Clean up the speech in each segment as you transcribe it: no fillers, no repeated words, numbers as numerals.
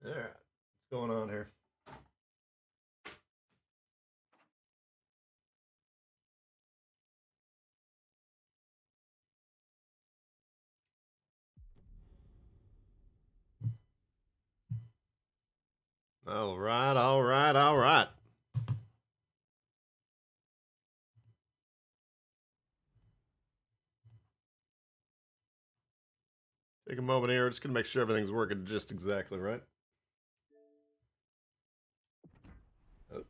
Alright, what's going on here? Alright, alright, alright. Take a moment here, just gonna make sure everything's working just exactly right. Oh.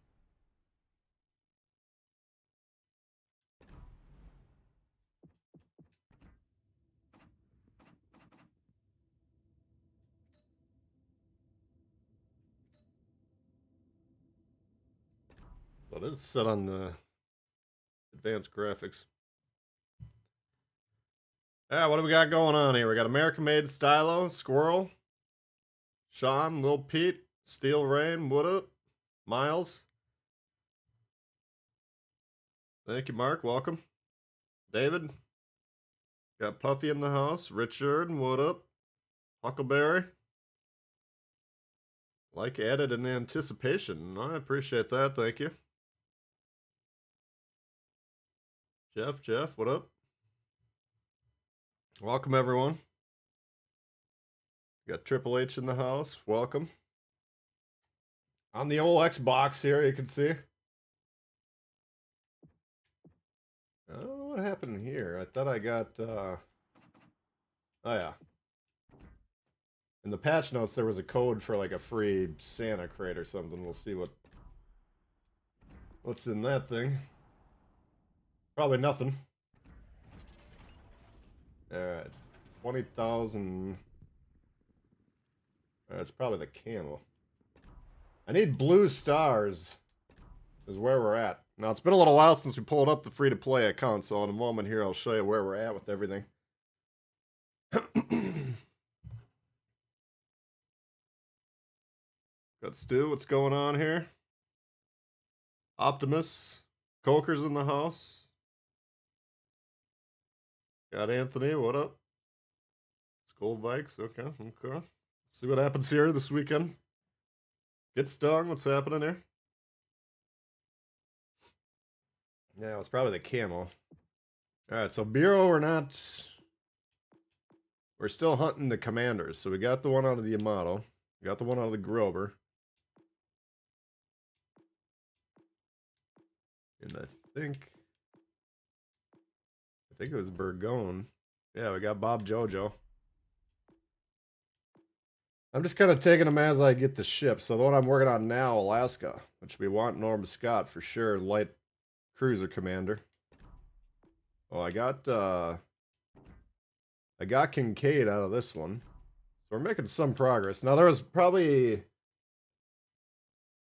So it is set on the advanced graphics. Alright, what do we got going on here? We got American-made Stylo, Squirrel, Sean, Lil Pete, Steel Rain, what up? Miles. Thank you, Mark. Welcome. David. Got Puffy in the house. Richard, what up? Huckleberry. Like added in anticipation. I appreciate that. Thank you. Jeff, what up? Welcome, everyone. Got Triple H in the house. Welcome. On the old Xbox here, you can see. I don't know what happened here. I thought I got, oh yeah. In the patch notes, there was a code for like a free Santa crate or something. We'll see what's in that thing. Probably nothing. Alright. 20,000. It's probably the camo. I need blue stars is where we're at. Now, it's been a little while since we pulled up the free-to-play account, so in a moment here, I'll show you where we're at with everything. Got Stu, what's going on here? Optimus, Coker's in the house. Got Anthony, what up? Skull Vikes, okay. See what happens here this weekend. Get stung, what's happening there? Yeah, it's probably the camo. Alright, so Bureau we're still hunting the commanders. So we got the one out of the Yamato. We got the one out of the Grover. And I think it was Burgone. Yeah, we got Bob Jojo. I'm just kind of taking them as I get the ship. So the one I'm working on now, Alaska, which we want Norm Scott for sure, light cruiser commander. Oh, I got Kincaid out of this one. So we're making some progress. Now there was probably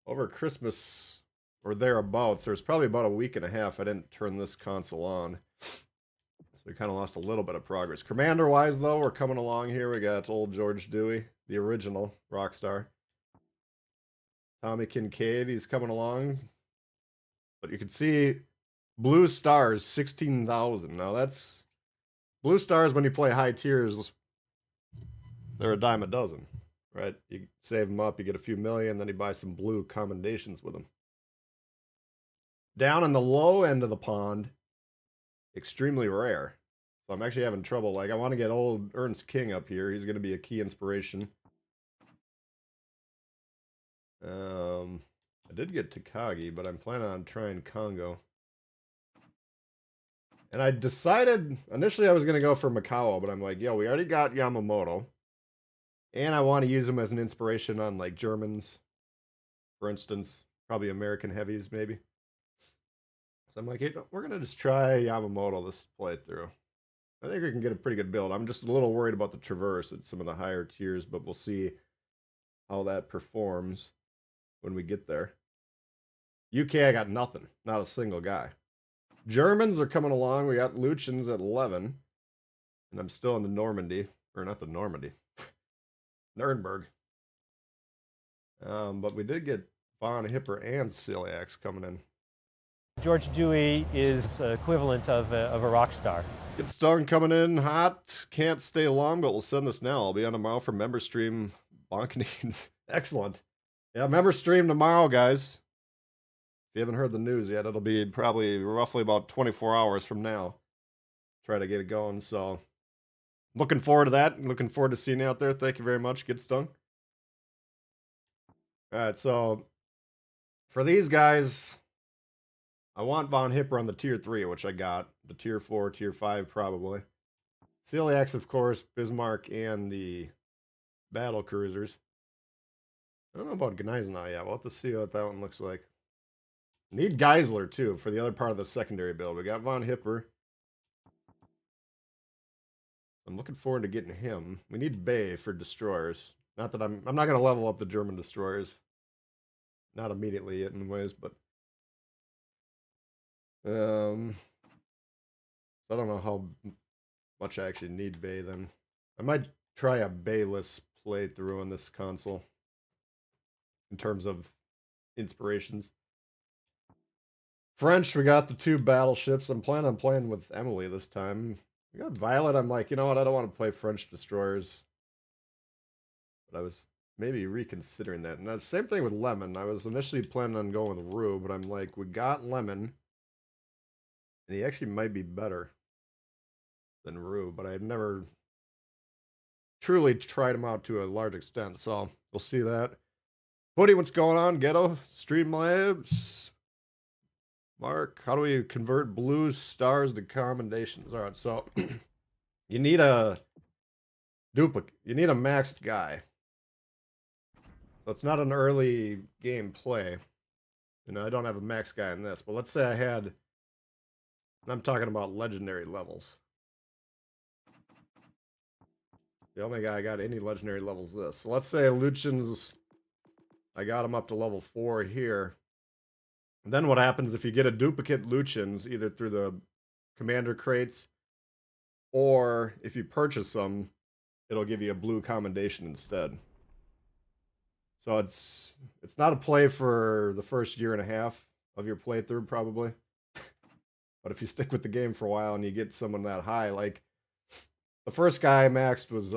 over Christmas or thereabouts, there's probably about a week and a half I didn't turn this console on. So we kind of lost a little bit of progress. Commander-wise, though, we're coming along here. We got old George Dewey, the original Rockstar. Tommy Kincaid, he's coming along. But you can see blue stars, 16,000. Now that's... Blue stars, when you play high tiers, they're a dime a dozen, right? You save them up, you get a few million, then you buy some blue commendations with them. Down in the low end of the pond, extremely rare. So I'm actually having trouble. Like, I want to get old Ernst King up here. He's going to be a key inspiration. I did get Takagi, but I'm planning on trying Congo. And I decided, initially I was going to go for Macau, but I'm like, yo, we already got Yamamoto. And I want to use him as an inspiration on, like, Germans, for instance. Probably American heavies, maybe. So I'm like, hey, we're going to just try Yamamoto this playthrough. I think we can get a pretty good build. I'm just a little worried about the Traverse at some of the higher tiers, but we'll see how that performs when we get there. UK, I got nothing. Not a single guy. Germans are coming along. We got Lucians at 11. And I'm still in the Normandy. Or not the Normandy. Nurnberg. But we did get Von Hipper and Celiax coming in. George Dewey is equivalent of a rock star. Get stung coming in hot. Can't stay long, but we'll send this now. I'll be on tomorrow for member stream. Bonkinese. Excellent. Yeah, remember stream tomorrow, guys. If you haven't heard the news yet, it'll be probably roughly about 24 hours from now. Try to get it going, so looking forward to that. Looking forward to seeing you out there. Thank you very much. Get stung. All right, so for these guys, I want Von Hipper on the tier 3, which I got. The tier 4, tier 5, probably. Celiacs, of course, Bismarck, and the battle cruisers. I don't know about Gneisenau yet. We'll have to see what that one looks like. Need Geisler, too, for the other part of the secondary build. We got Von Hipper. I'm looking forward to getting him. We need Bay for destroyers. Not that I'm not going to level up the German destroyers. Not immediately, anyways, but I don't know how much I actually need Bay then. I might try a Bayless playthrough on this console in terms of inspirations. French, we got the 2 battleships. I'm planning on playing with Emily this time. We got Violet. I'm like, you know what? I don't want to play French destroyers. But I was maybe reconsidering that. And that's the same thing with Lemon. I was initially planning on going with Rue, but I'm like, we got Lemon. And he actually might be better than Rue, but I've never truly tried him out to a large extent. So we'll see that. Hoodie, what's going on? Ghetto, Streamlabs. Mark, how do we convert blue stars to commendations? All right, so you need a duplicate. You need a maxed guy. So it's not an early game play. You know, I don't have a max guy in this, but let's say I had, and I'm talking about legendary levels. The only guy I got any legendary levels this. So let's say Lucian's, I got him up to level 4 here. And then what happens if you get a duplicate Lucian's, either through the commander crates, or if you purchase them, it'll give you a blue commendation instead. So it's not a play for the first year and a half of your playthrough, probably. But if you stick with the game for a while and you get someone that high, like the first guy I maxed was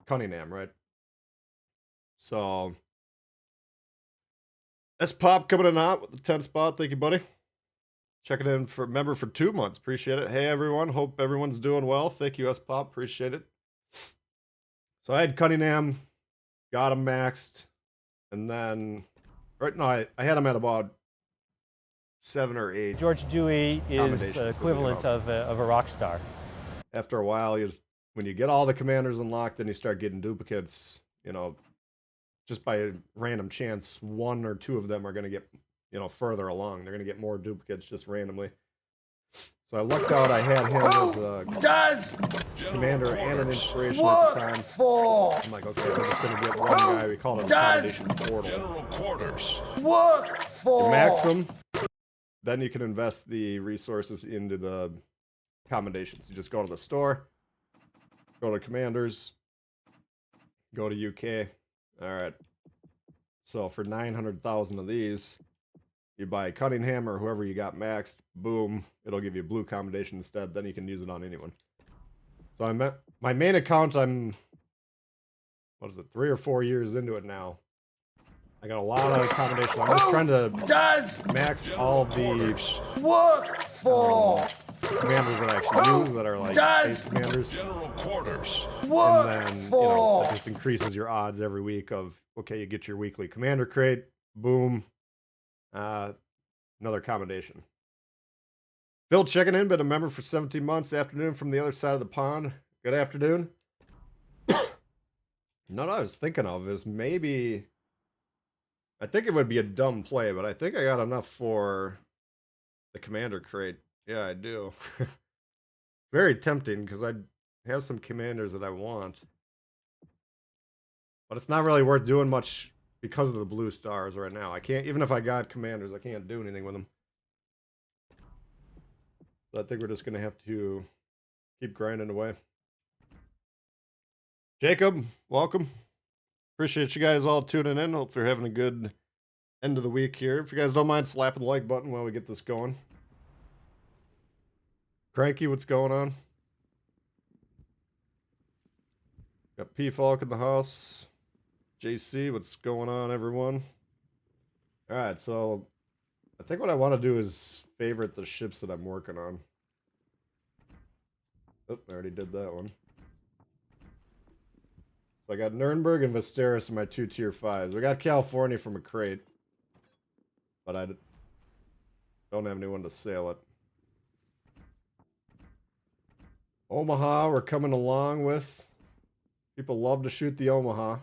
Cunningham, right? So S-Pop coming in hot with the 10 spot. Thank you, buddy. Checking in for member for 2 months. Appreciate it. Hey, everyone. Hope everyone's doing well. Thank you, S-Pop. Appreciate it. So I had Cunningham, got him maxed, and then, right, no, I had him at about 7 or 8. George Dewey is equivalent of a rock star. After a while, when you get all the commanders unlocked, then you start getting duplicates, you know, just by random chance, 1 or 2 of them are going to get, you know, further along. They're going to get more duplicates just randomly. So I lucked out. I had him as a commander and an inspiration at the time. I'm like, okay, we're just going to get one guy. We call it a commendation portal. General quarters. You max them, then you can invest the resources into the commendations. You just go to the store, go to commanders, go to UK. All right. So for 900,000 of these, you buy Cunningham or whoever you got maxed. Boom. It'll give you a blue commendation instead. Then you can use it on anyone. So I'm at my main account. I'm, 3 or 4 years into it now. I got a lot of commendations. I'm just trying to max all the commanders that I actually use that are like base commanders. General quarters. And then, you know, that just increases your odds every week of, okay, you get your weekly commander crate, boom, another commendation. Phil checking in, been a member for 17 months, afternoon from the other side of the pond. Good afternoon. What I was thinking of is maybe, I think it would be a dumb play, but I think I got enough for the commander crate. Yeah, I do. Very tempting because I have some commanders that I want. But it's not really worth doing much because of the blue stars right now. I can't, even if I got commanders, I can't do anything with them. So I think we're just going to have to keep grinding away. Jacob, welcome. Appreciate you guys all tuning in. Hope you're having a good end of the week here. If you guys don't mind slapping the like button while we get this going. Cranky, what's going on? Got P-Falk in the house. JC, what's going on, everyone? All right, so I think what I want to do is favorite the ships that I'm working on. Oh, I already did that one. So I got Nurnberg and Vesteris in my 2 tier 5s. We got California from a crate, but I don't have anyone to sail it. Omaha, we're coming along with. People love to shoot the Omaha.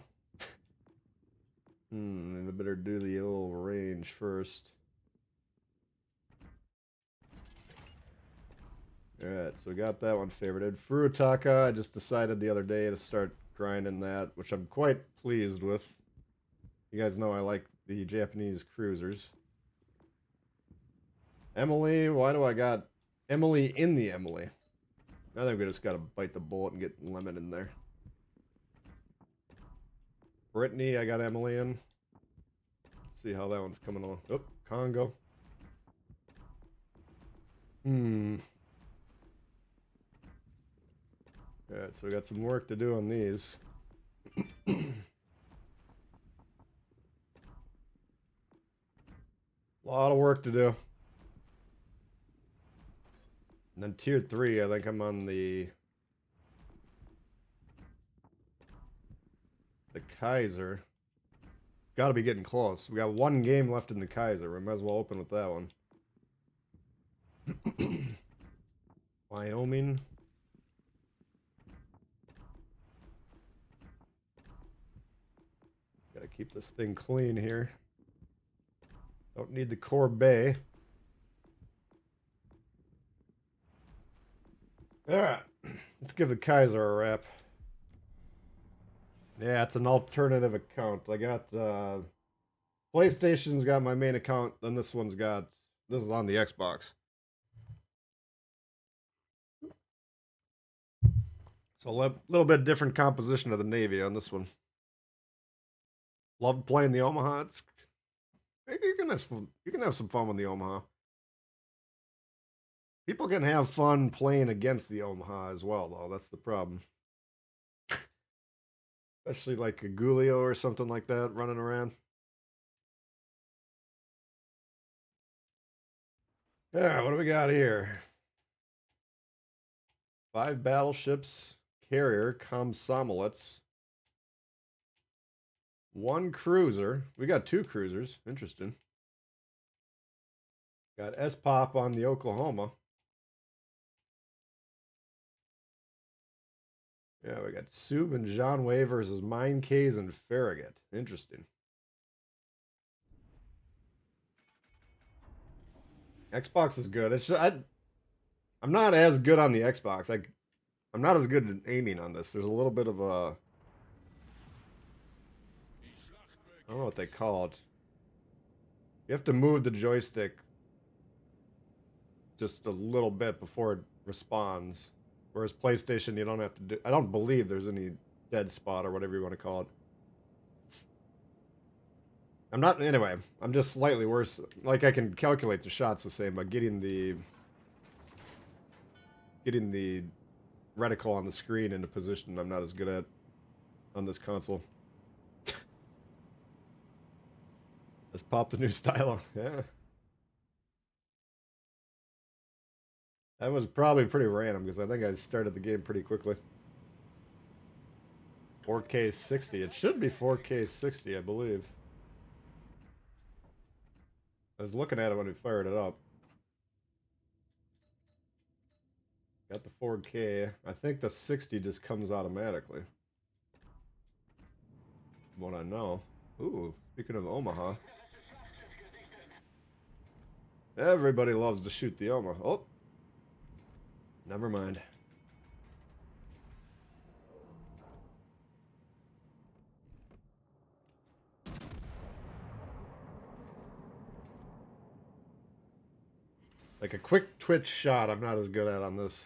I better do the little range first. Alright, so we got that one favorited. Furutaka, I just decided the other day to start grinding that, which I'm quite pleased with. You guys know I like the Japanese cruisers. Emily, why do I got Emily in the Emily? I think we just gotta bite the bullet and get lemon in there. Brittany, I got Emily in. Let's see how that one's coming along. Oh, Congo. Alright, so we got some work to do on these. A lot of work to do. And then tier 3, I think I'm on the Kaiser. Gotta be getting close. We got 1 game left in the Kaiser. We might as well open with that one. Wyoming. Gotta keep this thing clean here. Don't need the Corbeil. Alright, let's give the Kaiser a wrap. Yeah, it's an alternative account. I got PlayStation's got my main account, then this one's got, this is on the Xbox. So a little bit different composition of the Navy on this one. Love playing the Omaha. You can have some fun with the Omaha. People can have fun playing against the Omaha as well, though. That's the problem. Especially like a Gulio or something like that running around. Yeah, what do we got here? 5 battleships, carrier, Komsomolets. 1 cruiser. We got 2 cruisers. Interesting. Got S-Pop on the Oklahoma. Yeah, we got Sub and John Way versus Mine Cays and Farragut. Interesting. Xbox is good. It's just, I'm not as good on the Xbox. I'm not as good at aiming on this. There's a little bit of a, I don't know what they call it. You have to move the joystick just a little bit before it responds. Whereas PlayStation, you don't have to do, I don't believe there's any dead spot or whatever you want to call it. I'm not, anyway, I'm just slightly worse. Like, I can calculate the shots the same, but getting the reticle on the screen into position, I'm not as good at on this console. Let's pop the new stylo. Yeah. That was probably pretty random because I think I started the game pretty quickly. 4K 60. It should be 4K 60, I believe. I was looking at it when we fired it up. Got the 4K. I think the 60 just comes automatically. From what I know. Ooh, speaking of Omaha. Everybody loves to shoot the Omaha. Oh. Never mind. Like a quick twitch shot, I'm not as good at on this.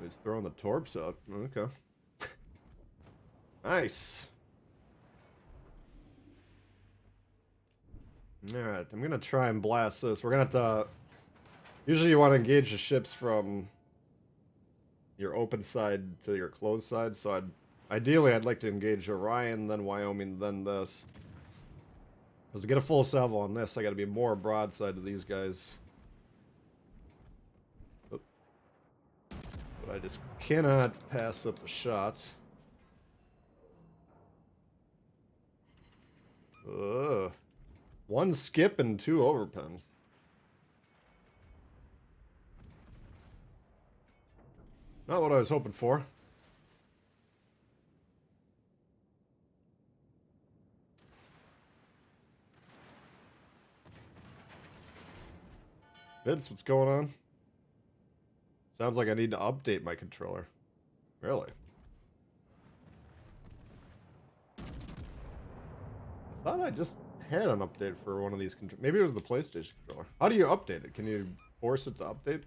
He's throwing the torps out. Okay. Nice. Alright, I'm gonna try and blast this. We're gonna have to... Usually you want to engage the ships from your open side to your closed side. So ideally I'd like to engage Orion, then Wyoming, then this. Because to get a full salvo on this, I got to be more broadside to these guys. But I just cannot pass up the shot. Ugh. 1 skip and 2 overpens. Not what I was hoping for. Vince, what's going on? Sounds like I need to update my controller. Really? I thought I just had an update for one of these controllers. Maybe it was the PlayStation controller. How do you update it? Can you force it to update?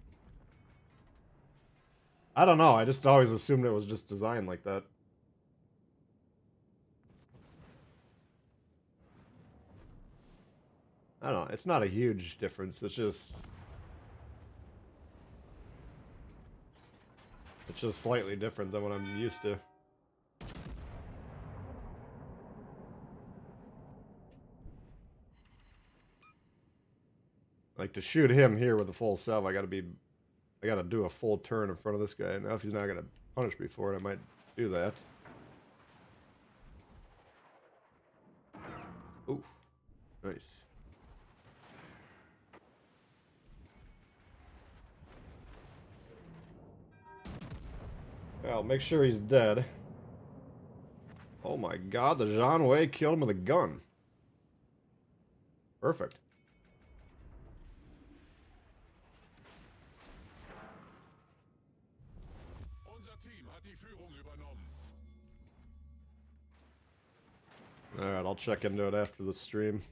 I don't know. I just always assumed it was just designed like that. I don't know. It's not a huge difference. It's just slightly different than what I'm used to. Like to shoot him here with a full salve, I gotta do a full turn in front of this guy. Now if he's not gonna punish me for it, I might do that. Ooh, nice. I'll make sure he's dead. Oh my god, the Jean Wei killed him with a gun. Perfect. Alright, I'll check into it after the stream.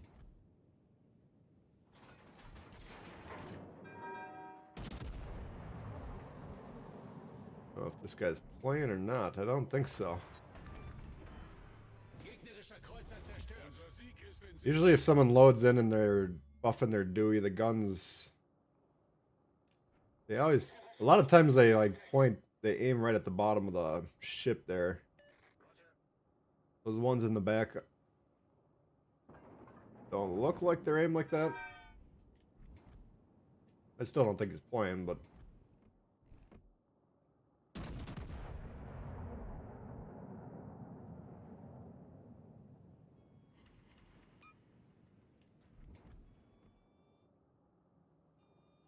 I don't know if this guy's playing or not. I don't think so. Usually if someone loads in and they're buffing their Dewey, the guns... a lot of times they they aim right at the bottom of the ship there. Those ones in the back don't look like they're aimed like that. I still don't think he's playing, but...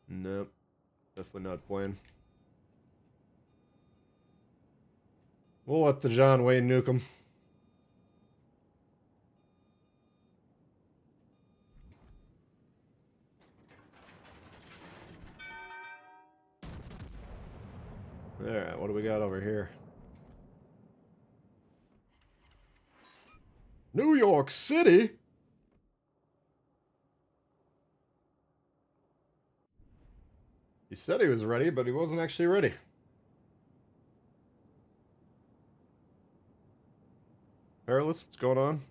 Nope. Definitely not playing. We'll let the John Wayne nuke him. Alright, what do we got over here? New York City? He said he was ready, but he wasn't actually ready. Perilous, what's going on?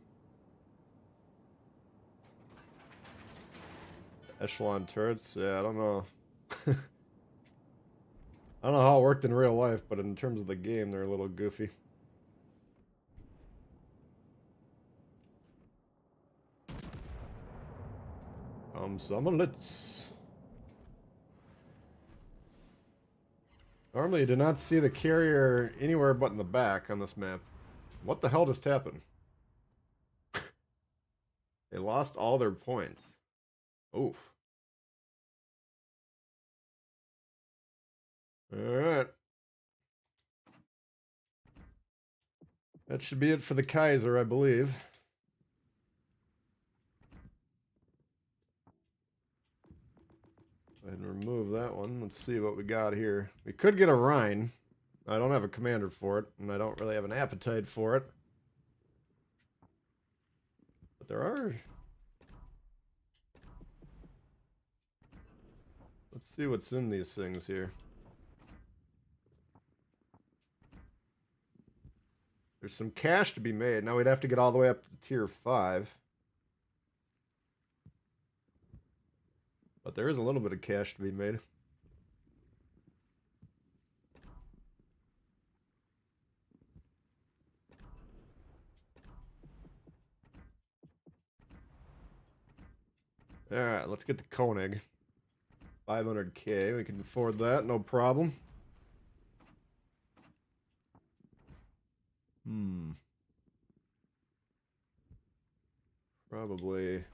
Echelon turrets? Yeah, I don't know. I don't know how it worked in real life, but in terms of the game, they're a little goofy. Let's... Normally you do not see the carrier anywhere but in the back on this map. What the hell just happened? They lost all their points. Oof. Alright. That should be it for the Kaiser, I believe. Go ahead and remove that one. Let's see what we got here. We could get a Rhine. I don't have a commander for it, and I don't really have an appetite for it. But there are... Let's see what's in these things here. There's some cash to be made. Now we'd have to get all the way up to tier 5. But there is a little bit of cash to be made. Alright, let's get the Konig. 500k, we can afford that, no problem. Probably.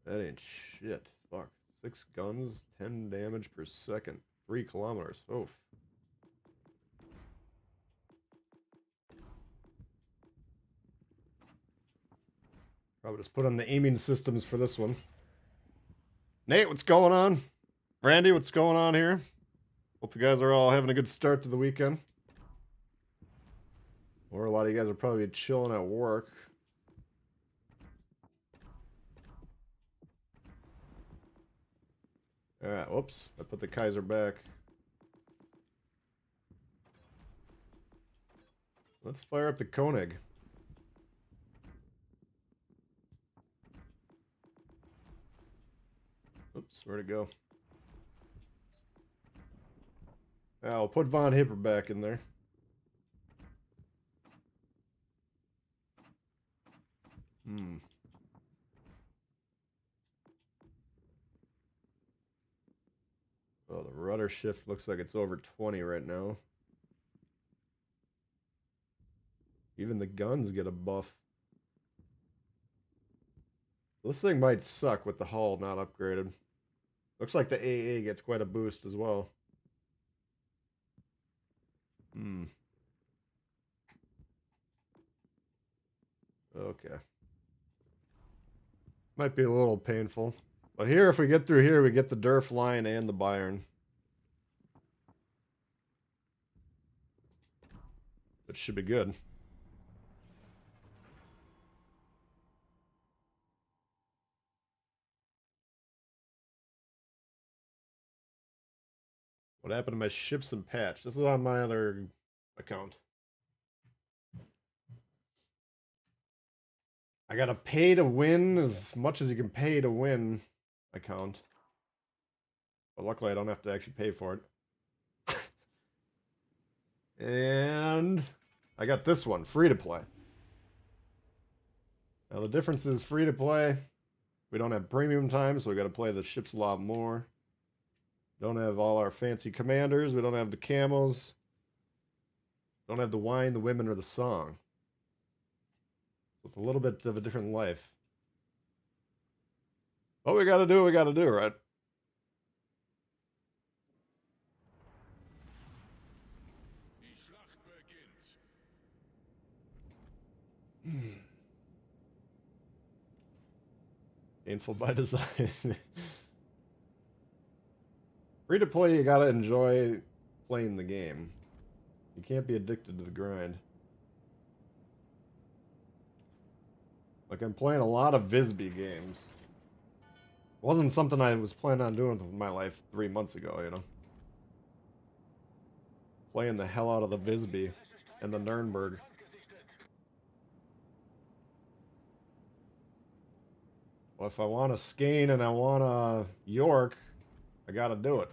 That ain't shit. Fuck. 6 guns, 10 damage per second. 3 kilometers. Oof. Probably just put on the aiming systems for this one. Nate, what's going on? Randy, what's going on here? Hope you guys are all having a good start to the weekend. Or a lot of you guys are probably chilling at work. Alright, whoops. I put the Kaiser back. Let's fire up the Konig. Oops, where'd it go? I'll put Von Hipper back in there. Oh, the rudder shift looks like it's over 20 right now. Even the guns get a buff. This thing might suck with the hull not upgraded. Looks like the AA gets quite a boost as well. Okay. Might be a little painful. But here, if we get through here, we get the Durf line and the Bayern. It should be good. What happened to my ships and patch? This is on my other account. I got a pay to win as much as you can pay to win account. But luckily I don't have to actually pay for it. And I got this one, free to play. Now the difference is free to play. We don't have premium time, so we got to play the ships a lot more. Don't have all our fancy commanders. We don't have the camos. Don't have the wine, the women, or the song. So it's a little bit of a different life. What we gotta do, right? Painful by design. Free to play, you gotta enjoy playing the game. You can't be addicted to the grind. Like, I'm playing a lot of Visby games. It wasn't something I was planning on doing with my life 3 months ago, you know? Playing the hell out of the Visby and the Nurnberg. Well, if I want a Skane and I want a York, I gotta do it.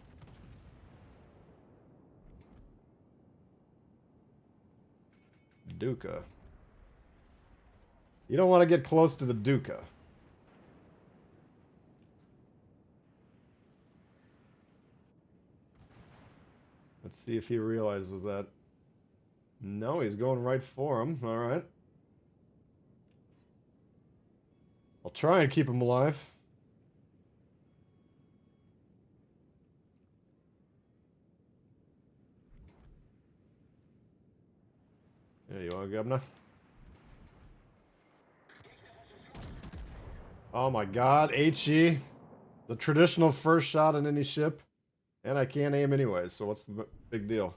Duca. You don't want to get close to the Duca. Let's see if he realizes that. No, he's going right for him. All right. I'll try and keep him alive. Yeah, you want Governor? Oh my god, HE. The traditional first shot in any ship. And I can't aim anyways, so what's the big deal?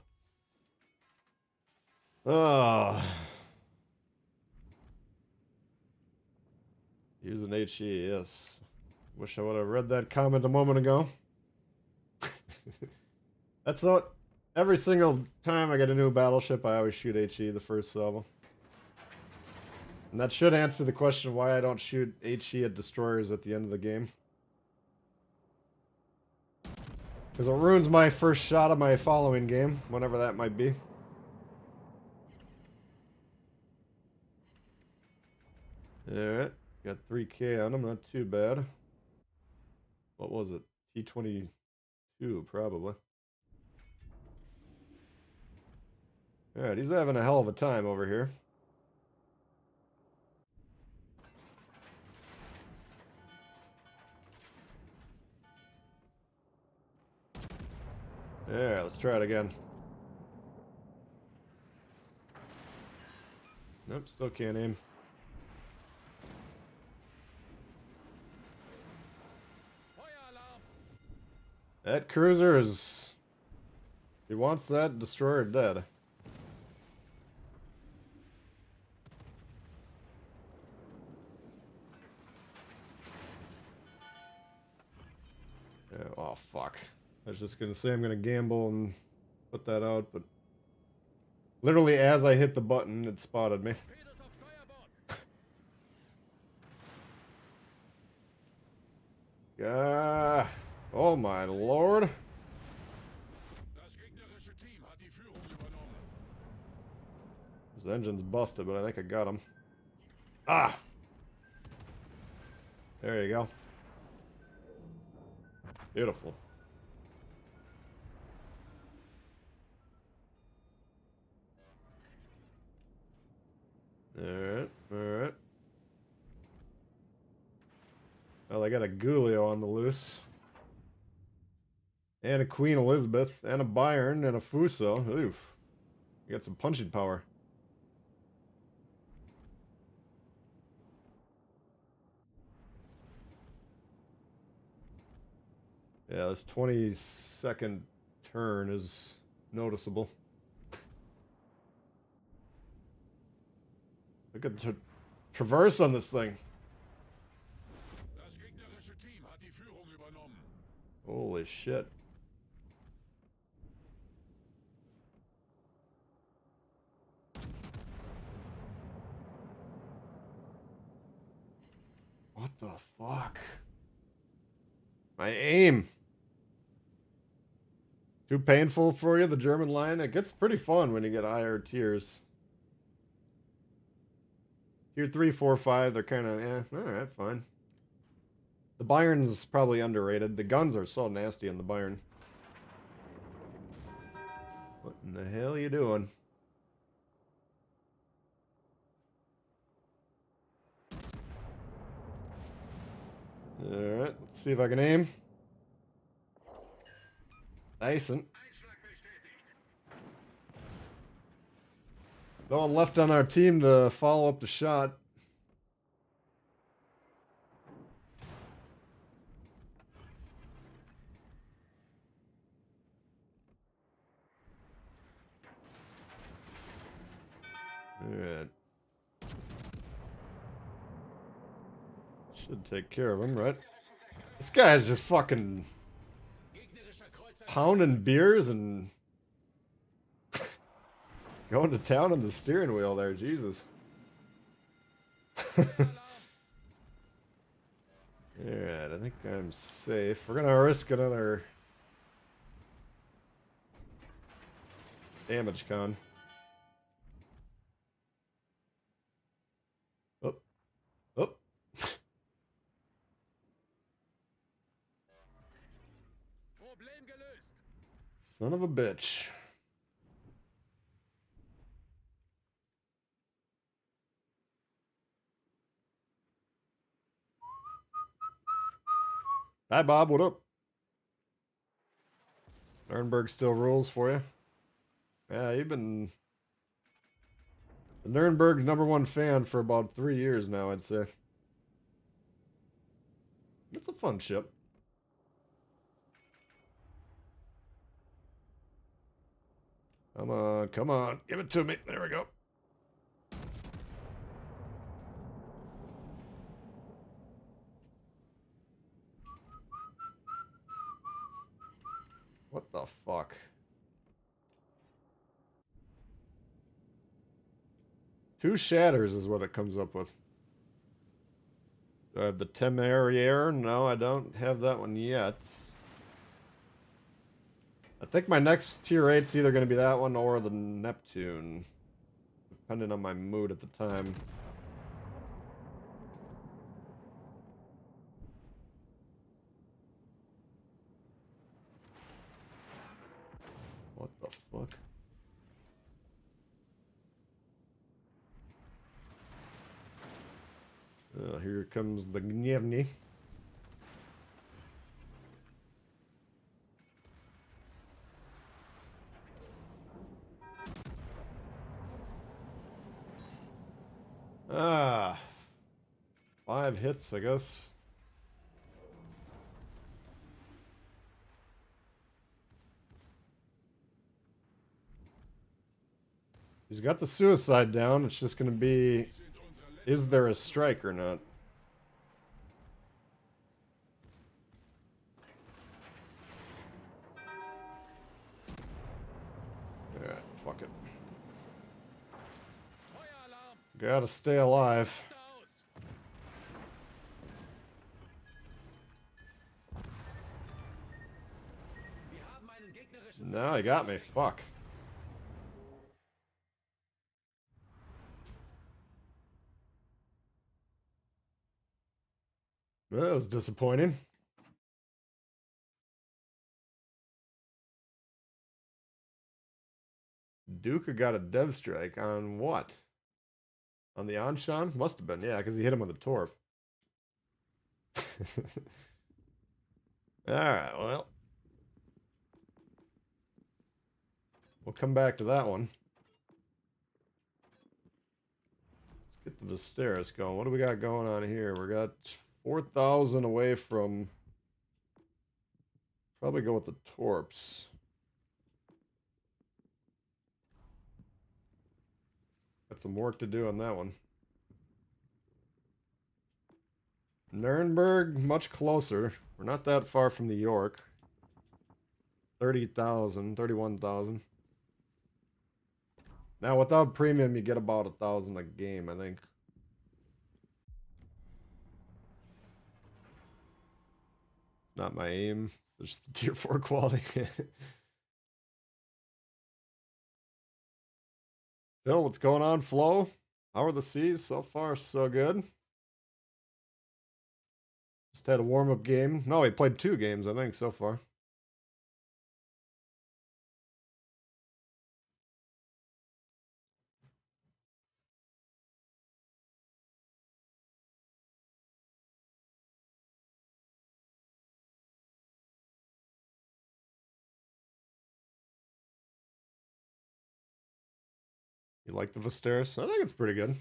Oh. Using HE, yes. Wish I would have read that comment a moment ago. That's what... Every single time I get a new battleship, I always shoot HE the first salvo. And that should answer the question why I don't shoot HE at destroyers at the end of the game. Because it ruins my first shot of my following game, whenever that might be. Alright, got 3K on him, not too bad. What was it? T22, probably. Alright, he's having a hell of a time over here. Yeah, let's try it again. Nope, still can't aim. That cruiser is... He wants that destroyer dead. Yeah, oh, fuck. I was just gonna say I'm gonna gamble and put that out, but... Literally as I hit the button, it spotted me. Ah, oh my lord. His engine's busted, but I think I got him. Ah! There you go. Beautiful. Alright, alright. Well, I got a Gulio on the loose. And a Queen Elizabeth, and a Byron, and a Fuso. Oof. You got some punching power. Yeah, this 20-second turn is noticeable. Look at the traverse on this thing. Holy shit. What the fuck? My aim. Too painful for you, the German line? It gets pretty fun when you get higher tiers. Tier 3, 4, 5, they're kind of, eh, alright, fine. The Bayern's probably underrated. The guns are so nasty on the Bayern. What in the hell are you doing? Alright, let's see if I can aim. Decent. No one left on our team to follow up the shot. Alright. Should take care of him, right? This guy's just fucking pounding beers and going to town on the steering wheel there, Jesus. Alright, I think I'm safe. We're gonna risk another damage con. Oh. Oh. Son of a bitch. Hi, Bob. What up? Nurnberg still rules for you. Yeah, you've been the Nurnberg's #1 fan for about 3 years now, I'd say. It's a fun ship. Come on. Give it to me. There we go. What the fuck? Two shatters is what it comes up with. Do I have the Temeraire? No, I don't have that one yet. I think my next tier 8's either going to be that one or the Neptune. Depending on my mood at the time. Here comes the Gnievny. Ah, 5 hits, I guess. He's got the suicide down. It's just going to be, is there a strike or not? Alright, fuck it. Gotta stay alive. No, he got me. Fuck. Well, that was disappointing. Duca got a dev strike on what? On the Anshan? Must have been, yeah, because he hit him with a Torp. Alright, well. We'll come back to that one. Let's get the Viserys going. What do we got going on here? We got 4,000 away from... Probably go with the Torps. Got some work to do on that one. Nurnberg, much closer. We're not that far from the York. 30,000, 31,000. Now, without premium, you get about 1,000 a game, I think. It's not my aim. It's just the tier 4 quality. Phil, what's going on, Flo? How are the seas? So far, so good. Just had a warm-up game. No, he played 2 games, I think, so far. You like the Viserys? I think it's pretty good.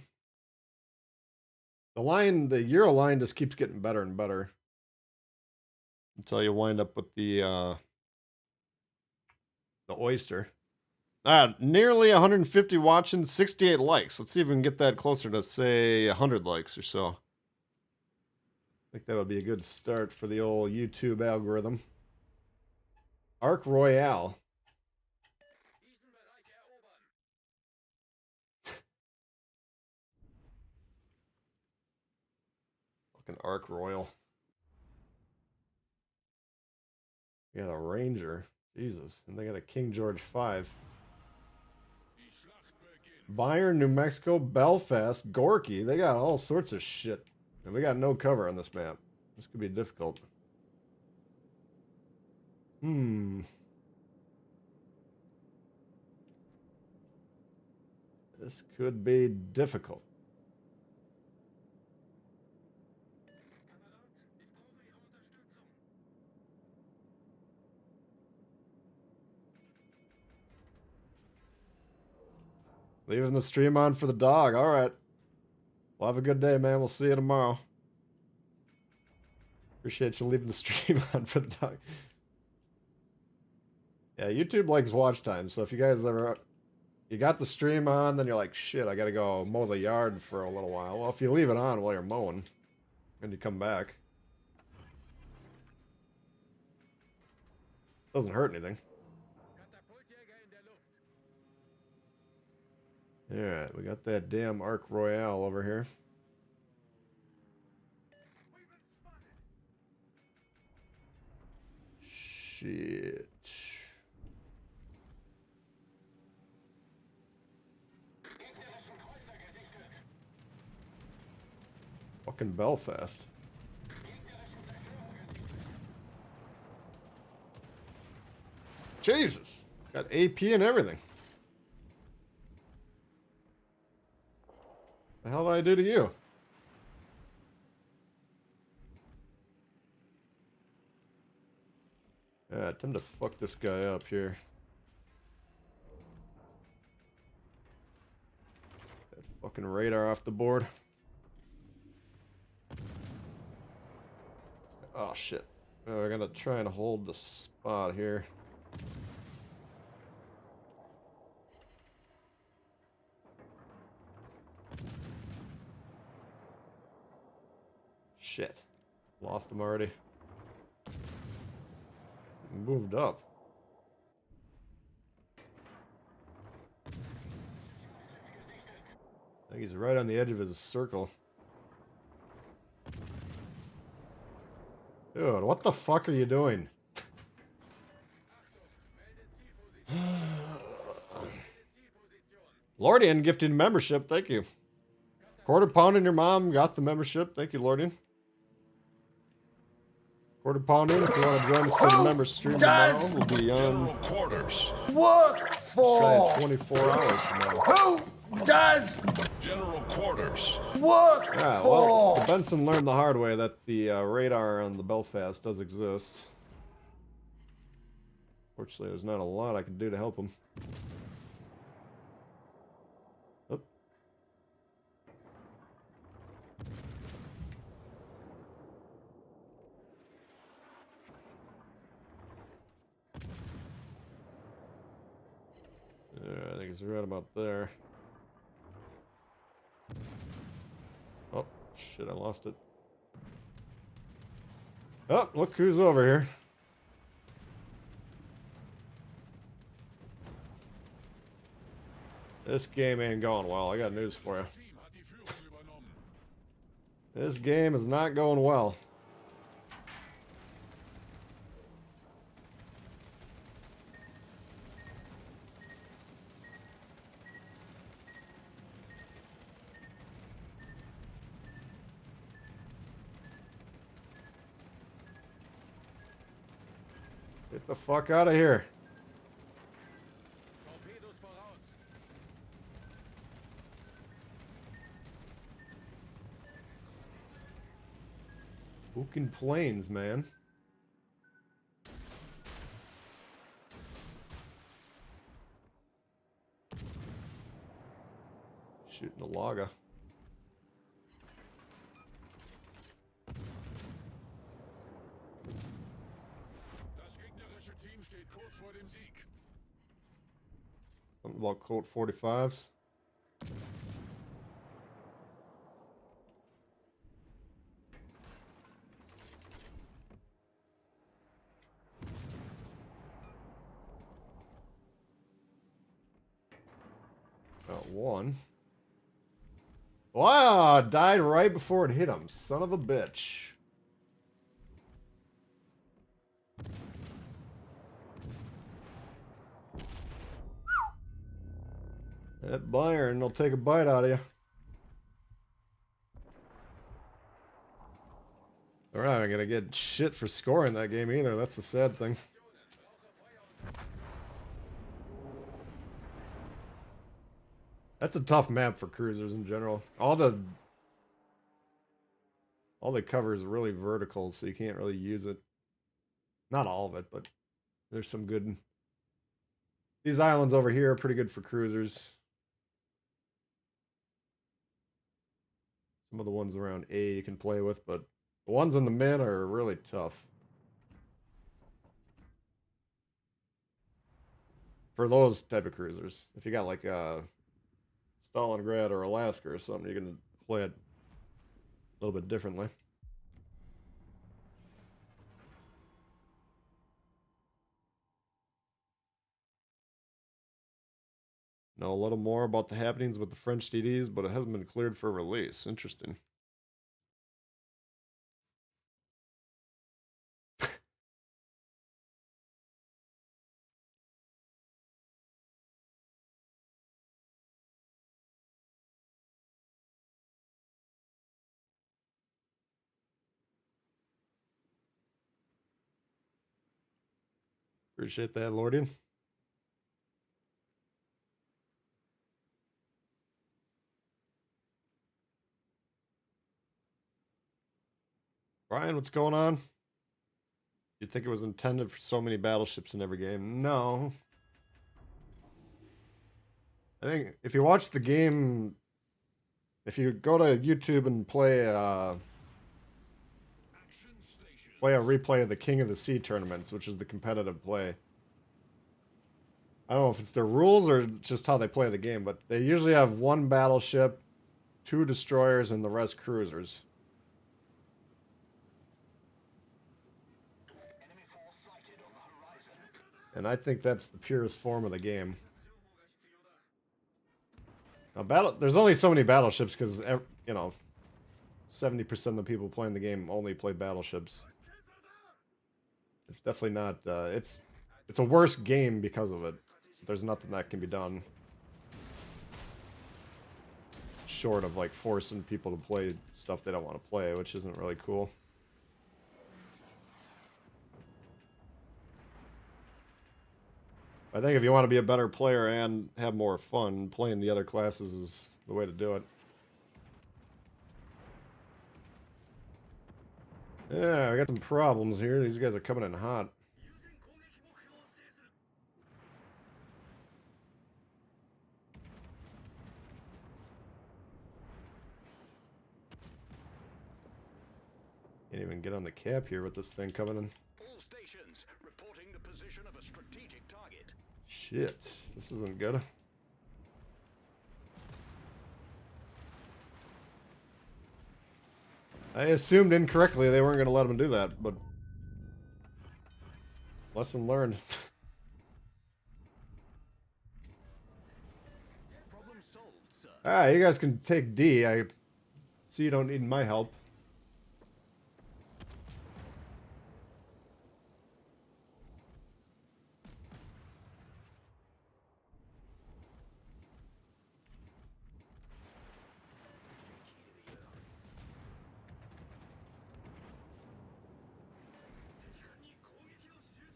The line, the Euro line just keeps getting better and better. Until you wind up with the oyster. Nearly 150 watching, 68 likes. Let's see if we can get that closer to, say, 100 likes or so. I think that would be a good start for the old YouTube algorithm. Arc Royale. Fucking Arc Royal. You got a Ranger. Jesus. And they got a King George V. Bayern, New Mexico, Belfast, Gorky. They got all sorts of shit. And we got no cover on this map. This could be difficult. This could be difficult. Leaving the stream on for the dog. All right. Well, have a good day, man. We'll see you tomorrow. Appreciate you leaving the stream on for the dog. Yeah, YouTube likes watch time. So if you guys ever... You got the stream on, then you're like, shit, I gotta go mow the yard for a little while. Well, if you leave it on while you're mowing, and you come back, doesn't hurt anything. Alright, we got that damn Arc Royale over here. Shit. Fucking Belfast. Jesus. Got AP and everything. The hell did I do to you? Yeah, time to fuck this guy up here. That fucking radar off the board. Oh shit. We're gonna try and hold the spot here. Shit. Lost him already. Moved up. I think he's right on the edge of his circle. Dude, what the fuck are you doing? Lordian gifted membership, thank you. Quarter pound in your mom got the membership, thank you, Lordian. Quarter pound in if you want to join us for the member stream tomorrow. We'll be on General quarters. Work for. try 24 hours from now. Who does General quarters. work Yeah, for? well, the Benson learned the hard way that the radar on the Belfast does exist. Fortunately, there's not a lot I can do to help him. Oop. Yeah, I think it's right about there. Oh, shit, I lost it. Oh, look who's over here. This game ain't going well. I got news for you. This game is not going well. Get the fuck out of here. Fucking planes, man. Shooting the Laga. Das gegnerische Team steht kurz vor dem Sieg. Something about Colt 45s. Got one. Wow, died right before it hit him. Son of a bitch. That Bayern will take a bite out of you. We're not gonna get shit for scoring that game either. That's the sad thing. That's a tough map for cruisers in general. All they cover is really vertical, so you can't really use it. Not all of it, but there's some good. These islands over here are pretty good for cruisers. Some of the ones around A you can play with, but the ones in the mid are really tough. For those type of cruisers. If you got like Stalingrad or Alaska or something, you're going to play it a little bit differently. Know a little more about the happenings with the French DDs, but it hasn't been cleared for release. Interesting. Appreciate that, Lordian. Brian, what's going on? You'd think it was intended for so many battleships in every game. No. I think if you watch the game, if you go to YouTube and play a replay of the King of the Sea tournaments, which is the competitive play. I don't know if it's their rules or just how they play the game, but they usually have one battleship, 2 destroyers, and the rest cruisers. And I think that's the purest form of the game. Now, there's only so many battleships because, you know, 70% of the people playing the game only play battleships. It's definitely not, it's a worse game because of it. There's nothing that can be done. Short of, like, forcing people to play stuff they don't want to play, which isn't really cool. I think if you want to be a better player and have more fun, playing the other classes is the way to do it. Yeah, I got some problems here. These guys are coming in hot. Can't even get on the cap here with this thing coming in. All stations reporting the position of a strategic target. Shit, this isn't good. I assumed incorrectly they weren't going to let him do that, but lesson learned. Problem solved, sir. Alright, you guys can take D. I see you don't need my help.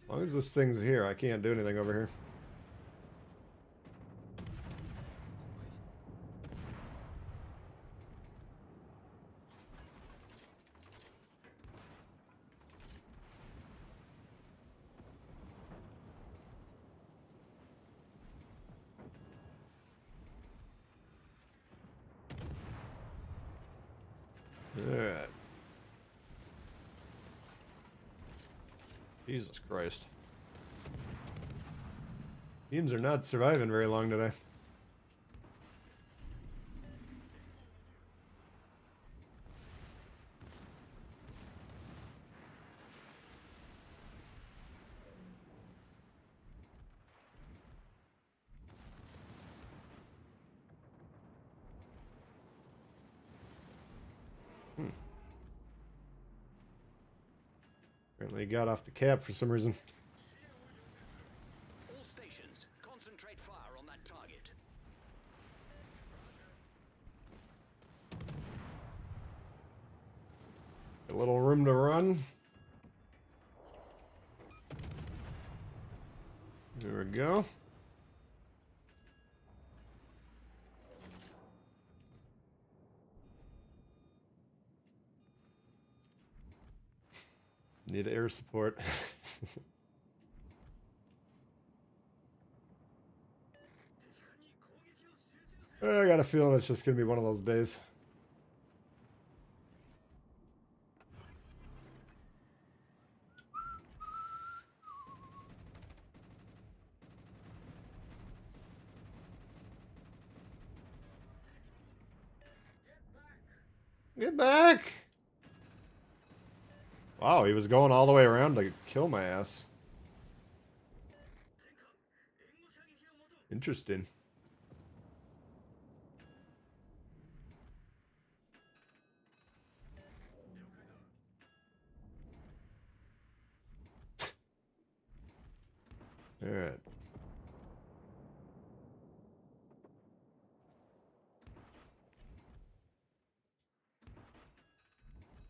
As long as this thing's here, I can't do anything over here. Alright. Jesus Christ. Teams are not surviving very long today. Apparently he got off the cap for some reason. All stations, concentrate fire on that target. A little room to run. There we go. Need air support. I got a feeling it's just gonna be one of those days. Get back! Wow, he was going all the way around to kill my ass. Interesting. All right.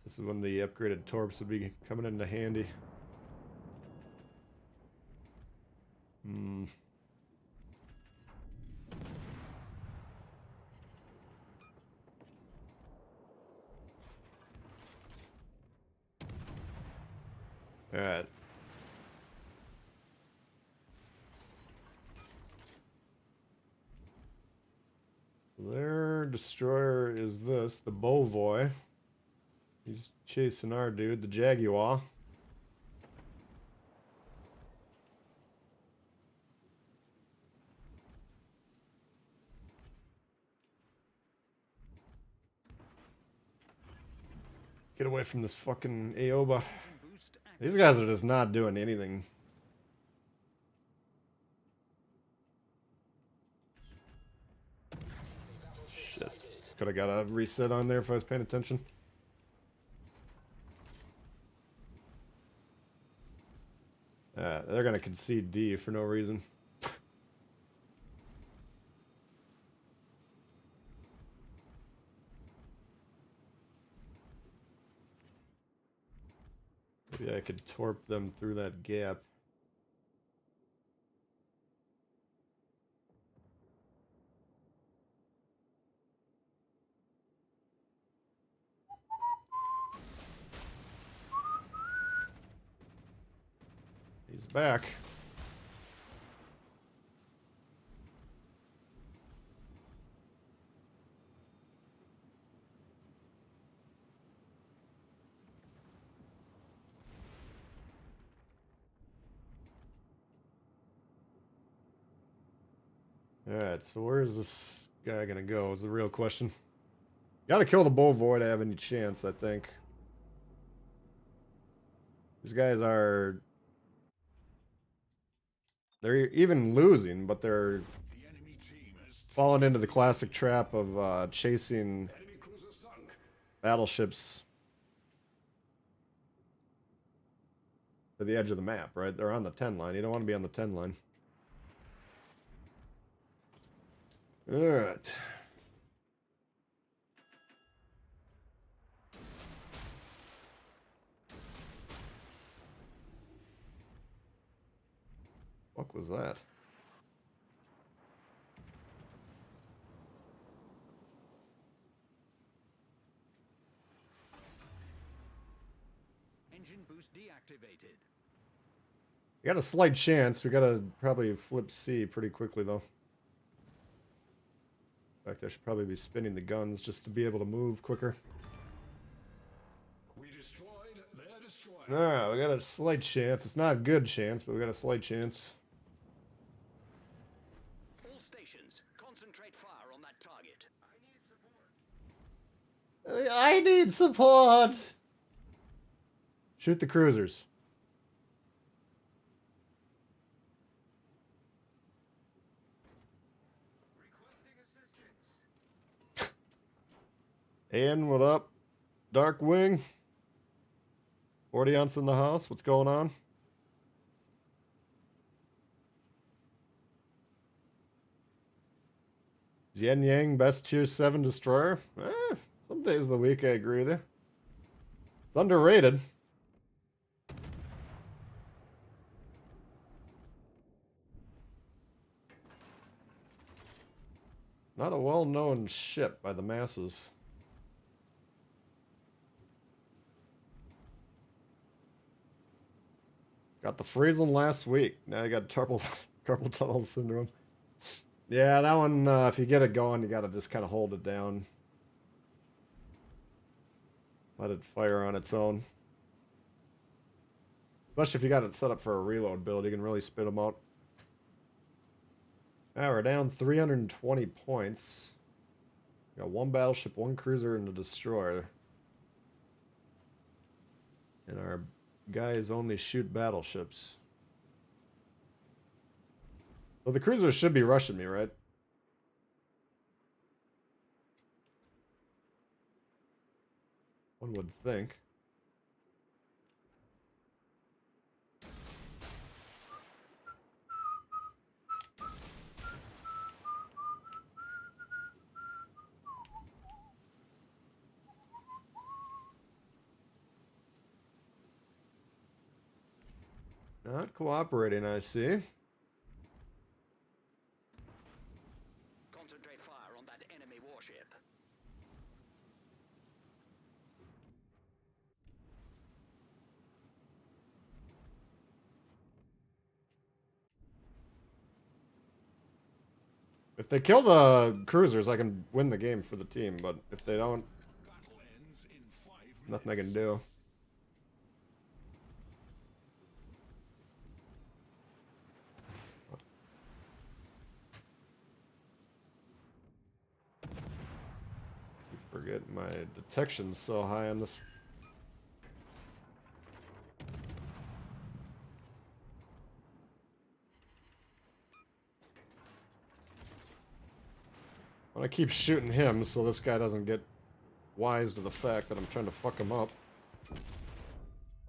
This is when the upgraded torps would be coming into handy. Alright. destroyer is this? The Bovoy. He's chasing our dude, the Jaguar. Get away from this fucking Aoba. These guys are just not doing anything. Shit. Could have got a reset on there if I was paying attention. They're gonna concede D for no reason. Maybe I could torp them through that gap. He's back. Alright, so where is this guy gonna go is the real question. Gotta kill the Bovoid to have any chance, I think. These guys are... They're even losing, but they're The enemy team has falling into the classic trap of chasing enemy cruiser sunk. battleships to the edge of the map, right? They're on the 10 line. You don't want to be on the 10 line. Alright. Fuck was that? Engine boost deactivated. We got a slight chance. We gotta probably flip C pretty quickly, though. In fact, I should probably be spinning the guns just to be able to move quicker. We destroyed their destroyer. Alright, we got a slight chance. It's not a good chance, but we got a slight chance. All stations, concentrate fire on that target. I need support! Shoot the cruisers. And what up? Dark Wing? 40 ounce in the house? What's going on? Yen Yang, best tier 7 destroyer? Some days of the week I agree with you. It's underrated. Not a well-known ship by the masses. Got the Friesen last week. Now I got carpal tunnel syndrome. Yeah, that one, if you get it going, you gotta just kind of hold it down. Let it fire on its own. Especially if you got it set up for a reload build, you can really spit them out. Now we're down 320 points. Got one battleship, one cruiser, and a destroyer. And our guys only shoot battleships. So the cruisers should be rushing me, right? One would think. Not cooperating, I see. Concentrate fire on that enemy warship. If they kill the cruisers, I can win the game for the team, but if they don't, Battle ends in 5 nothing I minutes. can do. Forget my detection's so high on this. I want to keep shooting him so this guy doesn't get wise to the fact that I'm trying to fuck him up.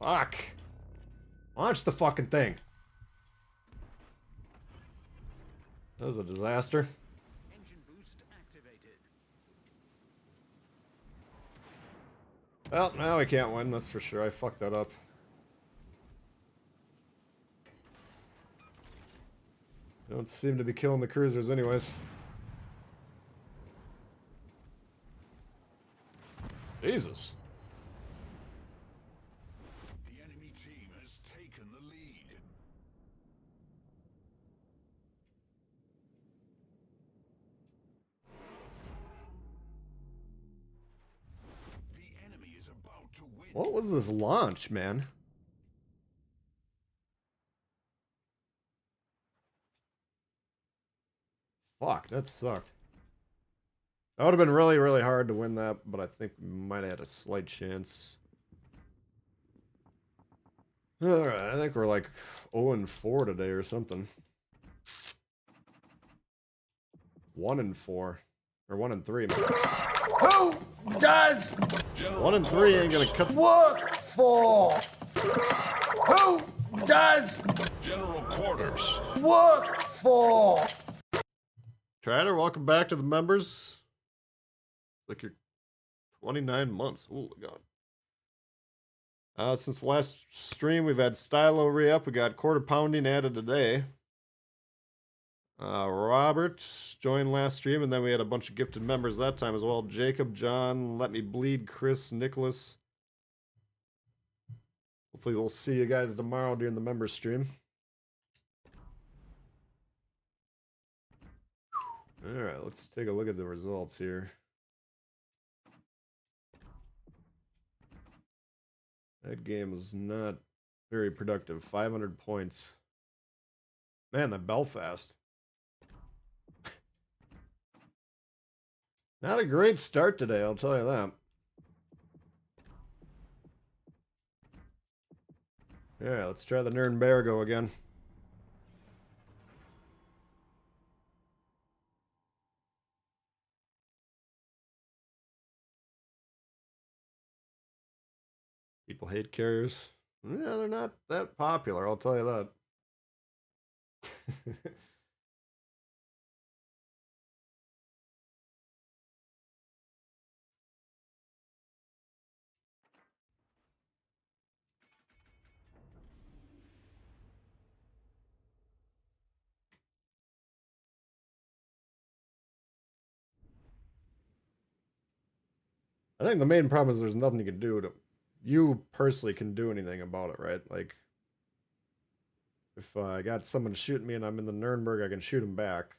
Fuck! Launch the fucking thing! That was a disaster. Engine boost activated. Well, now I can't win, that's for sure. I fucked that up. Don't seem to be killing the cruisers anyways. Jesus. The enemy team has taken the lead. The enemy is about to win. What was this launch, man? Fuck, that sucked. That would have been really, really hard to win that, but I think we might have had a slight chance. Alright, I think we're like 0-4 today or something. 1-4. Or 1-3. Who does General 1-3 ain't gonna quarters. cut. work for? Who does General quarters. work for? Trader, welcome back to the members. Like you're 29 months. Oh my god. Since the last stream, we've had Stylo re-up. We got quarter pounding added today. Robert joined last stream, and then we had a bunch of gifted members that time as well. Jacob, John, Let Me Bleed, Chris, Nicholas. Hopefully we'll see you guys tomorrow during the members stream. Alright, let's take a look at the results here. That game was not very productive. 500 points. Man, that Belfast. Not a great start today, I'll tell you that. Yeah, let's try the Nurnberg again. People hate carriers. Yeah, they're not that popular, I'll tell you that. I think the main problem is there's nothing you can do to... You personally can do anything about it, right? Like, if I got someone shooting me and I'm in the Nurnberg, I can shoot him back.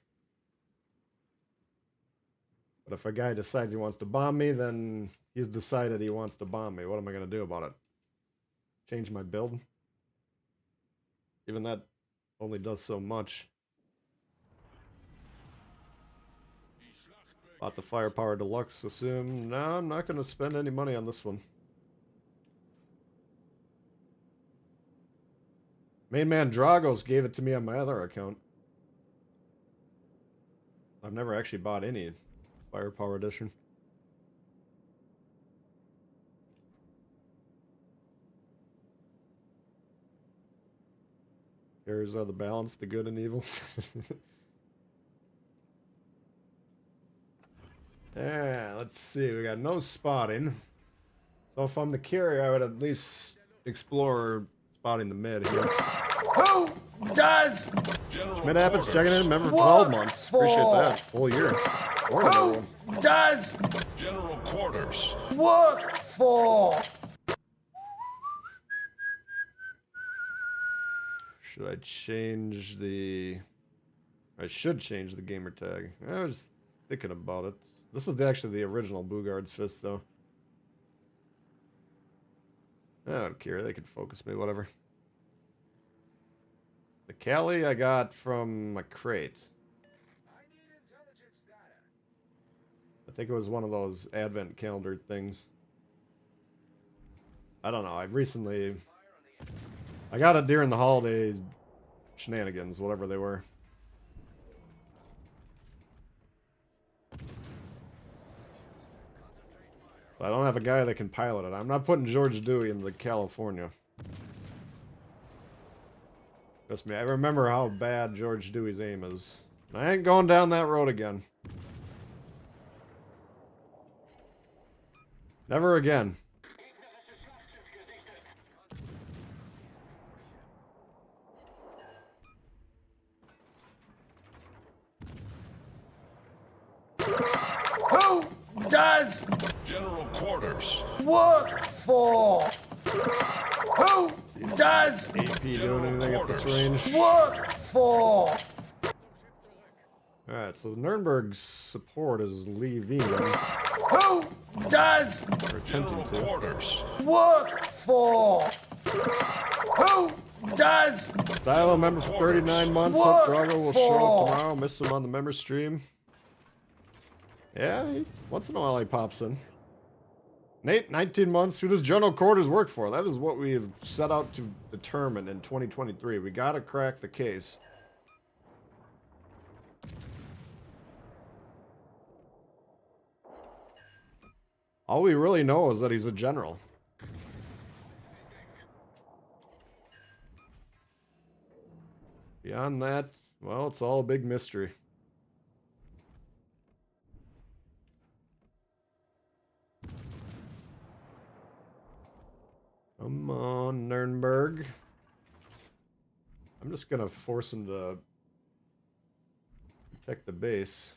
But if a guy decides he wants to bomb me, then he's decided he wants to bomb me. What am I going to do about it? Change my build? Even that only does so much. Bought the Firepower Deluxe, assume. No, I'm not going to spend any money on this one. Main man Dragos gave it to me on my other account. I've never actually bought any Firepower Edition. Carriers are the balance, the good and evil. Yeah, let's see. We got no spotting. So if I'm the carrier, I would at least explore spotting the mid here. Who does General Mid happens, checking in. Member for 12 months. for? Appreciate that. Full year. Or another one. Who does General quarters. work for? Should I change the I should change the gamer tag. I was thinking about it. This is actually the original Bougard's Fist, though. I don't care. They can focus me, whatever. The Cali I got from a crate. I think it was one of those advent calendar things. I don't know. I got it during the holidays shenanigans, whatever they were. But I don't have a guy that can pilot it. I'm not putting George Dewey in the California. Trust me, I remember how bad George Dewey's aim is. I ain't going down that road again. Never again. Who does General quarters. work for? Who does AP doing anything at this range? work for? Alright, so the Nurnberg support is leaving. Who does Or attempting to. Quarters. work for? Who does Stylo member for 39 months. Hope Drago will show up tomorrow. Miss him on the member stream. Yeah, once in a while he pops in. Nate, 19 months. Who does General Quarters work for? That is what we have set out to determine in 2023. We gotta crack the case. All we really know is that he's a general. Beyond that, well, it's all a big mystery. Come on, Nurnberg. I'm just gonna force him to protect the base.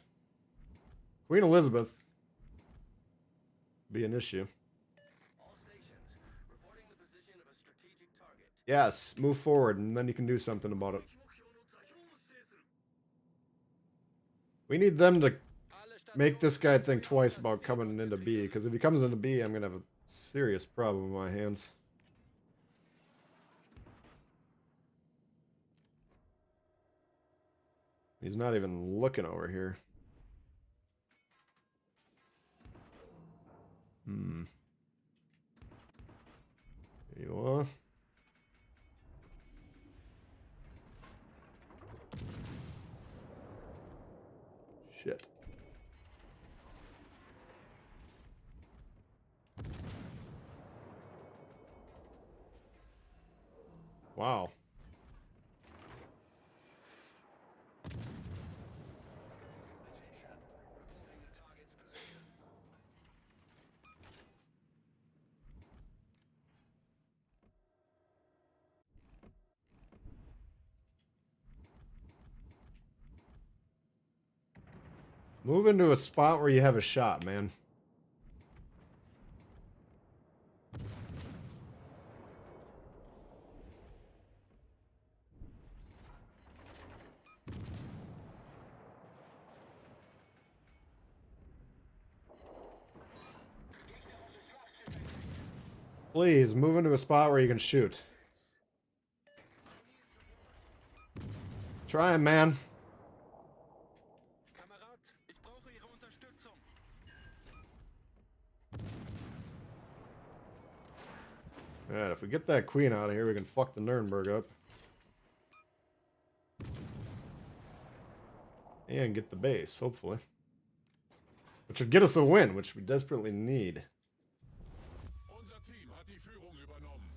Queen Elizabeth be an issue. All stations, reporting the position of a strategic target. Yes, move forward, and then you can do something about it. We need them to make this guy think twice about coming into B, because if he comes into B, I'm gonna have a serious problem in my hands. He's not even looking over here. There you are. Shit. Wow. Move into a spot where you have a shot, man. Please, move into a spot where you can shoot. Try him, man. Kamerad, ich brauche Ihre Unterstützung. Alright, if we get that queen out of here, we can fuck the Nurnberg up. And get the base, hopefully. Which would get us a win, which we desperately need. Unser Team hat die Führung übernommen.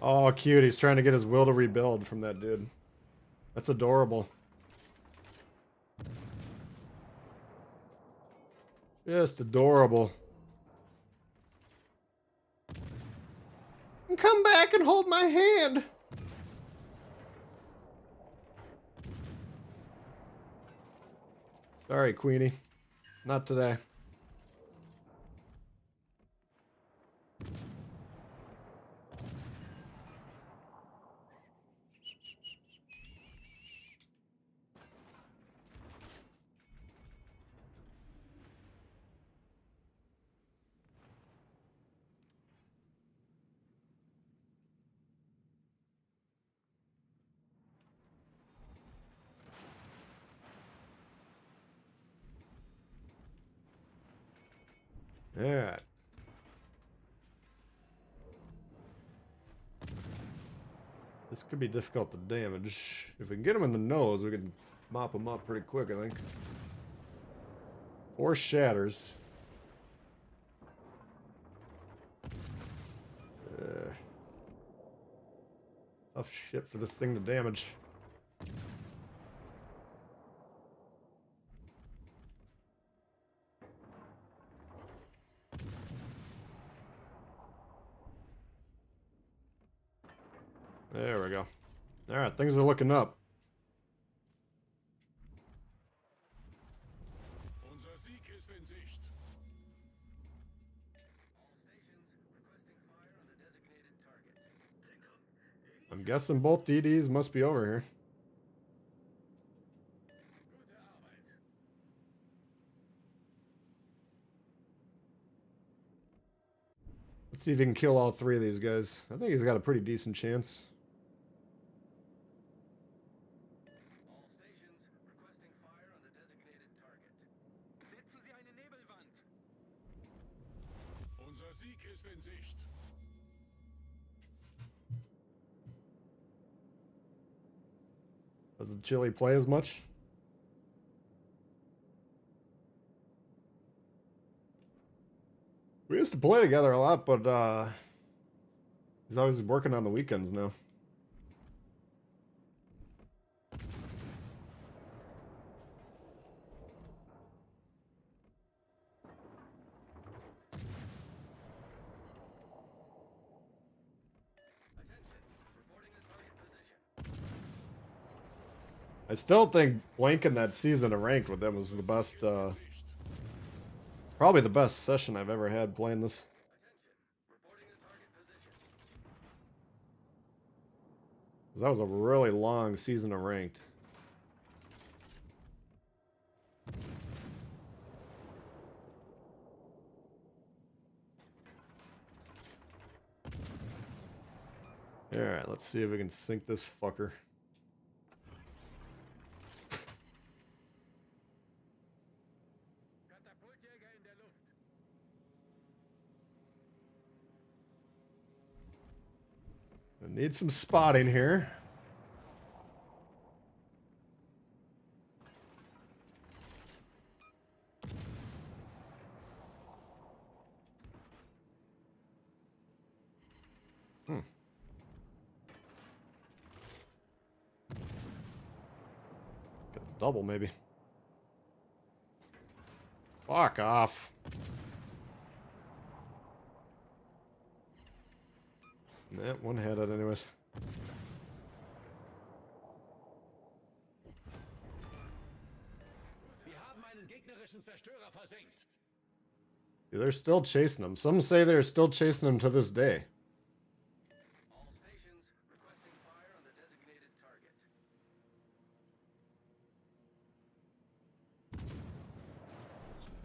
Oh, cute. He's trying to get his will to rebuild from that dude. That's adorable. Just adorable. Come back and hold my hand. Sorry, Queenie. Not today. Alright. This could be difficult to damage. If we can get him in the nose, we can mop him up pretty quick, I think. 4 shatters. Tough shit for this thing to damage. There we go. Alright, things are looking up. Unser Sieg ist in Sicht. All stations requesting fire on the designated target. I'm guessing both DDs must be over here. Gute Arbeit. Let's see if he can kill all 3 of these guys. I think he's got a pretty decent chance. All stations requesting fire on the designated target. Setzen Sie eine Nebelwand. Unser Sieg ist in Sicht. Doesn't Chili play as much? We used to play together a lot, but he's always working on the weekends now. Attention. Reporting the target position. I still think blanking that season of ranked with them was the best, probably the best session I've ever had playing this. Attention. Reporting the target position. 'Cause that was a really long season of ranked. Alright, let's see if we can sink this fucker. Katapultjäger in der Luft. I need some spotting here. Get a double, maybe. Fuck off. That one had it anyways. Wir haben einen gegnerischen Zerstörer versenkt. They're still chasing him. Some say they're still chasing him to this day. All stations requesting fire on the designated target.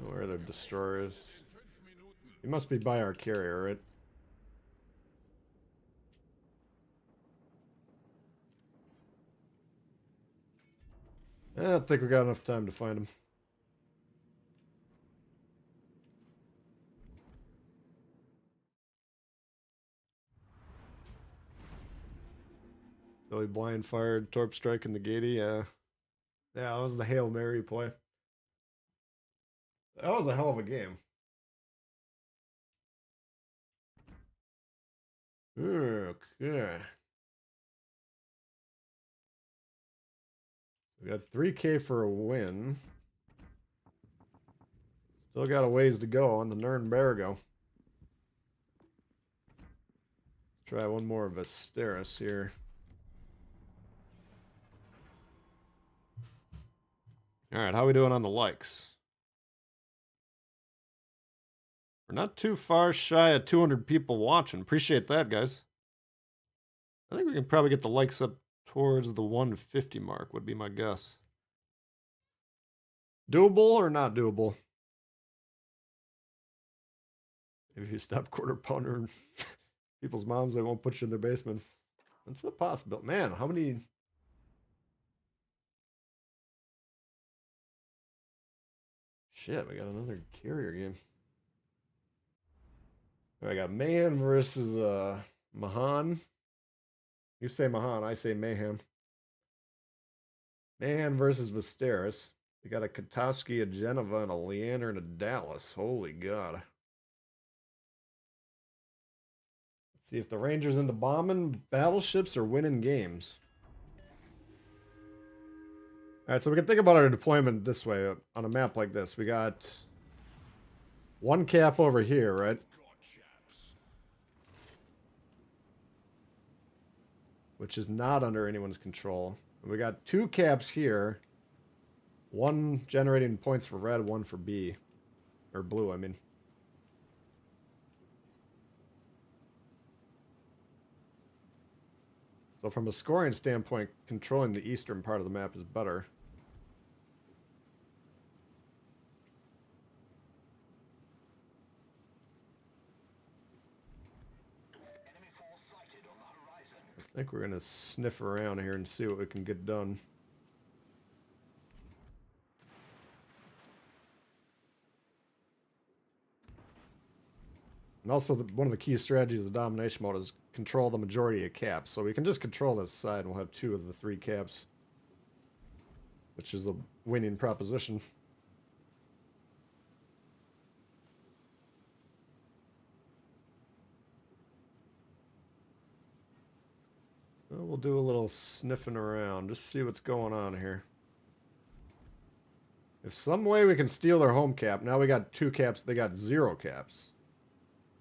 Where are their destroyers? In 5 Minuten. He must be by our carrier, right? I don't think we got enough time to find him. So he blind fired, torp strike in the gatey, yeah. Yeah, that was the Hail Mary play. That was a hell of a game. Okay. We got 3K for a win. Still got a ways to go on the Nurnberg. Try one more Vesteris here. Alright, how we doing on the likes? We're not too far shy of 200 people watching. Appreciate that, guys. I think we can probably get the likes up towards the 150 mark, would be my guess. Doable or not doable? If you stop quarter pounder people's moms, they won't put you in their basements. That's a possibility. Man, how many... Shit, we got another carrier game. I got Mayhem versus Mahan. You say Mahan, I say Mayhem. Mayhem versus Viserys. We got a Katowski, a Geneva, and a Leander, and a Dallas. Holy God. Let's see if the Rangers into bombing battleships or winning games. Alright, so we can think about our deployment this way. On a map like this, we got one cap over here, right? Which is not under anyone's control. We got two caps here. One generating points for red, one for B. Or blue, I mean. So from a scoring standpoint, controlling the eastern part of the map is better. I think we're going to sniff around here and see what we can get done. And also, one of the key strategies of domination mode is control the majority of caps. So we can just control this side and we'll have 2 of the 3 caps. Which is a winning proposition. So we'll do a little sniffing around, just see what's going on here. If some way we can steal their home cap, now we got 2 caps, they got 0 caps.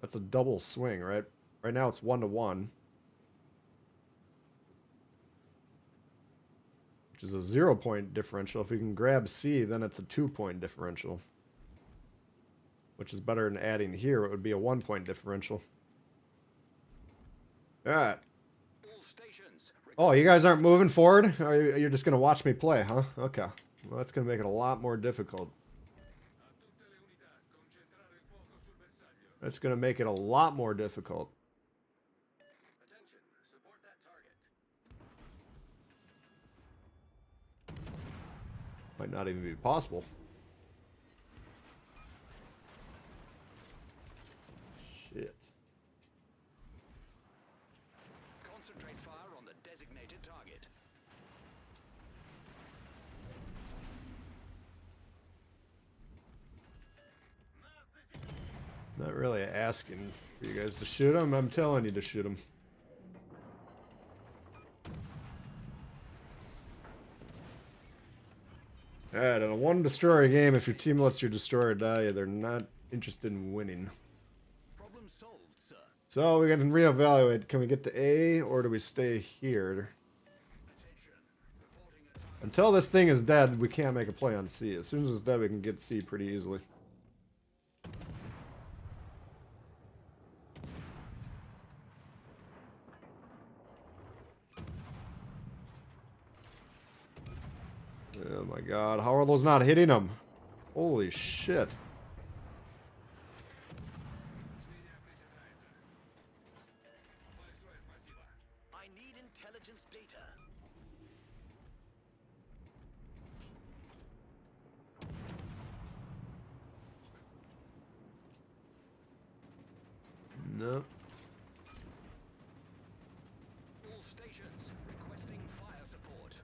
That's a double swing, right? Right now it's 1-1. Which is a 0-point differential. If we can grab C, then it's a 2-point differential. Which is better than adding here, it would be a 1-point differential. Alright. Oh, you guys aren't moving forward? Or you're just going to watch me play, huh? Okay. Well, that's going to make it a lot more difficult. That's going to make it a lot more difficult. Attention, support that target. Might not even be possible. Shit. Concentrate fire on the designated target. Not really asking for you guys to shoot him. I'm telling you to shoot him. Alright, in a 1 destroyer game, if your team lets your destroyer die, they're not interested in winning. Problem solved, sir. So we can reevaluate. Can we get to A, or do we stay here? Attention. Reporting a target. Until this thing is dead, we can't make a play on C. As soon as it's dead, we can get C pretty easily. Oh my god, how are those not hitting him? Holy shit. I need intelligence data. No. All stations requesting fire support.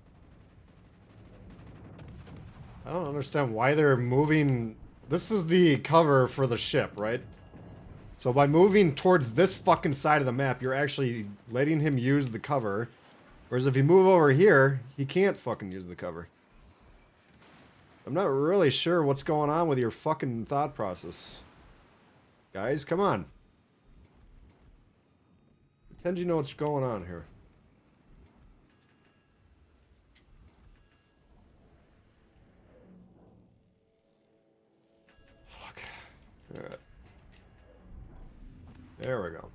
I don't understand why they're moving. This is the cover for the ship, right? So by moving towards this fucking side of the map, you're actually letting him use the cover. Whereas if you move over here, he can't fucking use the cover. I'm not really sure what's going on with your fucking thought process. Guys, come on. Pretend you know what's going on here. Fuck. Alright. There we go.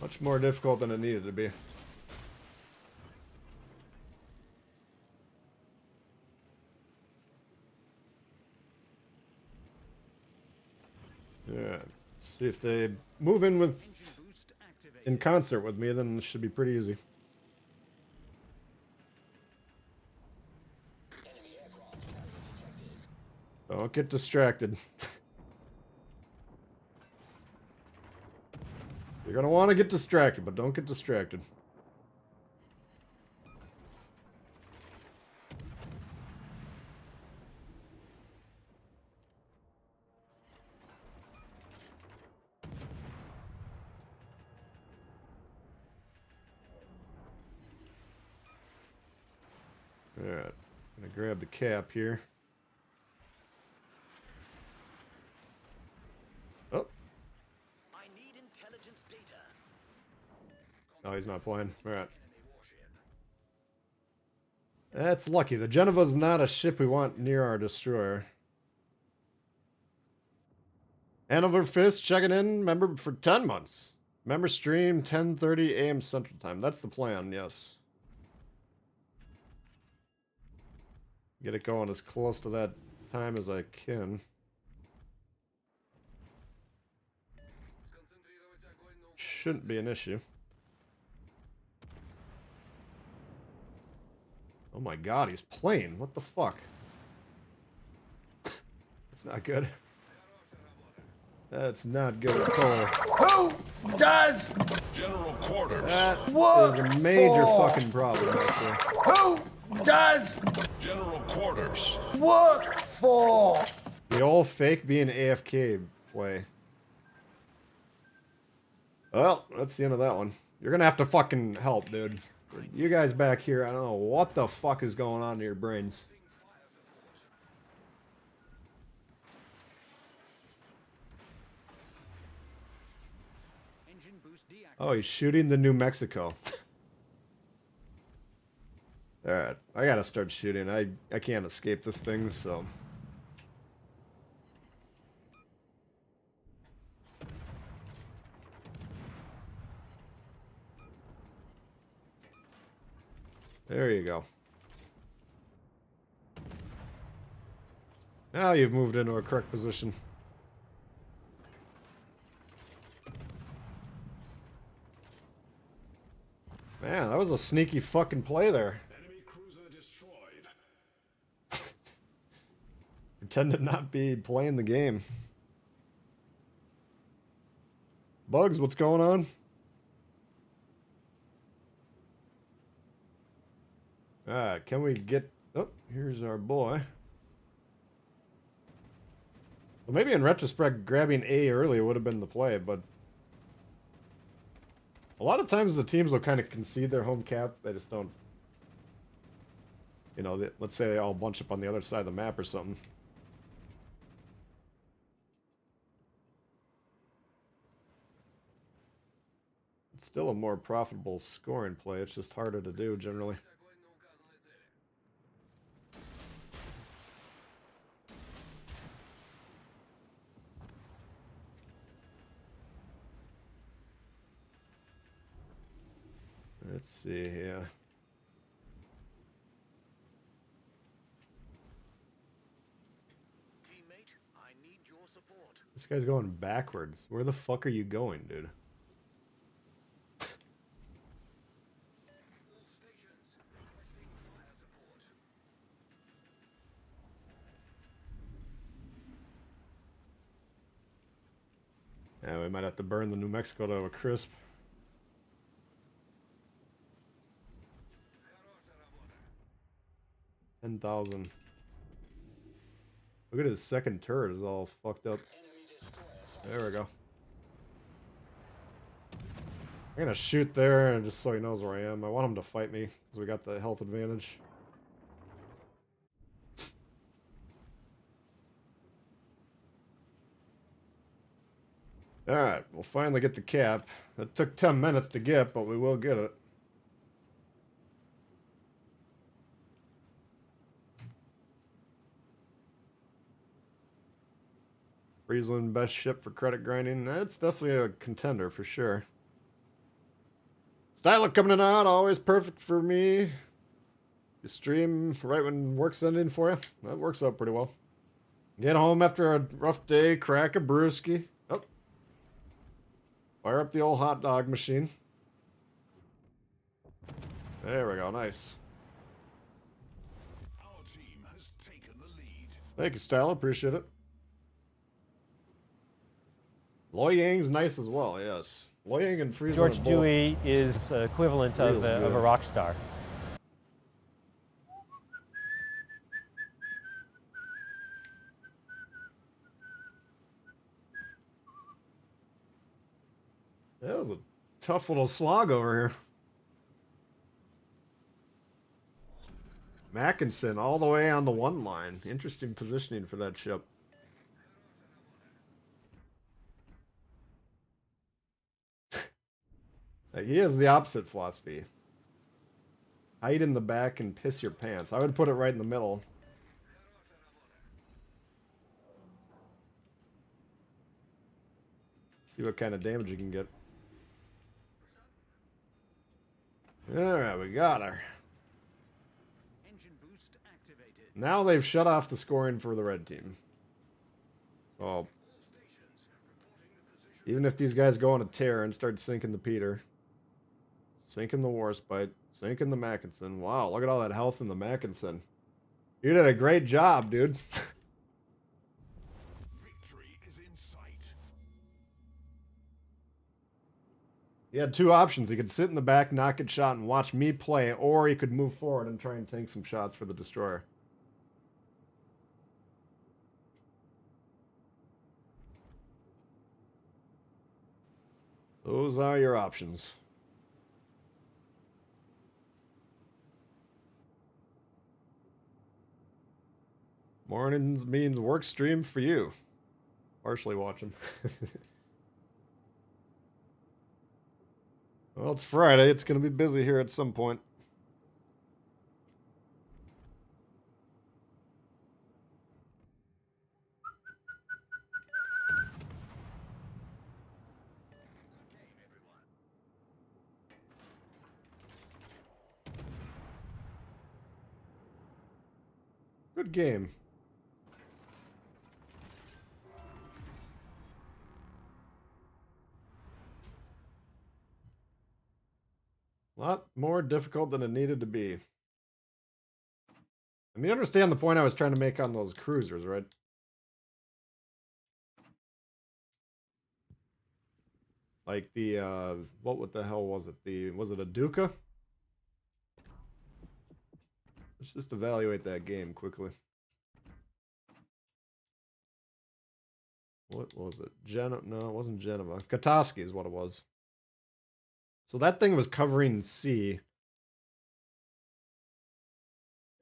Much more difficult than it needed to be. Yeah. See if they move in with Engine boost activated. in concert with me, then it should be pretty easy. Don't get distracted. You're gonna want to get distracted, but don't get distracted. Alright, gonna grab the cap here. Oh. I need intelligence data. Oh, he's not flying. Alright. That's lucky. The Geneva's not a ship we want near our destroyer. Hanover Fist checking in. Member for 10 months. Member stream 10:30 a.m. Central Time. That's the plan, yes. Get it going as close to that time as I can. Shouldn't be an issue. Oh my god, he's playing. What the fuck? That's not good. That's not good at all. Who does General quarters. That Work is a major for- fucking problem, actually. who does General quarters. work for? The old fake being AFK play. Well, that's the end of that one. You're gonna have to fucking help, dude. You guys back here, I don't know what the fuck is going on in your brains. Oh, he's shooting the New Mexico. Alright, I gotta start shooting. I can't escape this thing, so... There you go. Now you've moved into a correct position. Man, that was a sneaky fucking play there. Enemy cruiser destroyed. Pretend to not be playing the game. Bugs, what's going on? Alright, can we get... Oh, here's our boy. Well, maybe in retrospect, grabbing A early would have been the play, but... A lot of times the teams will kind of concede their home cap. They just don't... You know, let's say they all bunch up on the other side of the map or something. It's still a more profitable scoring play. It's just harder to do generally. Let's see here. Teammate, I need your support. This guy's going backwards. Where the fuck are you going, dude? All stations requesting fire support. Yeah, we might have to burn the New Mexico to a crisp. Хорошая работа. 10,000. Look at his second turret is all fucked up. There we go. I'm gonna shoot there and just so he knows where I am. I want him to fight me because we got the health advantage. Alright, we'll finally get the cap. It took 10 minutes to get, but we will get it. Friesland, best ship for credit grinding. It's definitely a contender for sure. Stylo coming in out, always perfect for me. You stream right when work's ending for you. That works out pretty well. Get home after a rough day, crack a brewski. Oh. Fire up the old hot dog machine. There we go, nice. Our team has taken the lead. Thank you, Stella. Appreciate it. Loyang's nice as well, yes. Loyang and Friesen George are both Dewey is equivalent of Real a good. rock star. That was a tough little slog over here. Mackinson all the way on the 1 line. Interesting positioning for that ship. He has the opposite philosophy. Hide in the back and piss your pants. I would put it right in the middle. See what kind of damage you can get. Alright, we got her. Engine boost activated. Now they've shut off the scoring for the red team. So, All stations reporting the position. even if these guys go on a tear and start sinking the Peter, sinking the Warspite, sinking the Mackinson. Wow, look at all that health in the Mackinson. You did a great job, dude. Victory is in sight. He had 2 options. He could sit in the back, not get shot, and watch me play, or he could move forward and try and tank some shots for the destroyer. Those are your options. Mornings means work stream for you. Partially watching. Well, it's Friday. It's going to be busy here at some point. Good game, everyone. Good game. A lot more difficult than it needed to be. I mean, you understand the point I was trying to make on those cruisers, right? Like the, what the hell was it? Was it a Duca? Let's just evaluate that game quickly. What was it? No, it wasn't Geneva. Katowski is what it was. So that thing was covering sea.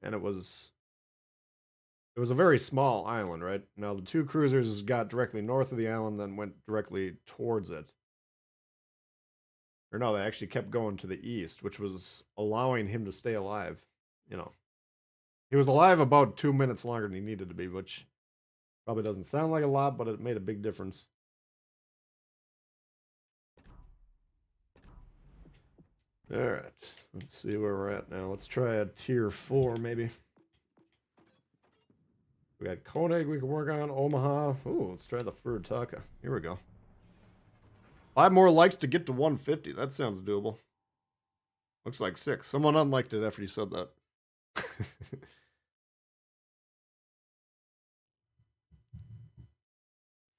And it was a very small island, right? Now the 2 cruisers got directly north of the island, then went directly towards it. Or no, they actually kept going to the east, which was allowing him to stay alive. You know, he was alive about 2 minutes longer than he needed to be, which probably doesn't sound like a lot, but it made a big difference. All right, let's see where we're at now. Let's try a tier 4, maybe. We got Konig we can work on, Omaha. Ooh, let's try the Furutaka. Here we go. 5 more likes to get to 150. That sounds doable. Looks like 6. Someone unliked it after you said that.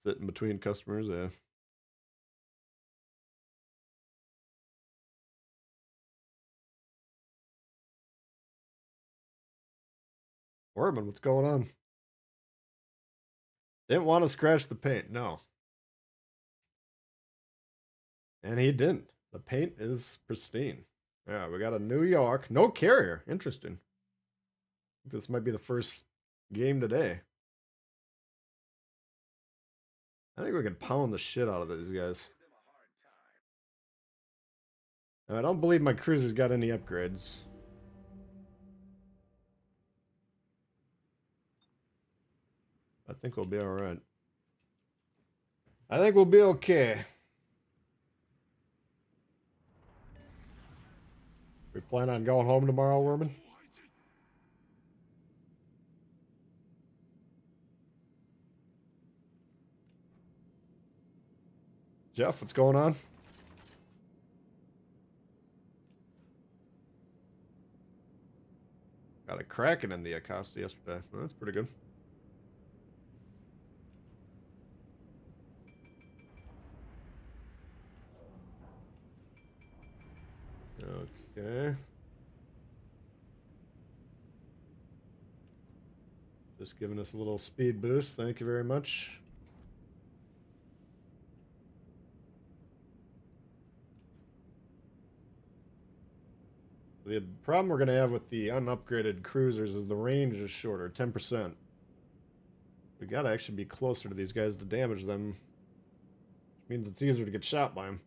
Sitting between customers, yeah. Orban, what's going on? Didn't want to scratch the paint, no. And he didn't. The paint is pristine. Yeah, we got a New York. No carrier. Interesting. This might be the first game today. I think we can pound the shit out of these guys. Give them a hard time. And I don't believe my cruiser's got any upgrades. I think we'll be alright. I think we'll be okay. We plan on going home tomorrow, Werman? Jeff, what's going on? Got a Kraken in the Acosta yesterday. Well, that's pretty good. Okay. Just giving us a little speed boost. Thank you very much. The problem we're going to have with the unupgraded cruisers is the range is shorter, 10%. We got to actually be closer to these guys to damage them, which means it's easier to get shot by them.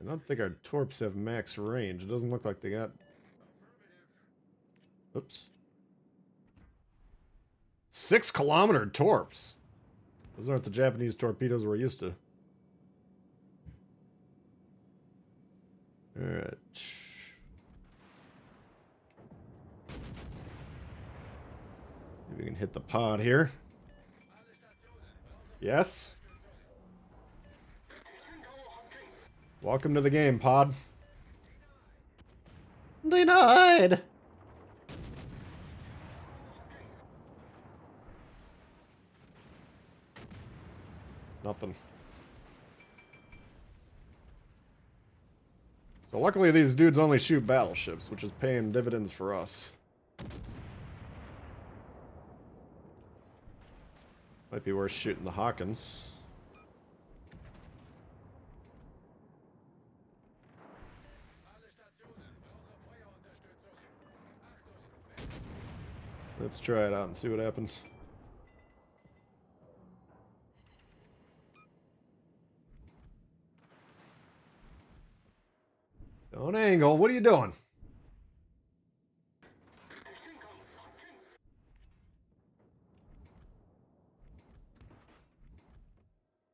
I don't think our torps have max range. It doesn't look like they got... Oops. 6-kilometer torps. Those aren't the Japanese torpedoes we're used to. Alright. See if we can hit the pod here. Yes. Welcome to the game, pod. Denied. Nothing. So luckily these dudes only shoot battleships, which is paying dividends for us. Might be worth shooting the Hawkins. Let's try it out and see what happens. Don't angle. What are you doing?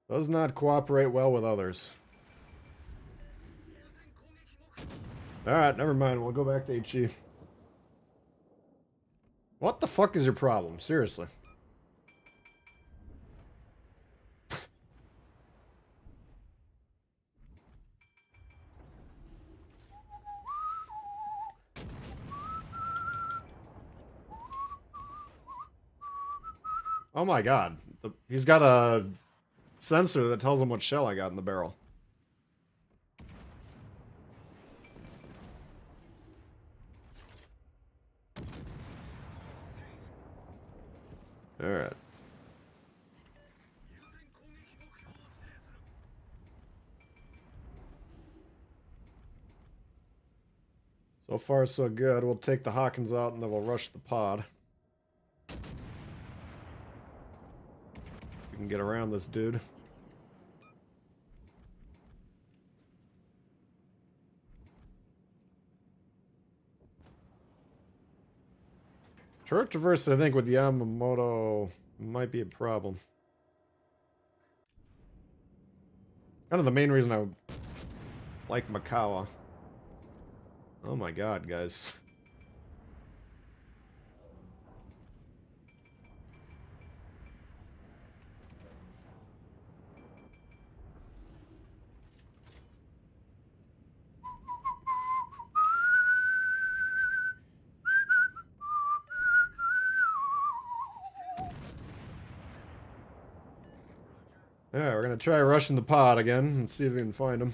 Does not cooperate well with others. Alright, never mind. We'll go back to HE. What the fuck is your problem? Seriously. Oh my god. He's got a sensor that tells him what shell I got in the barrel. Alright. So far, so good. We'll take the Hawkins out and then we'll rush the pod. We can get around this dude. Turret traverse, I think, with Yamamoto might be a problem. Kind of the main reason I like Makawa. Oh my god, guys. Alright, we're gonna try rushing the pod again and see if we can find him.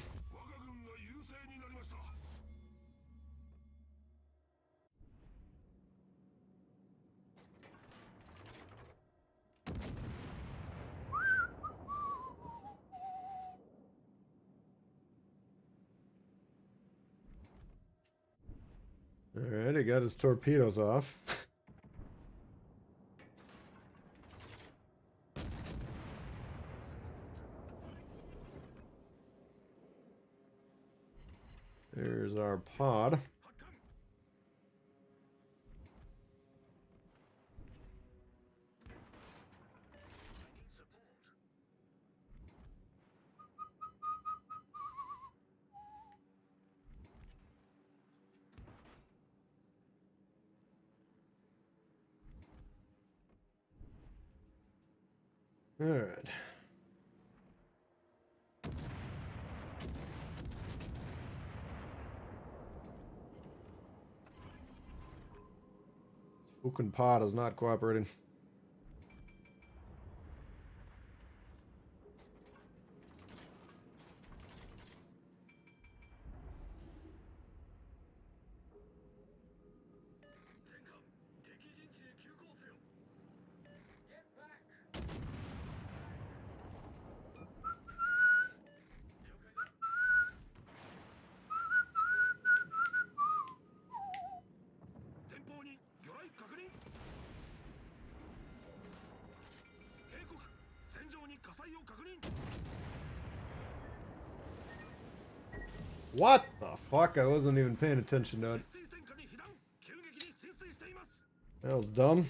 Alright, he got his torpedoes off. There's our pod. All right. Fukin pod is not cooperating. What the fuck? I wasn't even paying attention to it. That was dumb.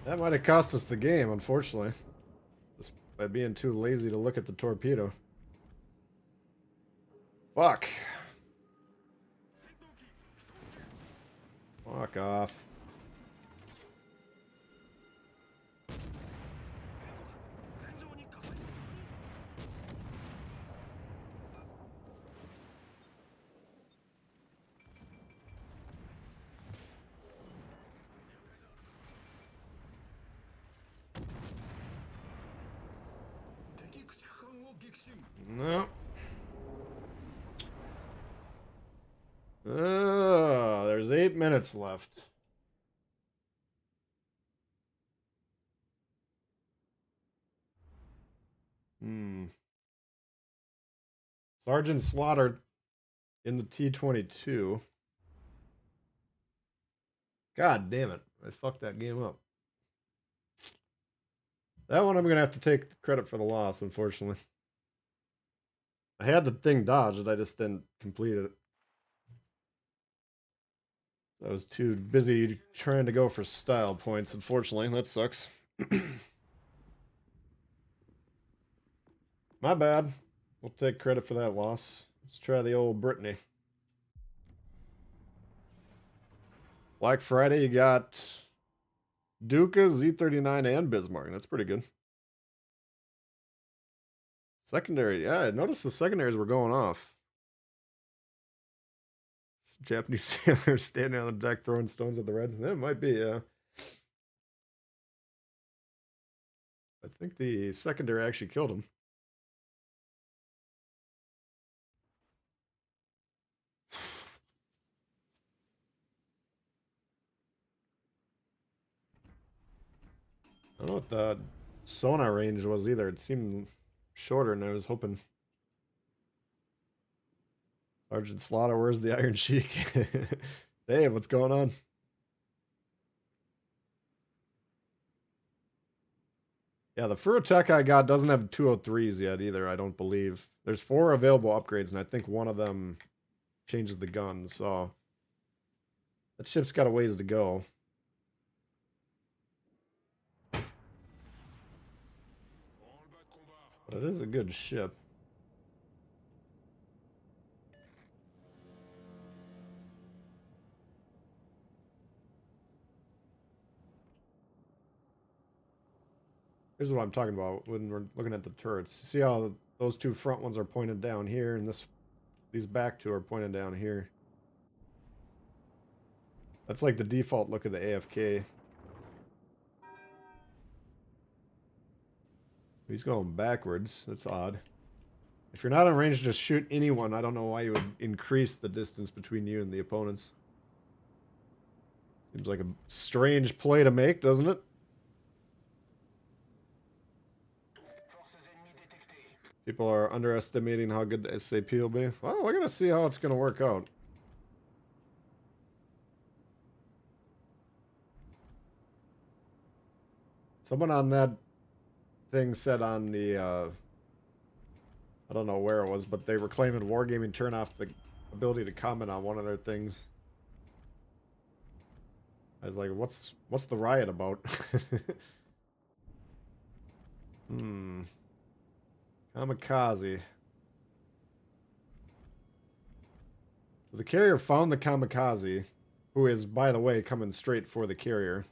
That might have cost us the game, unfortunately. Just by being too lazy to look at the torpedo. Fuck. Fuck off. No. There's 8 minutes left. Sergeant Slaughter in the T-22. God damn it. I fucked that game up. That one I'm going to have to take credit for the loss, unfortunately. I had the thing dodged, I just didn't complete it. I was too busy trying to go for style points, unfortunately. That sucks. My bad. We'll take credit for that loss. Let's try the old Brittany. Black Friday, you got Duca, Z39, and Bismarck. That's pretty good. Secondary, yeah, I noticed the secondaries were going off. Japanese sailors standing on the deck throwing stones at the Reds. That might be, yeah. I think the secondary actually killed him. I don't know what the sonar range was either. It seemed shorter than I was hoping. Sergeant Slaughter, where's the Iron Sheik? Dave, what's going on? Yeah, the Furutaka I got doesn't have 203s yet either, I don't believe. There's 4 available upgrades, and I think one of them changes the gun, so that ship's got a ways to go. But it is a good ship. Here's what I'm talking about when we're looking at the turrets. See how those 2 front ones are pointed down here, and these back 2 are pointed down here. That's like the default look of the AFK. He's going backwards. That's odd. If you're not on range, just shoot anyone. I don't know why you would increase the distance between you and the opponents. Seems like a strange play to make, doesn't it? People are underestimating how good the SAP will be. Well, we're going to see how it's going to work out. Someone on that thing said on the, I don't know where it was, but they were claiming Wargaming turned off the ability to comment on one of their things. I was like, what's the riot about? Kamikaze. So the carrier found the kamikaze, who is, by the way, coming straight for the carrier.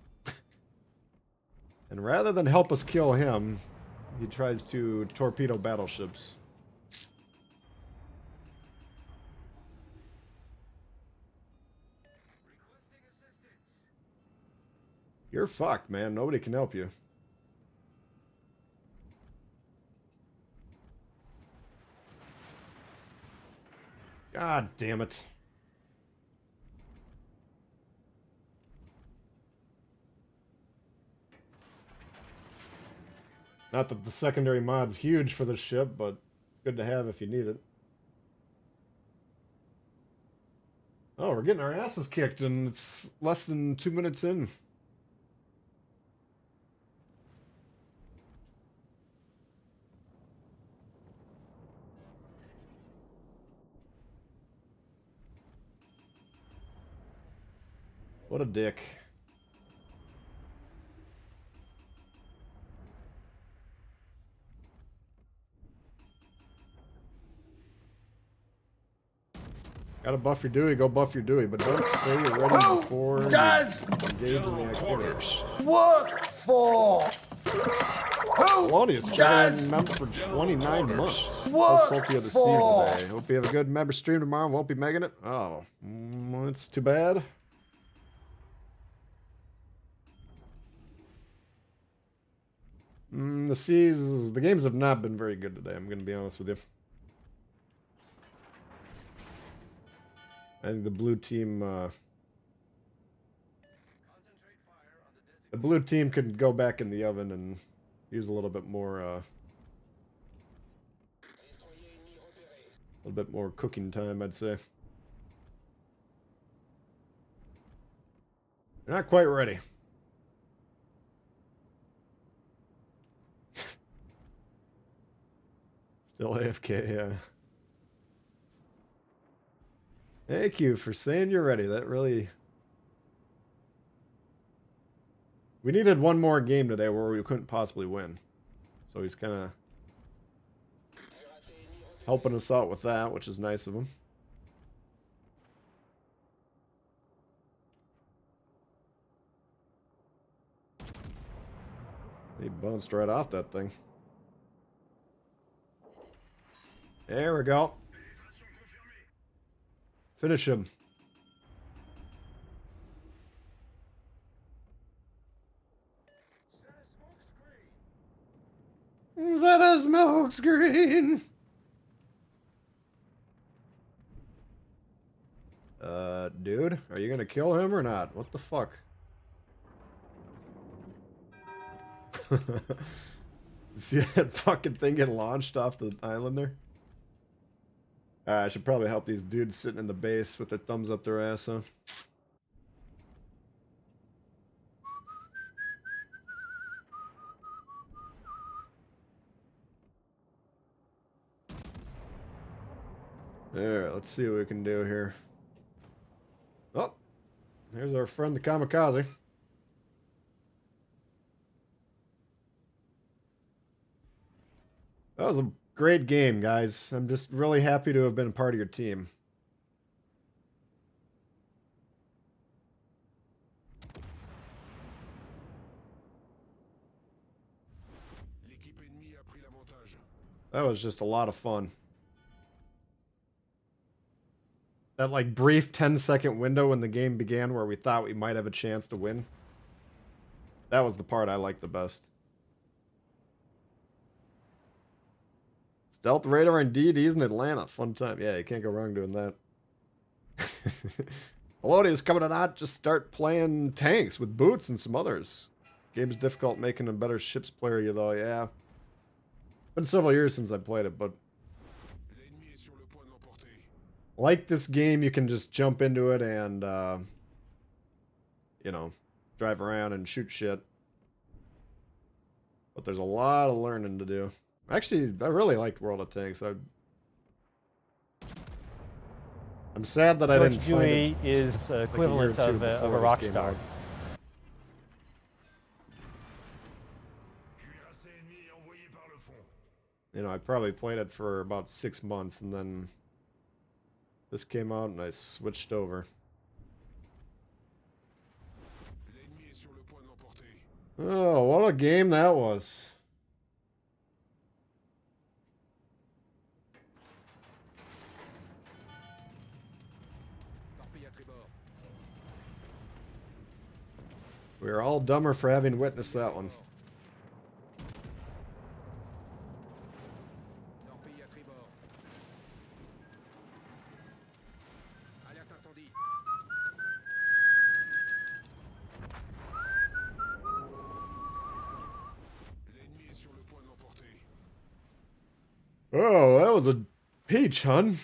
And rather than help us kill him, he tries to torpedo battleships. You're fucked, man. Nobody can help you. God damn it. Not that the secondary mod's huge for the ship, but good to have if you need it. Oh, we're getting our asses kicked, and it's less than 2 minutes in. What a dick. Gotta buff your Dewey, go buff your Dewey, but don't say you're ready before you Does engage in the General activity. quarters. work for? Who Polonius, does checking member for 29 months. How work salty of the seas for? today. Hope you have a good member stream tomorrow. Won't be making it. Oh, it's too bad. The games have not been very good today. I'm going to be honest with you. I think the blue team, could go back in the oven and use a little bit more, cooking time, I'd say. They're not quite ready. Still AFK, yeah. Thank you for saying you're ready. That really... We needed one more game today where we couldn't possibly win. So he's kind of helping us out with that, which is nice of him. He bounced right off that thing. There we go. Finish him. Set a smoke screen. Dude, are you gonna kill him or not? What the fuck? See that fucking thing get launched off the island there? I should probably help these dudes sitting in the base with their thumbs up their ass, huh? Alright, let's see what we can do here. Oh, there's our friend the kamikaze. That was a great game, guys. I'm just really happy to have been a part of your team. L'équipe ennemie a pris l'avantage. That was just a lot of fun. That like brief 10-second window when the game began where we thought we might have a chance to win. That was the part I liked the best. Stealth radar and DDs in Atlanta. Fun time. Yeah, you can't go wrong doing that. Melodia's coming to not just start playing tanks with boots and some others. Game's difficult making a better ships player, though. Yeah. Been several years since I played it, but L'ennemi est sur le point de l'emporter. like this game, you can just jump into it and, you know, drive around and shoot shit. But there's a lot of learning to do. Actually, I really liked World of Tanks. I'm sad that I George didn't find Dewey it is like equivalent a year or two of a before rock this came star. out. Cuirassé ennemi envoyé par le fond. You know, I probably played it for about 6 months, and then this came out, and I switched over. L'ennemi est sur le point de l'emporter. Oh, what a game that was. Torpille à tribord. We were all dumber for having witnessed that one. Torpille à tribord. Alerte incendie. L'ennemi est sur le point de l'emporter. Oh, that was a peach, hun.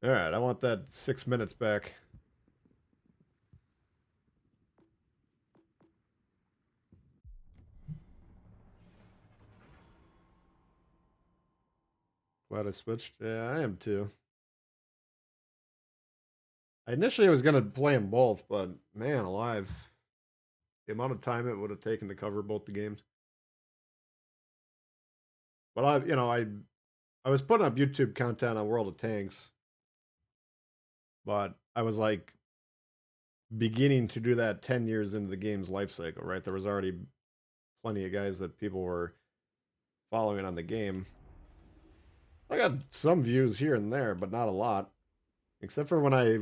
Alright, I want that 6 minutes back. Glad I switched. Yeah, I am too. I initially was going to play them both, but man alive. The amount of time it would have taken to cover both the games. But I was putting up YouTube content on World of Tanks. But I was like beginning to do that 10 years into the game's life cycle, right? There was already plenty of guys that people were following on the game. I got some views here and there, but not a lot. Except for when I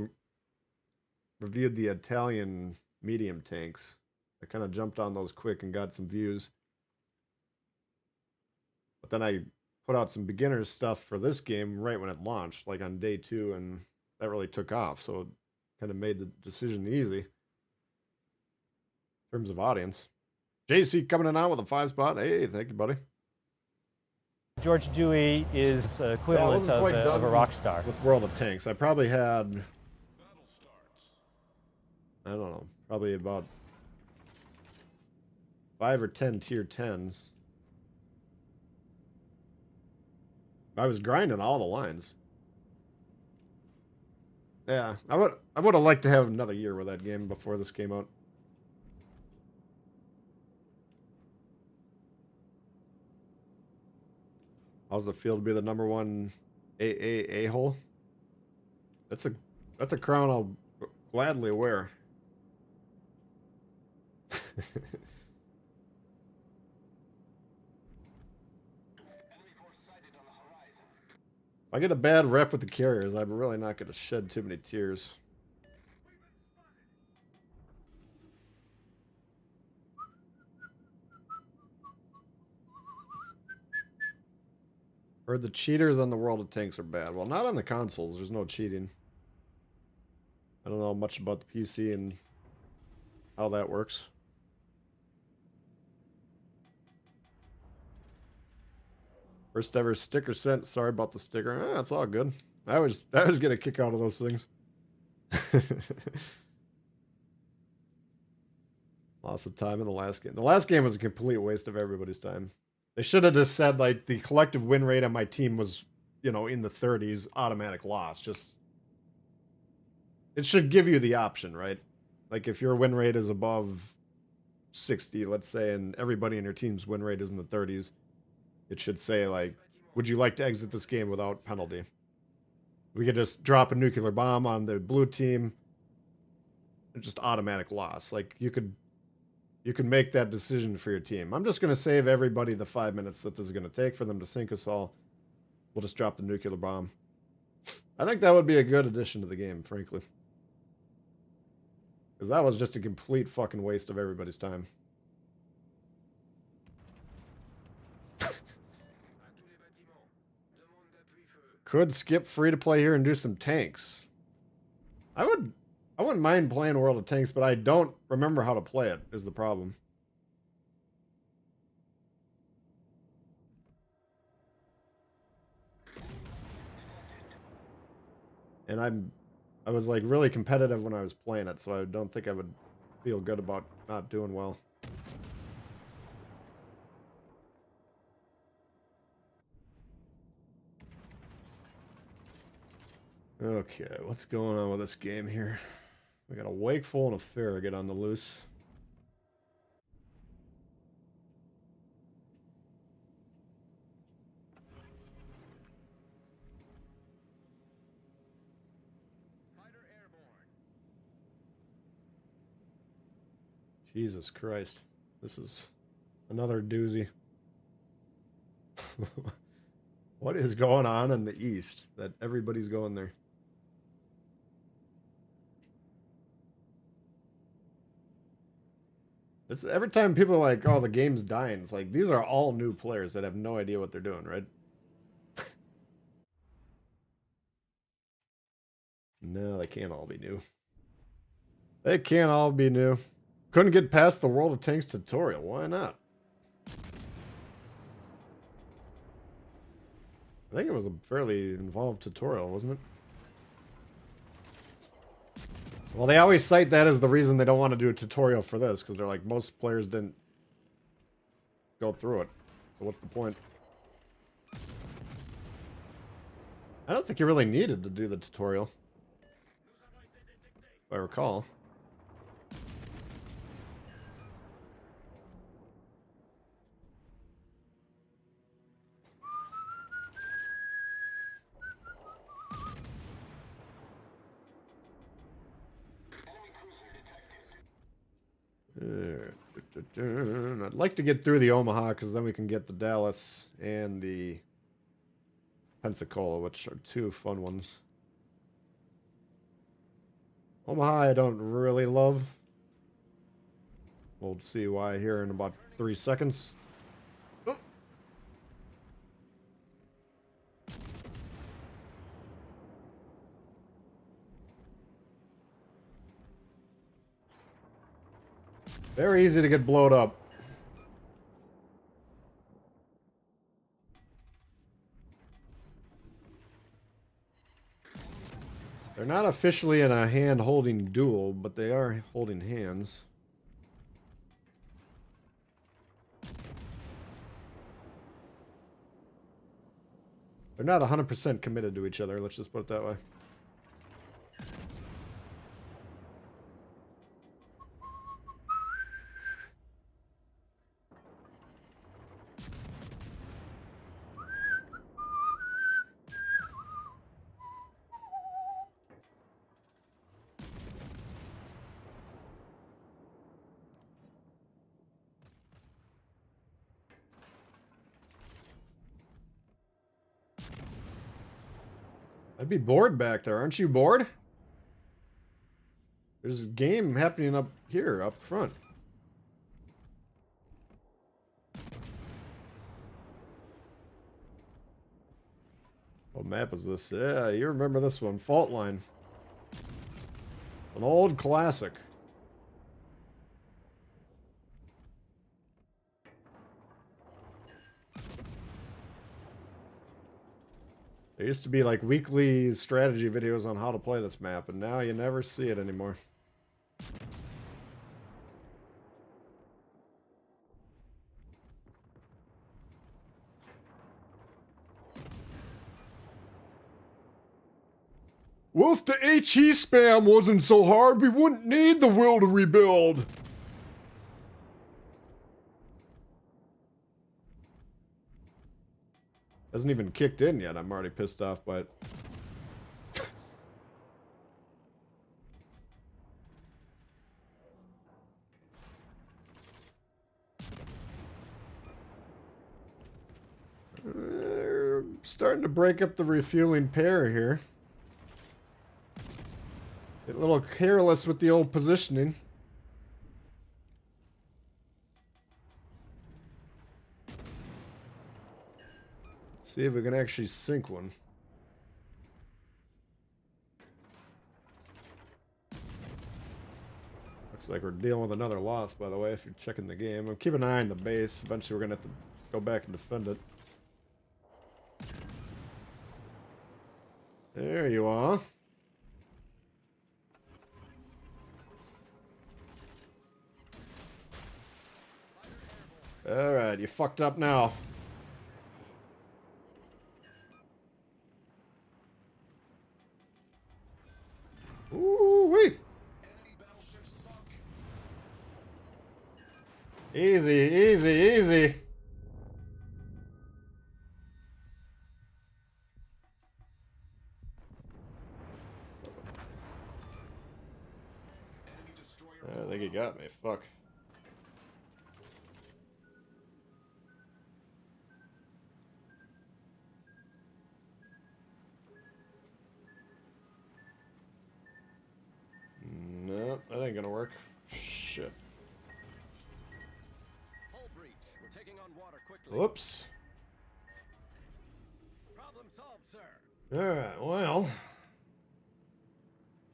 reviewed the Italian medium tanks. I kind of jumped on those quick and got some views. But then I put out some beginners stuff for this game right when it launched, like on day 2, and that really took off. So it kind of made the decision easy in terms of audience. JC coming in out with a 5 spot. Hey, thank you, buddy. George Dewey is equivalent of a rock star. With World of Tanks, I probably had, Battle starts. I don't know, probably about 5 or 10 tier 10s. I was grinding all the lines. Yeah, I would have liked to have another year with that game before this came out. How's it feel to be the #1 a-hole? That's a crown I'll gladly wear. If I get a bad rep with the carriers, I'm really not going to shed too many tears. Heard the cheaters on the World of Tanks are bad. Well, not on the consoles. There's no cheating. I don't know much about the PC and how that works. First ever sticker sent. Sorry about the sticker. It's all good. I was getting a kick out of those things. Lots of time in the last game. The last game was a complete waste of everybody's time. They should have just said, like, the collective win rate on my team was, in the 30s, automatic loss. Just, it should give you the option, right? Like, if your win rate is above 60, let's say, and everybody in your team's win rate is in the 30s, it should say, like, would you like to exit this game without penalty? We could just drop a nuclear bomb on the blue team. It's just automatic loss. Like, you could make that decision for your team. I'm just going to save everybody the 5 minutes that this is going to take for them to sink us all. We'll just drop the nuclear bomb. I think that would be a good addition to the game, frankly. Because that was just a complete fucking waste of everybody's time. Could skip free to play here and do some tanks. I wouldn't mind playing World of Tanks, but I don't remember how to play it, is the problem. And I was like really competitive when I was playing it, so I don't think I would feel good about not doing well. Okay, what's going on with this game here? We got a Wakeful and a Farragut on the loose. Fighter airborne. Jesus Christ. This is another doozy. What is going on in the East that everybody's going there? It's every time people are like, oh, the game's dying. It's like, these are all new players that have no idea what they're doing, right? No, they can't all be new. They can't all be new. Couldn't get past the World of Tanks tutorial. Why not? I think it was a fairly involved tutorial, wasn't it? Well, they always cite that as the reason they don't want to do a tutorial for this, because they're like, most players didn't go through it. So what's the point? I don't think you really needed to do the tutorial, if I recall. I'd like to get through the Omaha, because then we can get the Dallas and the Pensacola, which are two fun ones. Omaha I don't really love. We'll see why here in about 3 seconds. Oh. Very easy to get blowed up. They're not officially in a hand-holding duel, but they are holding hands. They're not 100% committed to each other, let's just put it that way. I'd be bored back there. Aren't you bored? There's a game happening up here, up front. What map is this? Yeah, you remember this one. Fault Line. An old classic. There used to be like weekly strategy videos on how to play this map, and now you never see it anymore. Well, if the HE spam wasn't so hard, we wouldn't need the will to rebuild. Hasn't even kicked in yet. I'm already pissed off by it. They're starting to break up the refueling pair here. Get a little careless with the old positioning. See if we can actually sink one. Looks like we're dealing with another loss, by the way, if you're checking the game. I'm keeping an eye on the base. Eventually we're going to have to go back and defend it. There you are. Alright, you fucked up now. Ooh-wee. Easy, easy, easy. I think he got me. Fuck. No, that ain't gonna work. Shit. Hull breach. We're taking on water quickly. Whoops. Problem solved, sir. Alright, well.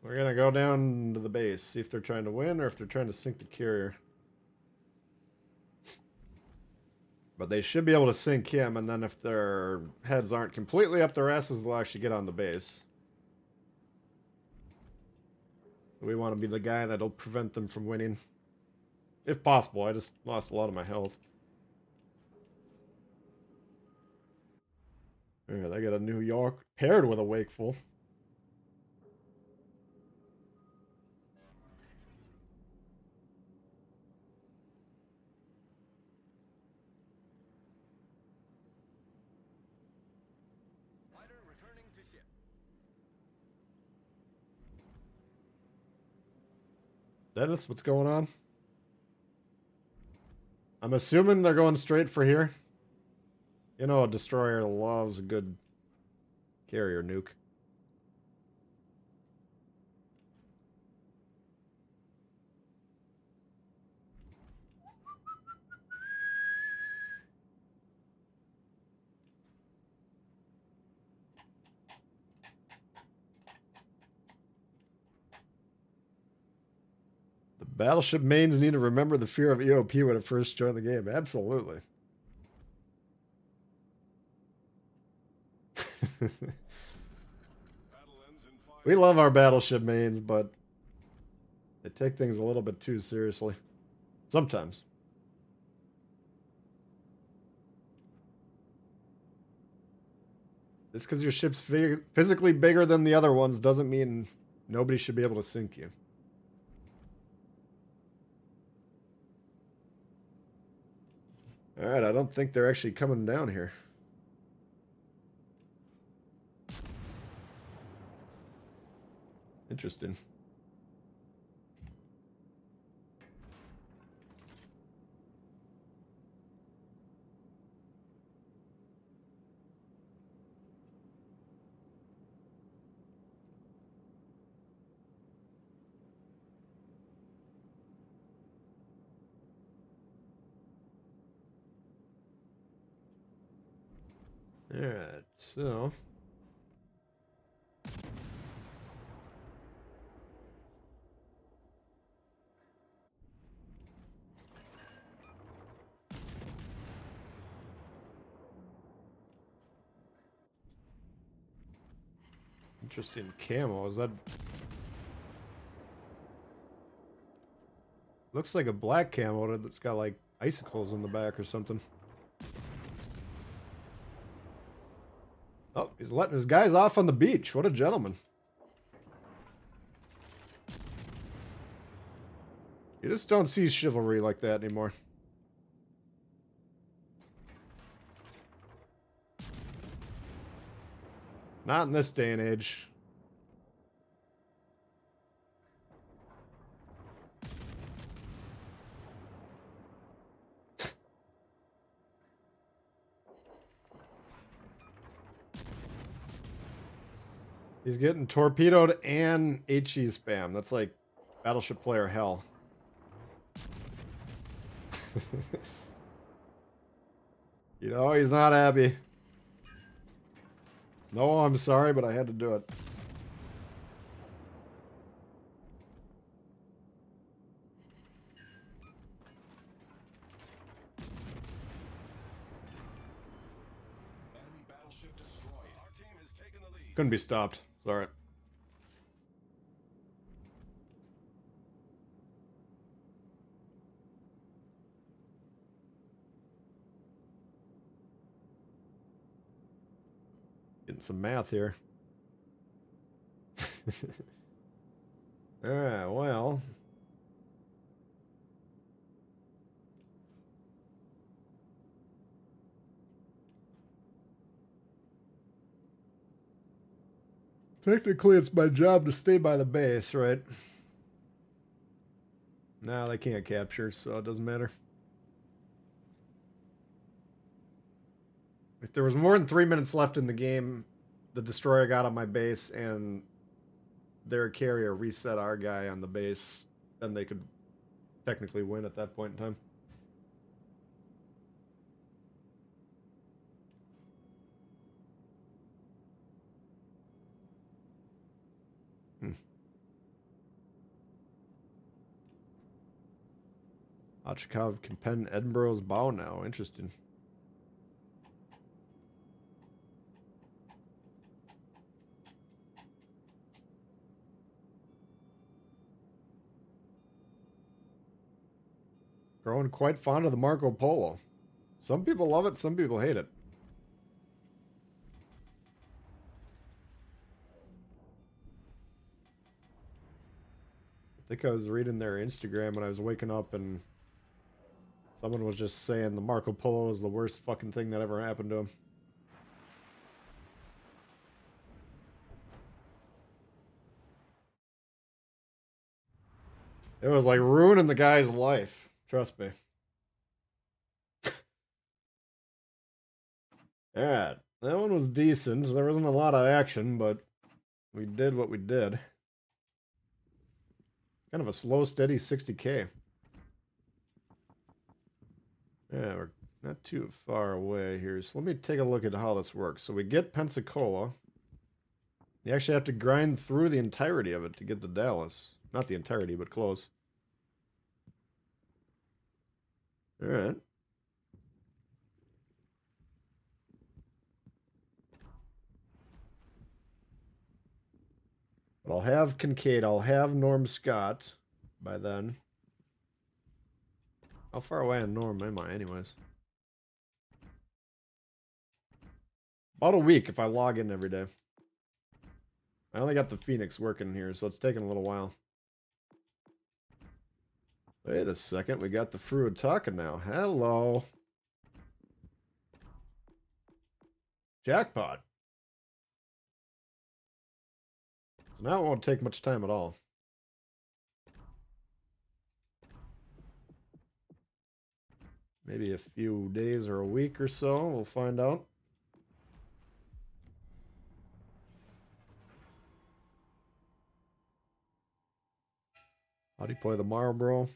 We're gonna go down to the base, see if they're trying to win or if they're trying to sink the carrier. But they should be able to sink him, and then if their heads aren't completely up their asses, they'll actually get on the base. We want to be the guy that'll prevent them from winning. If possible. I just lost a lot of my health. Alright, I got a New York paired with a Wakeful. Fighter returning to ship. Dennis, what's going on? I'm assuming they're going straight for here. You know, a destroyer loves a good carrier nuke. The battleship mains need to remember the fear of EOP when it first joined the game. Absolutely. We love our battleship mains, but they take things a little bit too seriously. Sometimes. Just because your ship's physically bigger than the other ones doesn't mean nobody should be able to sink you. Alright, I don't think they're actually coming down here. Interesting. Alright, so... Interesting camo. Is that... Looks like a black camo that's got like icicles in the back or something. Oh, he's letting his guys off on the beach. What a gentleman. You just don't see chivalry like that anymore. Not in this day and age. He's getting torpedoed and HE spam. That's like battleship player hell. You know, he's not happy. No, I'm sorry, but I had to do it. Enemy battleship destroyed. Our team has taken the lead. Couldn't be stopped. Sorry. Getting some math here. Alright, well. Technically, it's my job to stay by the base, right? No, they can't capture, so it doesn't matter. If there was more than 3 minutes left in the game, the destroyer got on my base and their carrier reset our guy on the base, then they could technically win at that point in time. Achikov can pen Edinburgh's bow now. Interesting. growing quite fond of the Marco Polo. Some people love it, some people hate it. I think I was reading their Instagram when I was waking up and someone was just saying the Marco Polo is the worst fucking thing that ever happened to him. It was like ruining the guy's life. Trust me. Yeah, that one was decent. There wasn't a lot of action, but we did what we did. Kind of a slow, steady 60k. Yeah, we're not too far away here. So let me take a look at how this works. So we get Pensacola. You actually have to grind through the entirety of it to get the Dallas. Not the entirety, but close. Alright. But I'll have Kincaid, I'll have Norm Scott by then. How far away on Norm am I anyways? About a week if I log in every day. I only got the Phoenix working here, so it's taking a little while. Wait a second, we got the Furutaka now. Hello. Jackpot. So now it won't take much time at all. Maybe a few days or a week or so, we'll find out. How do you play the Marlboro?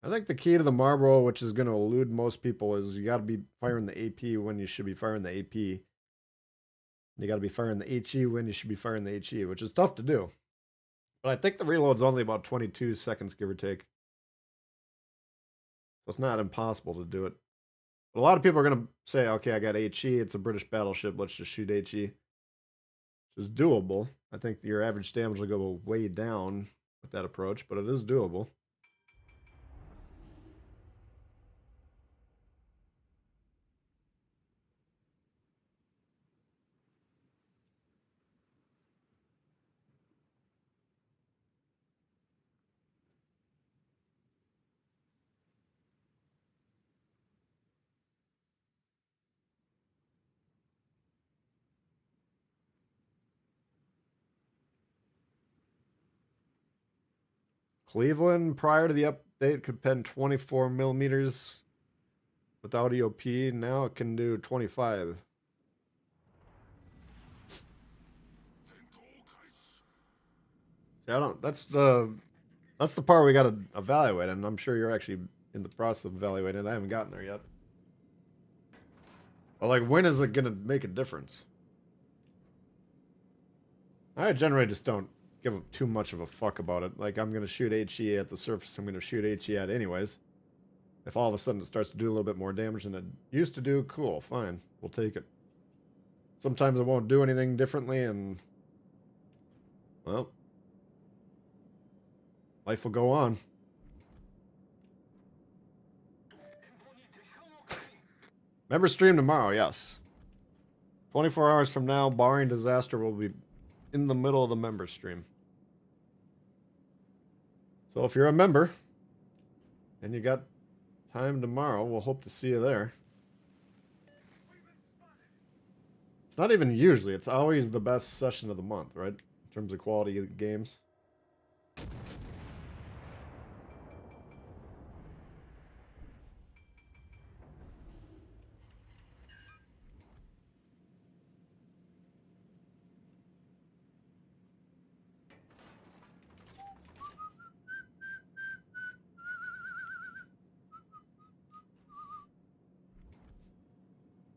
I think the key to the Marlboro, which is going to elude most people, is you got to be firing the AP when you should be firing the AP. You got to be firing the HE when you should be firing the HE, which is tough to do. But I think the reload's only about 22 seconds, give or take. So it's not impossible to do it. But a lot of people are going to say, okay, I got HE, it's a British battleship, let's just shoot HE. Which is doable. I think your average damage will go way down with that approach, but it is doable. Cleveland, prior to the update, could pen 24 millimeters without EOP. Now it can do 25. See, I don't. That's the part we got to evaluate, and I'm sure you're actually in the process of evaluating it. I haven't gotten there yet. But like, when is it gonna make a difference? I generally just don't give too much of a fuck about it. Like, I'm gonna shoot HE at the surface. I'm gonna shoot HE at anyways. If all of a sudden it starts to do a little bit more damage than it used to do, cool, fine, we'll take it. Sometimes it won't do anything differently, and well, life will go on. Member stream tomorrow, yes. 24 hours from now, barring disaster, we'll be in the middle of the member stream. So if you're a member and you got time tomorrow, we'll hope to see you there. It's not even usually, it's always the best session of the month, right? In terms of quality of games.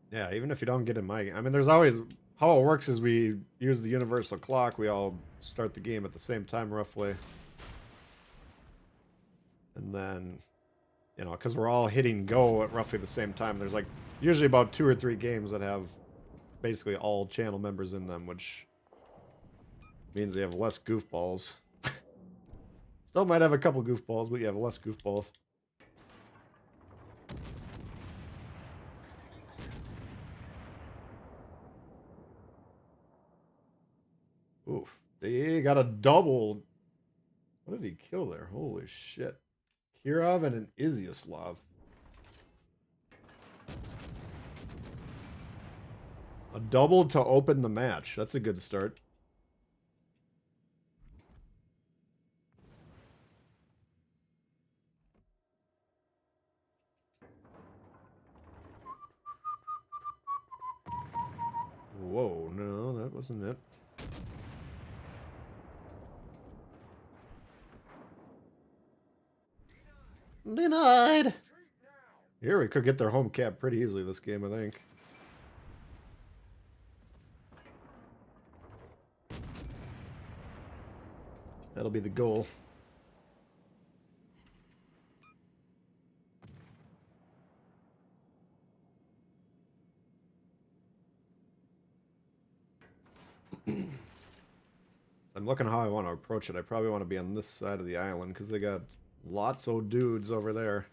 Yeah, even if you don't get in my game. I mean, there's always... How it works is we use the universal clock. We all start the game at the same time, roughly. And then, you know, because we're all hitting go at roughly the same time. There's like usually about 2 or 3 games that have basically all channel members in them, which means they have less goofballs. Still might have a couple goofballs, but you have less goofballs. Oof. They got a double. What did he kill there? Holy shit. Kirov and an Izyaslav. A double to open the match. That's a good start. Whoa, no, that wasn't it. Denied! Here we could get their home cap pretty easily this game, I think. That'll be the goal. I'm looking how I want to approach it. I probably want to be on this side of the island because they got lots of dudes over there.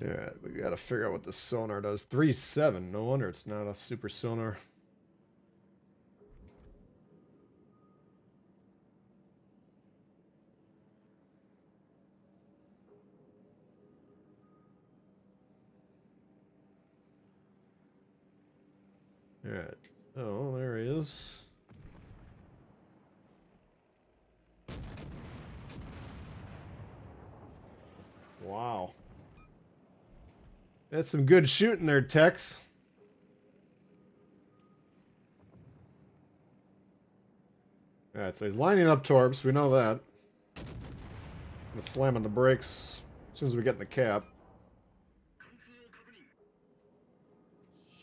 Yeah, we gotta figure out what the sonar does. 3-7. No wonder it's not a super sonar. Alright. Oh, there he is. Wow. That's some good shooting there, Tex. Alright, so he's lining up torps. We know that. I'm slamming the brakes as soon as we get in the cap.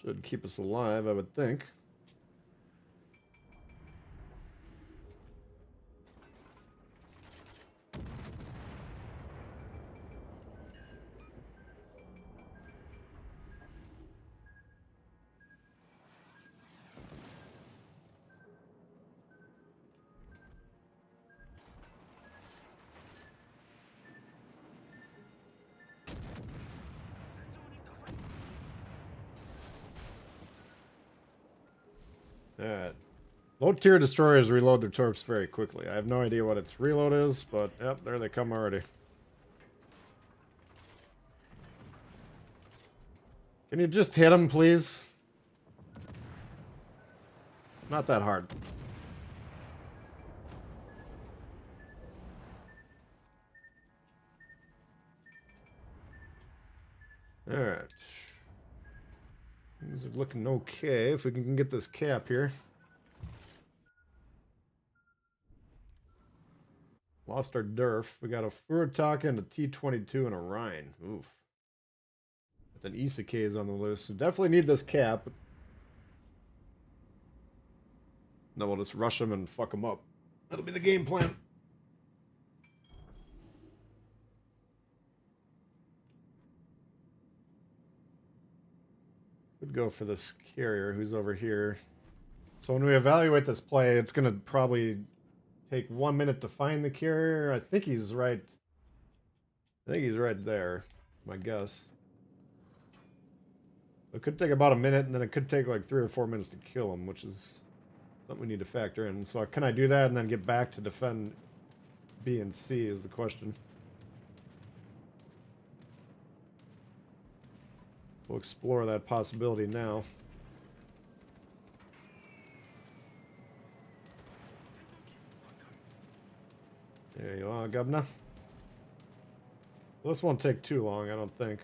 Should keep us alive, I would think. Alright. Low-tier destroyers reload their torps very quickly. I have no idea what its reload is, but yep, there they come already. Can you just hit them, please? Not that hard. Alright. Things are looking okay if we can get this cap here. Lost our Durf. We got a Furutaka and a T-22 and a Rhine. Oof. With an Isakay's on the loose. So definitely need this cap. Then we'll just rush them and fuck them up. That'll be the game plan. Could go for this carrier who's over here. So when we evaluate this play, it's going to probably take 1 minute to find the carrier. I think he's right. I think he's right there, my guess. It could take about a minute, and then it could take like 3 or 4 minutes to kill him, which is something we need to factor in. So can I do that and then get back to defend B and C is the question. We'll explore that possibility now. There you are, Governor. This won't take too long, I don't think.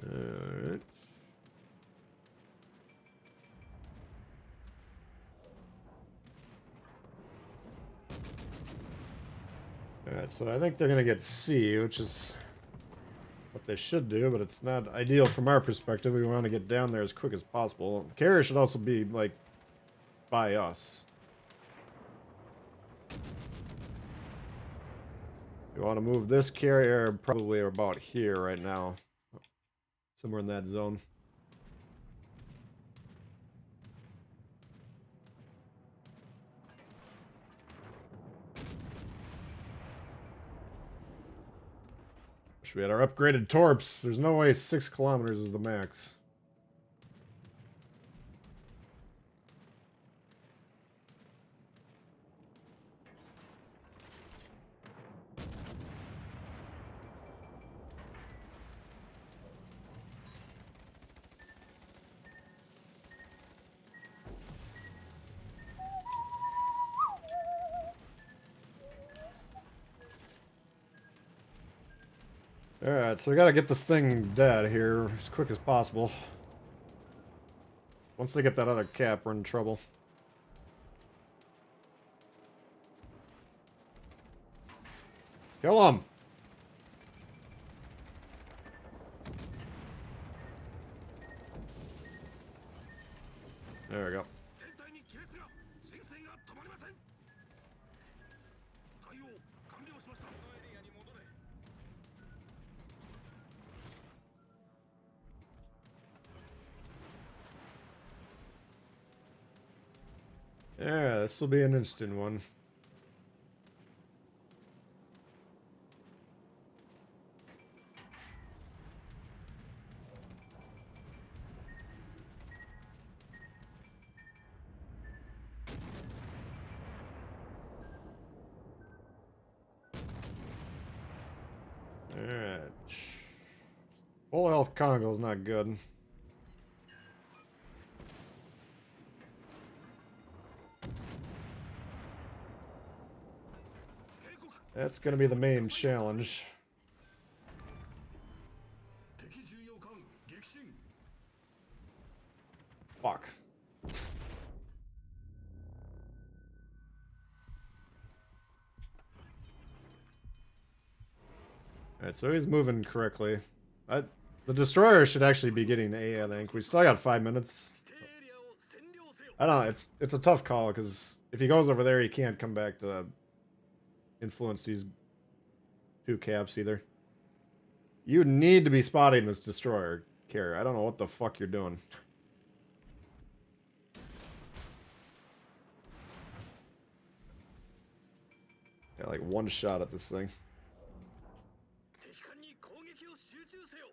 Alright. Alright, so I think they're gonna get C, which is what they should do, but it's not ideal from our perspective. We want to get down there as quick as possible. The carrier should also be, like, by us. We want to move this carrier probably about here right now. Somewhere in that zone. Wish we had our upgraded torps. There's no way 6 kilometers is the max. Alright, so we gotta get this thing dead here as quick as possible. Once they get that other cap, we're in trouble. Kill him! There we go. 船体に亀裂が浸水が止まりません。対応完了しました。このエリアに戻れ。 Yeah, this will be an instant one. Alright. Full health Congo's not good. That's gonna be the main challenge. 敵巡洋艦撃沈。 Fuck. Alright, so he's moving correctly. The destroyer should actually be getting A, I think. We still got 5 minutes. 指定エリアを占領せよ。 I don't know, it's a tough call, because if he goes over there, he can't come back to influence these 2 caps either. You need to be spotting this destroyer carrier. I don't know what the fuck you're doing. Got like 1 shot at this thing. 敵艦に攻撃を集中せよ。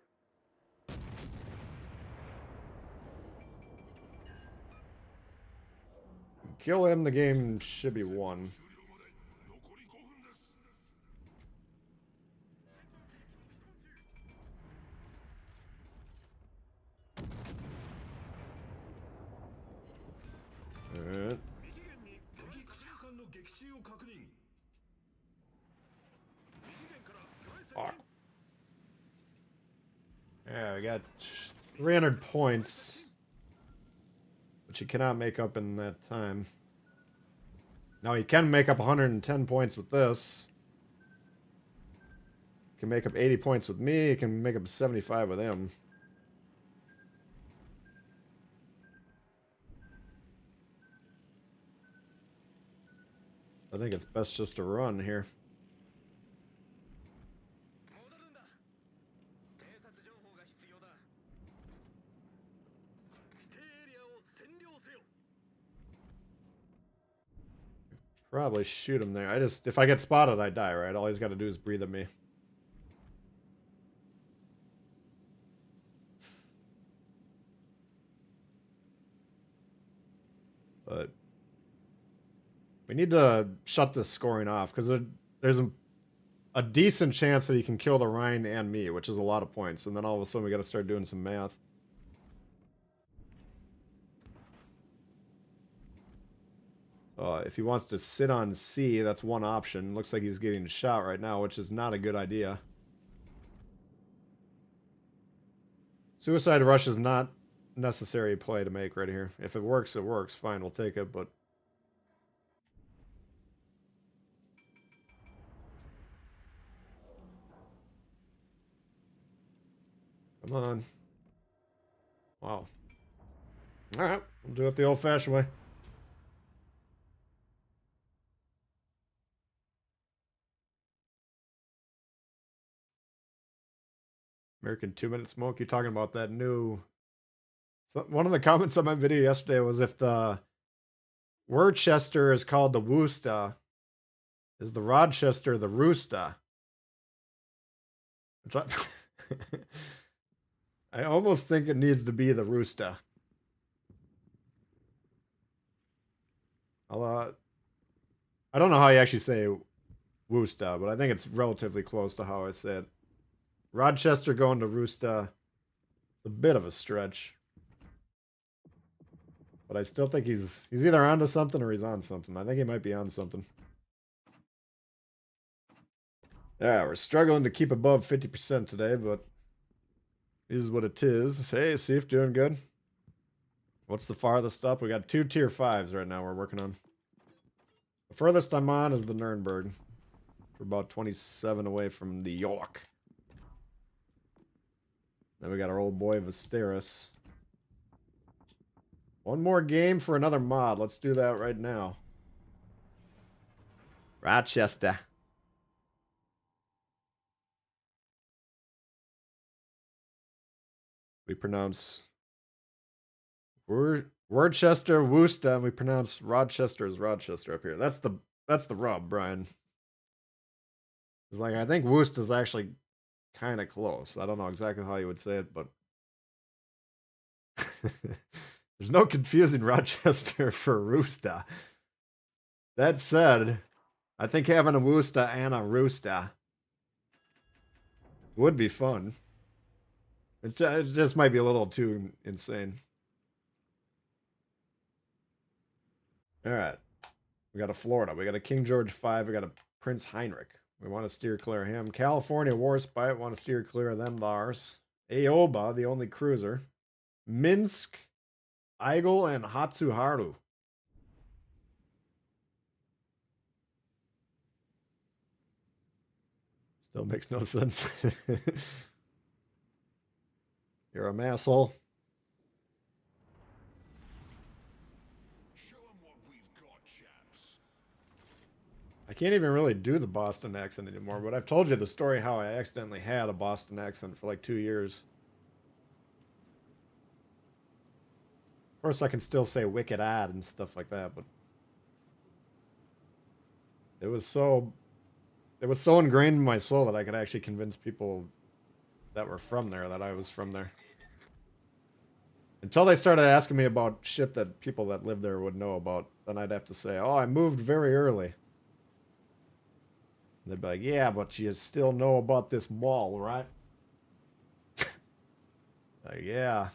Kill him, the game should be won. 終了まで残り5分です。 Alright. 右舷に敵駆逐艦の撃沈を確認。右舷から魚雷 Fuck. Yeah, we got 300 points. But you cannot make up in that time. Now you can make up 110 points with this. You can make up 80 points with me. You can make up 75 with him. I think it's best just to run here. 戻るんだ。偵察情報が必要だ。 指定エリアを占領せよ。 Probably shoot him there. If I get spotted, I die, right? All he's got to do is breathe at me. But we need to shut this scoring off, because there's a decent chance that he can kill the Rhine and me, which is a lot of points. And then all of a sudden we got to start doing some math. If he wants to sit on C, that's one option. Looks like he's getting shot right now, which is not a good idea. Suicide rush is not necessary play to make right here. If it works, it works. Fine, we'll take it, but... Come on. Wow. Alright, we'll do it the old-fashioned way. American 2-minute smoke. You talking about that new? One of the comments on my video yesterday was if the Worcester is called the Worcester, is the Rochester the Rooster? Which I almost think it needs to be the Rooster. I don't know how you actually say Worcester, but I think it's relatively close to how I say it. Rochester going to Rooster, it's a bit of a stretch. But I still think he's either onto something or he's on something. I think he might be on something. Yeah, we're struggling to keep above 50% today, but this is what it is. Hey, Seif, doing good? What's the farthest up? We got 2 tier 5s right now we're working on. The furthest I'm on is the Nurnberg. We're about 27 away from the York. Then we got our old boy Visteris. One more game for another mod. Let's do that right now. Rochester. We pronounce Worcester, Worcester, and we pronounce Rochester as Rochester up here. That's the rub, Brian. It's like I think Worcester is actually kind of close. I don't know exactly how you would say it, but there's no confusing Rochester for Rooster. That said, I think having a Worcester and a Rooster would be fun. It just might be a little too insane. All right. We got a Florida. We got a King George V. We got a Prince Heinrich. We want to steer clear of him. California Warspite. Want to steer clear of them thars. Aoba, the only cruiser. Minsk, Eigel, and Hatsuharu. Still makes no sense. You're a masshole. Show 'em what we've got, chaps. I can't even really do the Boston accent anymore, but I've told you the story how I accidentally had a Boston accent for like 2 years. Of course, I can still say wicked ad and stuff like that, but it was so ingrained in my soul that I could actually convince people that were from there that I was from there. Until they started asking me about shit that people that live there would know about, then I'd have to say, "Oh, I moved very early." And they'd be like, "Yeah, but you still know about this mall, right?" Like, yeah.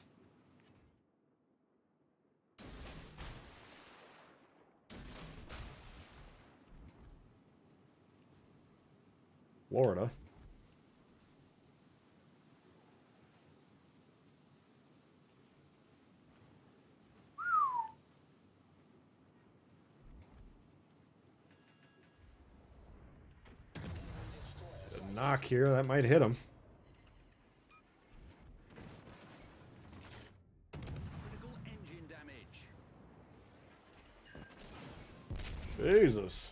Florida. A knock here, that might hit him. Critical engine damage. Jesus.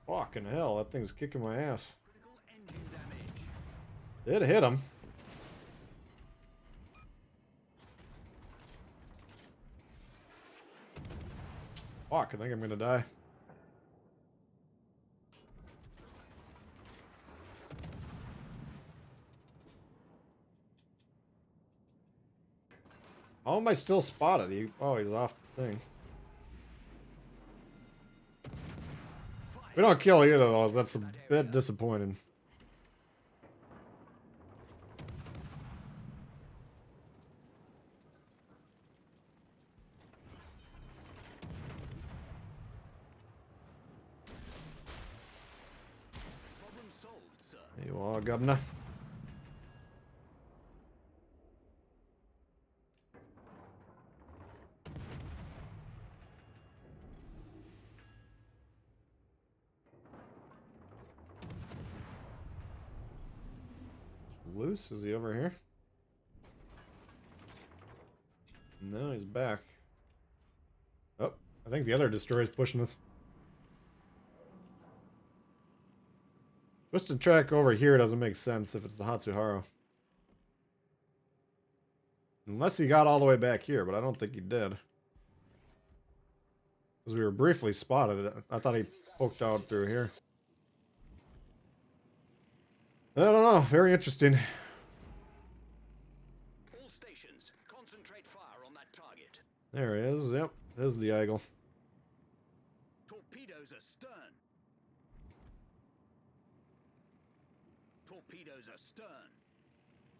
Fucking hell, that thing's kicking my ass. Critical engine damage. It hit him. Fuck, I think I'm gonna die. How am I still spotted? He's off the thing. We don't kill either of those. That's a bit disappointing. Problem solved, sir. There you are, Governor. Loose? Is he over here? No, he's back. Oh, I think the other destroyer's pushing us. Twisted track over here doesn't make sense if it's the Hatsuharu. Unless he got all the way back here, but I don't think he did. Because we were briefly spotted. I thought he poked out through here. I don't know. Very interesting. All stations, concentrate fire on that target. There he is. Yep. There's the Eagle. Torpedoes astern. Torpedoes astern.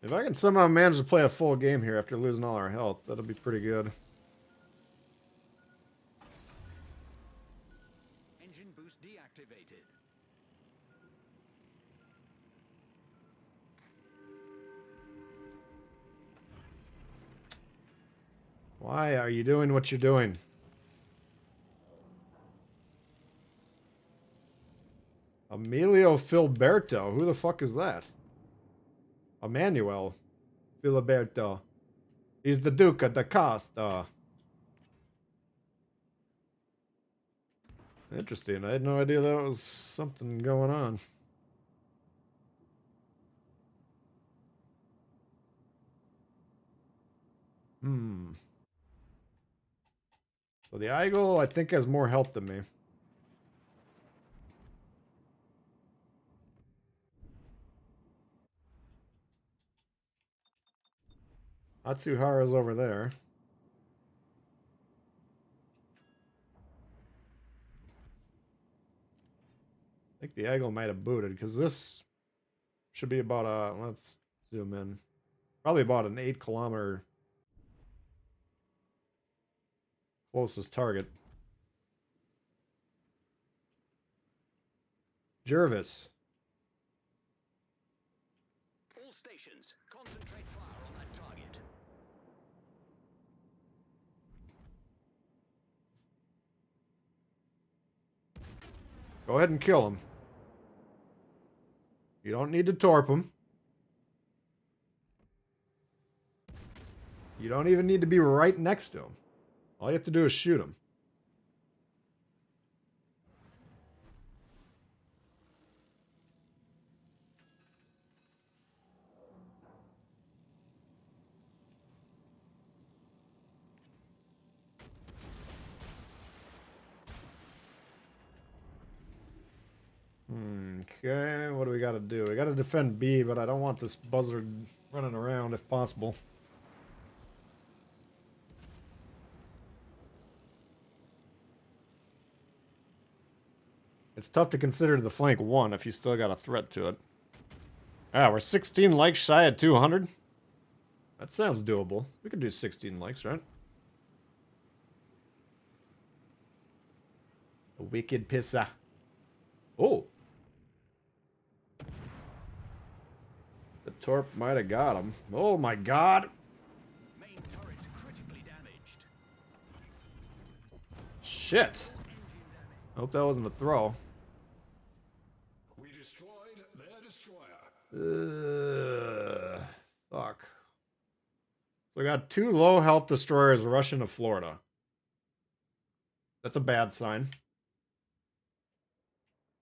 If I can somehow manage to play a full game here after losing all our health, that'll be pretty good. Engine boost deactivated. Why are you doing what you're doing? Emilio Filiberto. Who the fuck is that? Emmanuel Filiberto. He's the Duke of the Costa. Interesting. I had no idea that was something going on. So the Eagle, I think, has more health than me. Atsuhara's over there. I think the Eagle might have booted, because this should be about a, let's zoom in, probably about an 8-kilometer closest target. Jervis. All stations, concentrate fire on that target. Go ahead and kill him. You don't need to torp him. You don't even need to be right next to him. All you have to do is shoot him. Okay, what do we got to do? We got to defend B, but I don't want this buzzard running around if possible. It's tough to consider the flank 1 if you still got a threat to it. Ah, we're 16 likes shy at 200. That sounds doable. We could do 16 likes, right? A wicked pisser. Oh! The torp might have got him. Oh my god! Main turret critically damaged. Shit! Engine damage. I hope that wasn't a throw. We destroyed their destroyer. Fuck. So we got 2 low health destroyers rushing to Florida. That's a bad sign.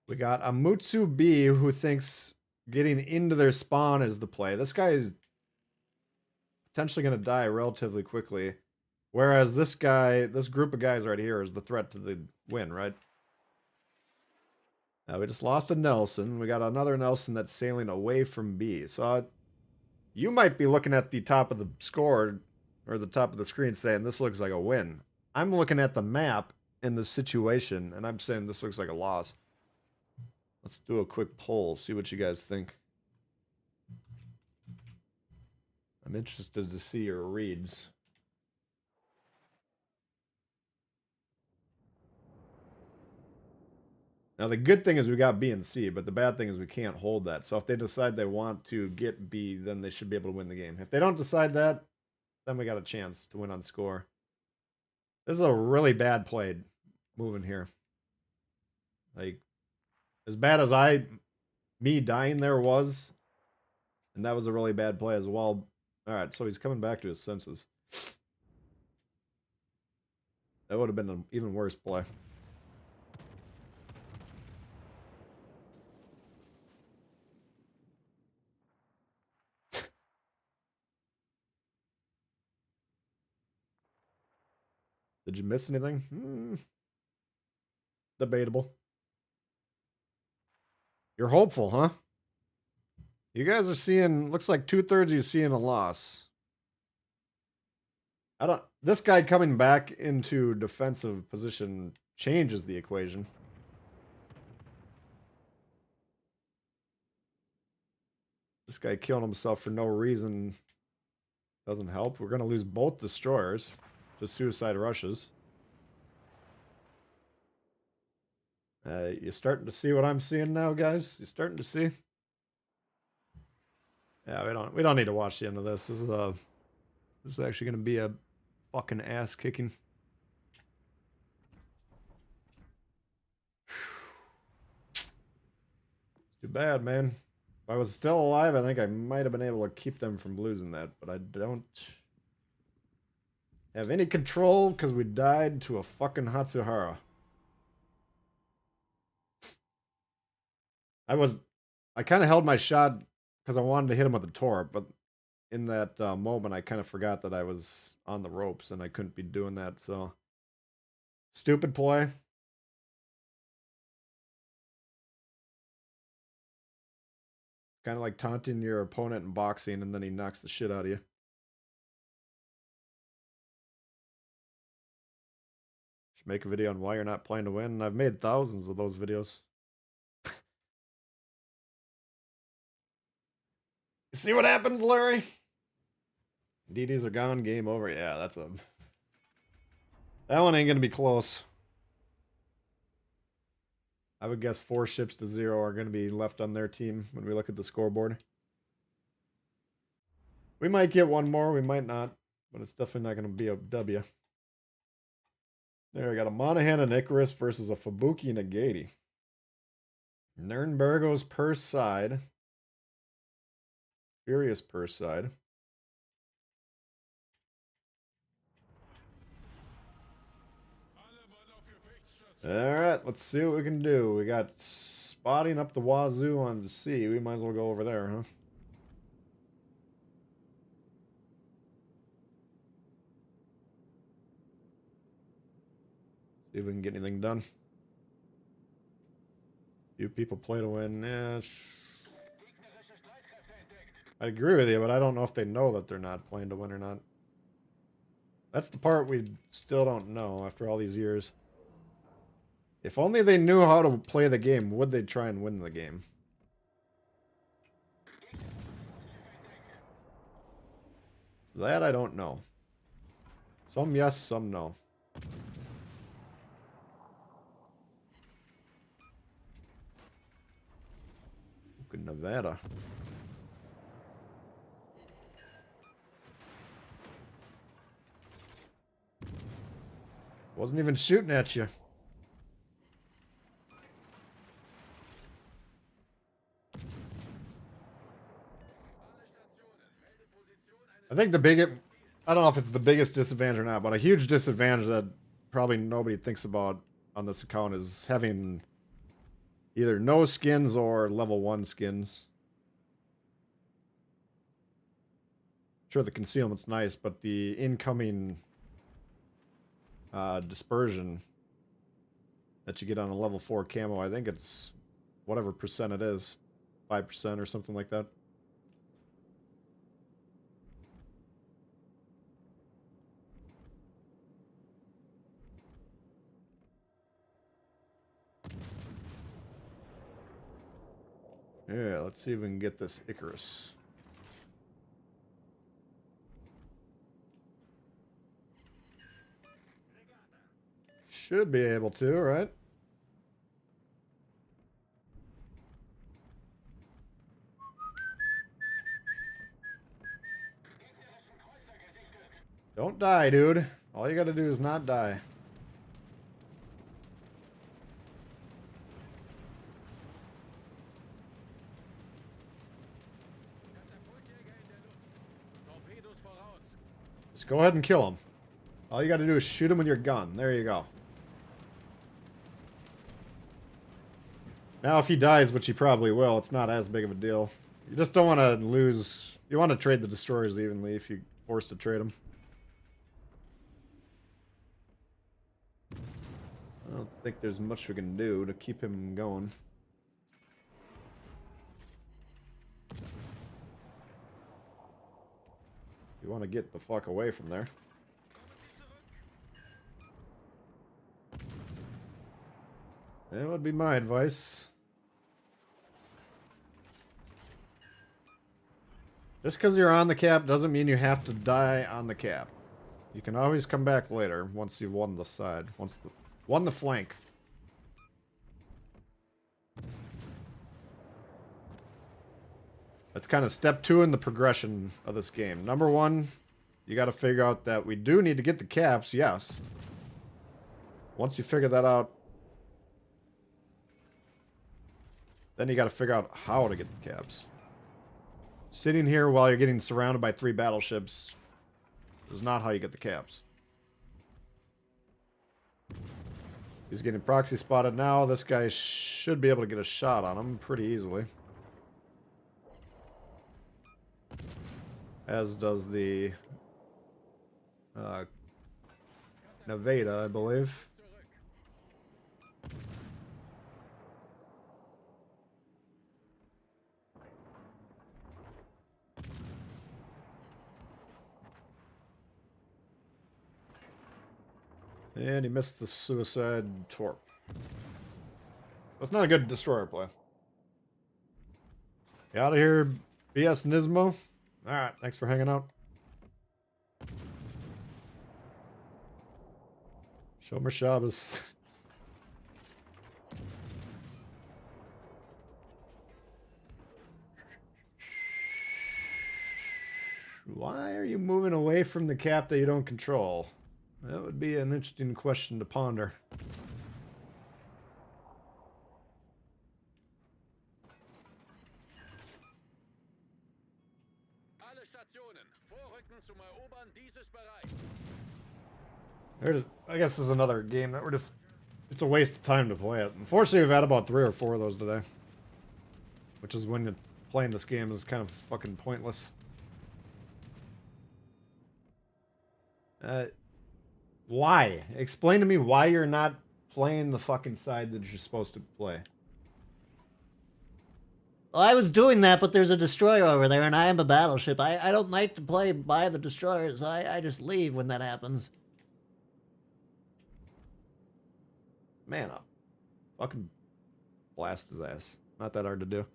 We got a Mutsu B who thinks getting into their spawn is the play. This guy is potentially going to die relatively quickly. Whereas this guy, this group of guys right here is the threat to the win, right? Now we just lost a Nelson. We got another Nelson that's sailing away from B. So you might be looking at the top of the score or the top of the screen saying this looks like a win. I'm looking at the map in the situation and I'm saying this looks like a loss. Let's do a quick poll, see what you guys think. I'm interested to see your reads. Now, the good thing is we got B and C, but the bad thing is we can't hold that. So if they decide they want to get B, then they should be able to win the game. If they don't decide that, then we got a chance to win on score. This is a really bad play moving here. Like, as bad as me dying there was, and that was a really bad play as well. All right, so he's coming back to his senses. That would have been an even worse play. Did you miss anything? Debatable. You're hopeful, huh? You guys are seeing, looks like 2/3 of you seeing a loss. This guy coming back into defensive position changes the equation. This guy killing himself for no reason doesn't help. We're going to lose both destroyers to suicide rushes. You starting to see what I'm seeing now, guys? You starting to see? Yeah, we don't need to watch the end of this. This is actually going to be a fucking ass kicking. Too bad, man. If I was still alive, I think I might have been able to keep them from losing that, but I don't have any control because we died to a fucking Hatsuhara. I kind of held my shot because I wanted to hit him with the torp, but in that moment, I kind of forgot that I was on the ropes and I couldn't be doing that, so. Stupid play. Kind of like taunting your opponent in boxing and then he knocks the shit out of you. Should make a video on why you're not playing to win. I've made thousands of those videos. You see what happens, Larry? DDs are gone, game over. Yeah, that one ain't gonna be close. I would guess 4 ships to 0 are gonna be left on their team when we look at the scoreboard. We might get one more, we might not, but it's definitely not gonna be a W. There, we got a Monahan and Icarus versus a Fubuki and a Gady. Nurnbergos per side. Furious per side. Alright, let's see what we can do. We got spotting up the wazoo on the sea. We might as well go over there, huh? See if we can get anything done. Few people play to win. Yeah, I agree with you, but I don't know if they know that they're not playing to win or not. That's the part we still don't know after all these years. If only they knew how to play the game, would they try and win the game? That I don't know. Some yes, some no. Good Nevada. Wasn't even shooting at you. I think I don't know if it's the biggest disadvantage or not, but a huge disadvantage that probably nobody thinks about on this account is having either no skins or level 1 skins. Sure, the concealment's nice, but the incoming dispersion that you get on a level 4 camo, I think it's whatever percent it is, 5% or something like that. Yeah, let's see if we can get this Icarus. Should be able to, right? Don't die, dude. All you gotta do is not die. Just go ahead and kill him. All you gotta do is shoot him with your gun. There you go. Now, if he dies, which he probably will, it's not as big of a deal. You just don't want to lose. You want to trade the destroyers evenly if you're forced to trade them. don't think there's much we can do to keep him going. You want to get the fuck away from there. That would be my advice. Just because you're on the cap doesn't mean you have to die on the cap. You can always come back later once you've won the side, won the flank. That's kind of step 2 in the progression of this game. Number 1, you got to figure out that we do need to get the caps, yes. Once you figure that out, then you got to figure out how to get the caps. Sitting here while you're getting surrounded by 3 battleships is not how you get the caps. He's getting proxy spotted now. This guy should be able to get a shot on him pretty easily. As does the Nevada, I believe. And he missed the suicide torp. That's not a good destroyer play. You out of here, BS Nismo. Alright, thanks for hanging out. Shomer Shabbos. Why are you moving away from the cap that you don't control? That would be an interesting question to ponder. Alle Stationen, vorrücken zum Erobern dieses Bereichs. I guess this is another game that it's a waste of time to play it. Unfortunately, we've had about 3 or 4 of those today. Which is when playing this game is kind of fucking pointless. Why? Explain to me why you're not playing the fucking side that you're supposed to play. Well, I was doing that, but there's a destroyer over there, and I am a battleship. I don't like to play by the destroyers. I just leave when that happens. Man up. Fucking blast his ass. Not that hard to do.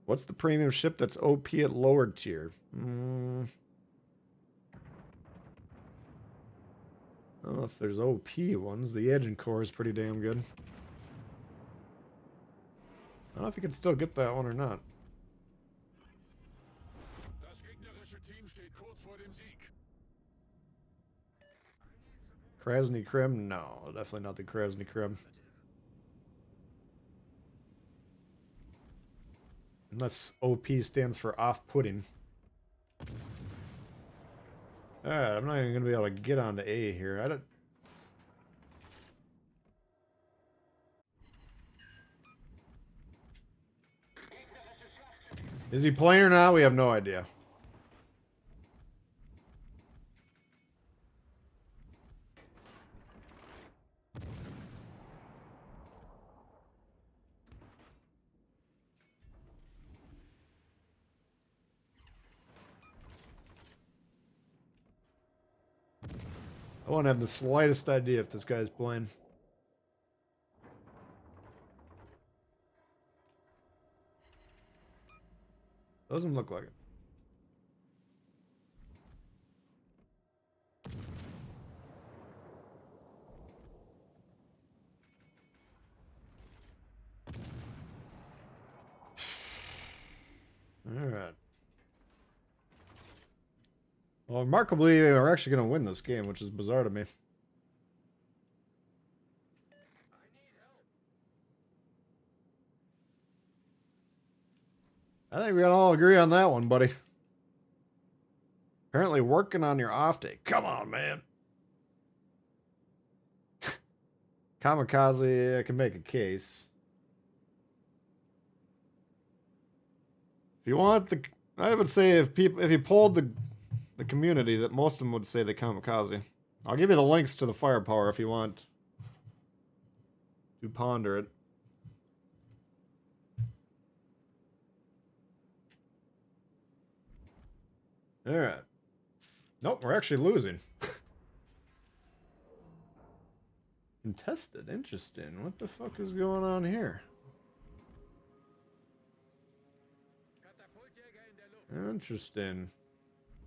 What's the premium ship that's OP at lower tier? I don't know if there's OP ones. The Edge Core is pretty damn good. I don't know if you can still get that one or not. Das gegnerische Team steht kurz vor dem Sieg. Krasny Krim? No, definitely not the Krasny Krim. Unless OP stands for off-putting. Alright, I'm not even going to be able to get onto A here. I don't... Is he playing or not? We have no idea. I won't have the slightest idea if this guy's playing. Doesn't look like it. All right. Well, remarkably, we're actually going to win this game, which is bizarre to me. I think we can all agree on that one, buddy. Apparently working on your off day. Come on, man. Kamikaze, I can make a case. If you want the... I would say if you polled the community, that most of them would say the Kamikaze. I'll give you the links to the firepower if you want to ponder it. All right. Nope, we're actually losing. Contested. Interesting. What the fuck is going on here? Interesting.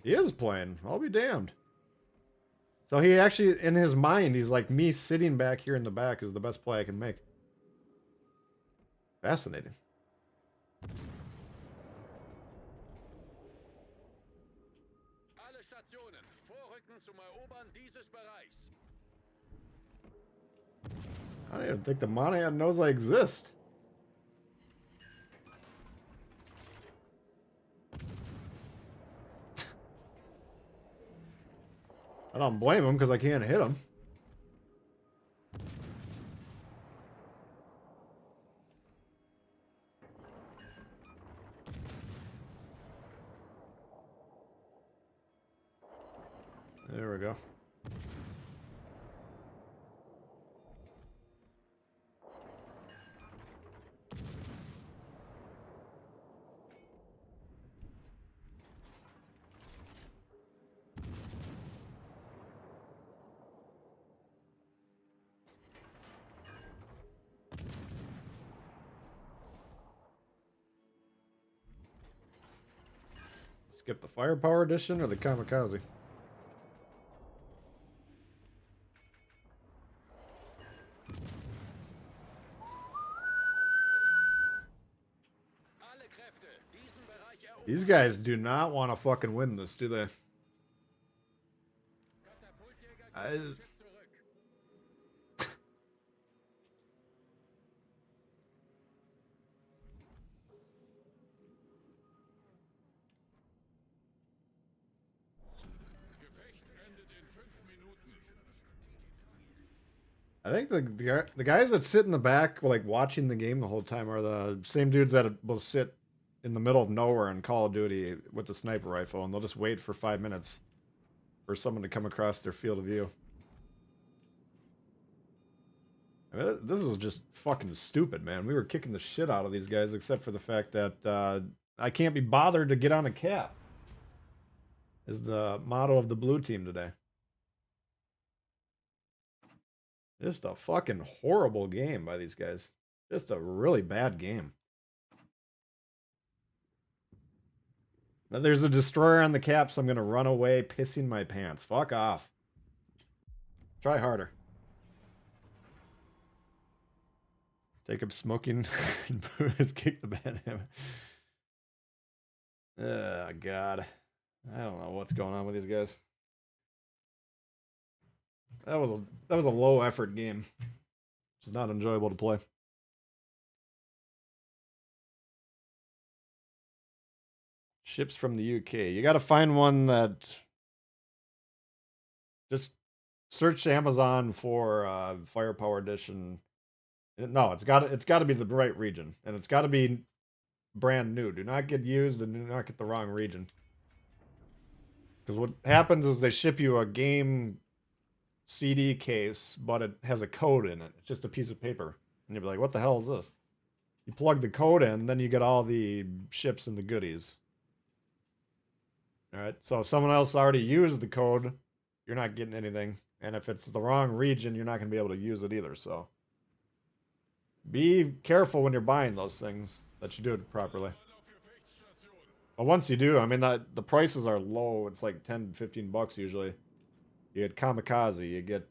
He is playing. I'll be damned. So he actually, in his mind, he's like, me sitting back here in the back is the best play I can make. Fascinating. Alle Stationen vorrücken zum Erobern dieses Bereichs. I don't even think the Monahan knows I exist. I don't blame him because I can't hit him. There we go. Skip the firepower edition or the kamikaze? Alle Kräfte, diesen Bereich erobern. These guys do not want to fucking win this, do they? Katapultjäger I- geben das Schiff zurück. Gefecht endet in 5 Minuten. I think the guys that sit in the back, like watching the game the whole time, are the same dudes that will sit in the middle of nowhere in Call of Duty with the sniper rifle, and they'll just wait for 5 minutes for someone to come across their field of view. I mean, this was just fucking stupid, man. We were kicking the shit out of these guys, except for the fact that I can't be bothered to get on a cap. Is the motto of the blue team today. Just a fucking horrible game by these guys. Just a really bad game. Now there's a destroyer on the cap, so I'm gonna run away pissing my pants. Fuck off. Try harder. Take up smoking and booze, kick the bad habit. Oh god. I don't know what's going on with these guys. That was a low effort game. It's not enjoyable to play. Ships from the UK. You got to find one that just search Amazon for Firepower Edition. No, it's got to be the right region, and it's got to be brand new. Do not get used and do not get the wrong region. Because what happens is they ship you a game CD case, but it has a code in it. It's just a piece of paper. And you'll be like, what the hell is this? You plug the code in, then you get all the ships and the goodies. Alright, so if someone else already used the code, you're not getting anything. And if it's the wrong region, you're not going to be able to use it either, so. Be careful when you're buying those things, that you do it properly. But once you do, I mean, the prices are low. It's like 10, 15 bucks usually. You get Kamikaze, you get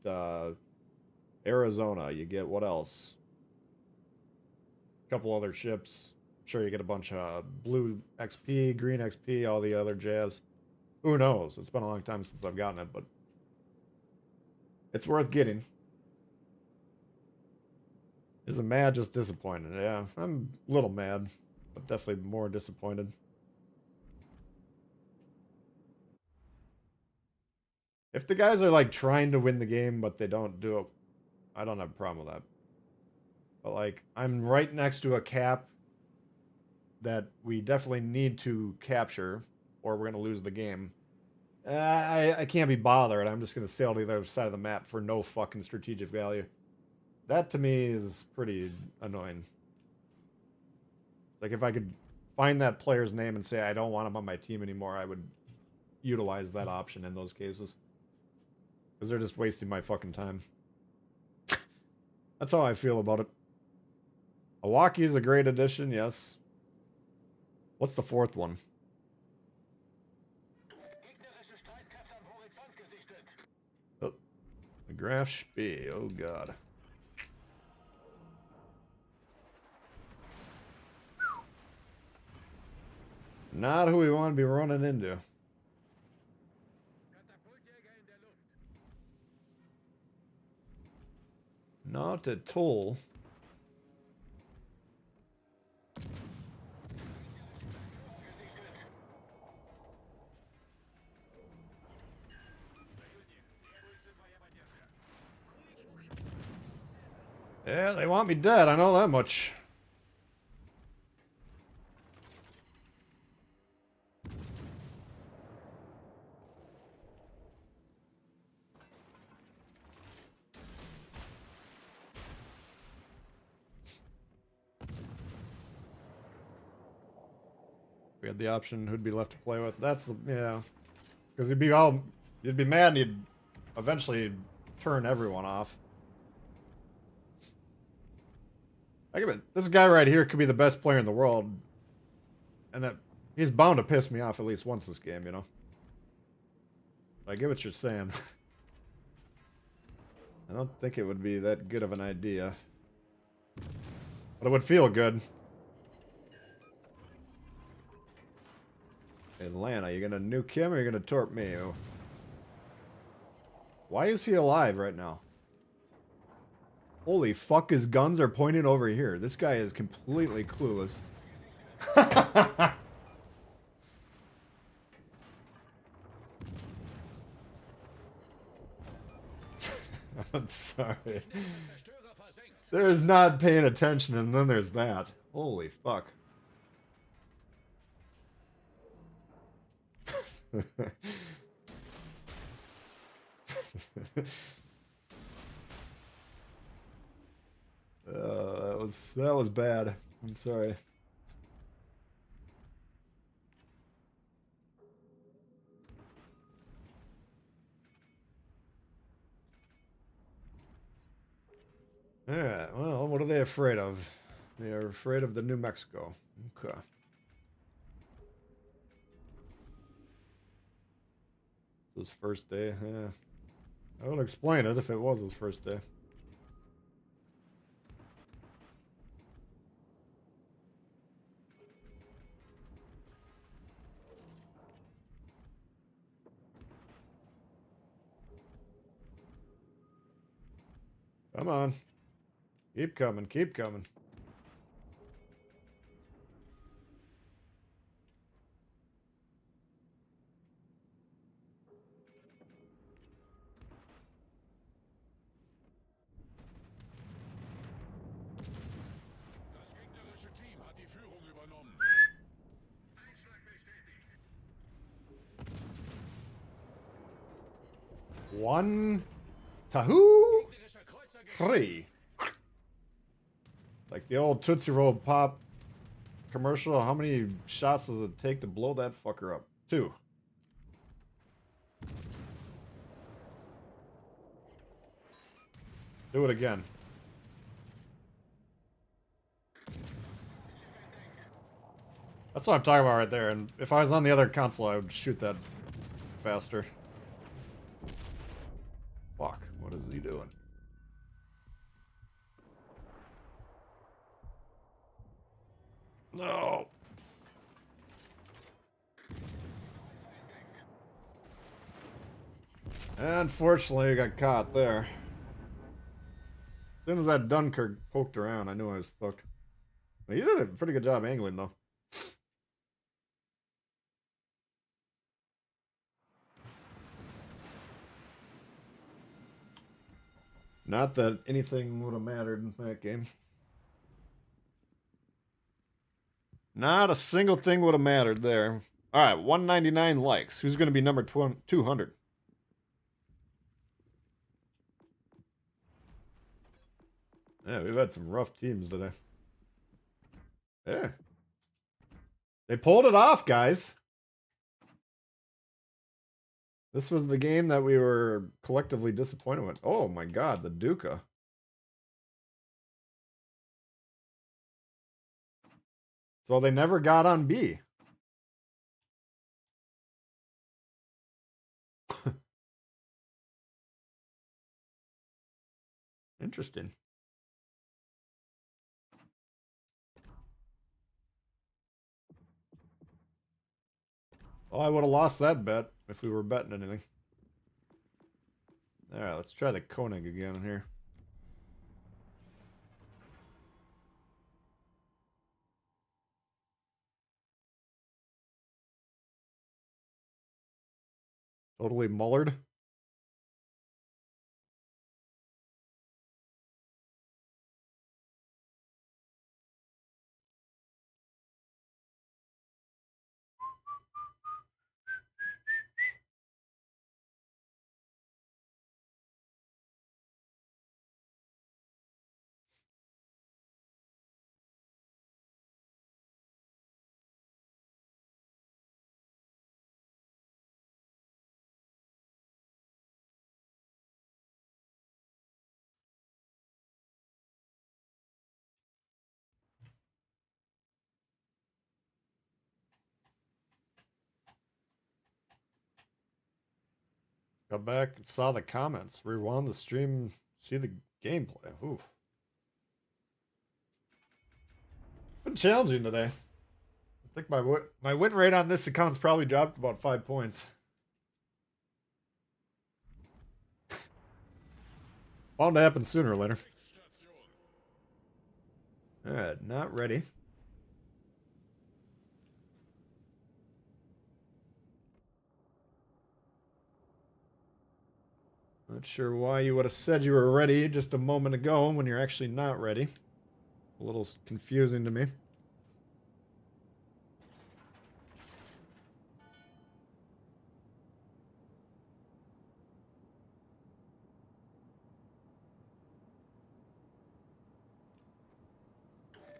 Arizona, you get what else? A couple other ships. I'm sure you get a bunch of blue XP, green XP, all the other jazz. Who knows? It's been a long time since I've gotten it, but it's worth getting. Isn't mad, just disappointed. Yeah, I'm a little mad, but definitely more disappointed. If the guys are like trying to win the game, but they don't do it, I don't have a problem with that. But like, I'm right next to a cap that we definitely need to capture, or we're going to lose the game. I can't be bothered. I'm just going to sail to the other side of the map for no fucking strategic value. That to me is pretty annoying. Like if I could find that player's name and say I don't want him on my team anymore, I would utilize that option in those cases. Because they're just wasting my fucking time. That's how I feel about it. Iwaki is a great addition, yes. What's the fourth one? Oh, the Graf Spee. Oh god. Not who we want to be running into. Not at all. Yeah, they want me dead, I know that much. We had the option who'd be left to play with. That's the, yeah. Because you'd be mad and you'd eventually turn everyone off. This guy right here could be the best player in the world. And he's bound to piss me off at least once this game, you know? I get what you're saying. I don't think it would be that good of an idea. But it would feel good. Atlanta, you gonna nuke him or you gonna torp me? Why is he alive right now? Holy fuck, his guns are pointed over here. This guy is completely clueless. I'm sorry. There's not paying attention, and then there's that. Holy fuck. That was bad. I'm sorry. Alright, well, what are they afraid of? They are afraid of the New Mexico. Okay. It's his first day, yeah. I would explain it if it was his first day. Come on. Keep coming, keep coming. Das gegnerische Team hat die Führung übernommen. One. Tahoo! Three. Like the old Tootsie Roll Pop commercial. How many shots does it take to blow that fucker up? 2. Do it again. That's what I'm talking about right there. And if I was on the other console, I would shoot that faster. Fuck. What is he doing? No. Unfortunately, I got caught there. As soon as that Dunkirk poked around, I knew I was fucked. Well, you did a pretty good job angling, though. Not that anything would have mattered in that game. Not a single thing would have mattered there. All right, 199 likes. Who's going to be number 200? Yeah, we've had some rough teams today. Yeah. They pulled it off, guys. This was the game that we were collectively disappointed with. Oh my god, the Duca. So they never got on B. Interesting. Oh, I would have lost that bet if we were betting anything. Alright, let's try the Konig again here. Totally mullered. Got back and saw the comments. Rewound the stream, see the gameplay. Ooh. Been challenging today. I think my win rate on this account's probably dropped about 5 points. Bound to happen sooner or later. Alright, not ready. Not sure why you would have said you were ready just a moment ago when you're actually not ready. A little confusing to me.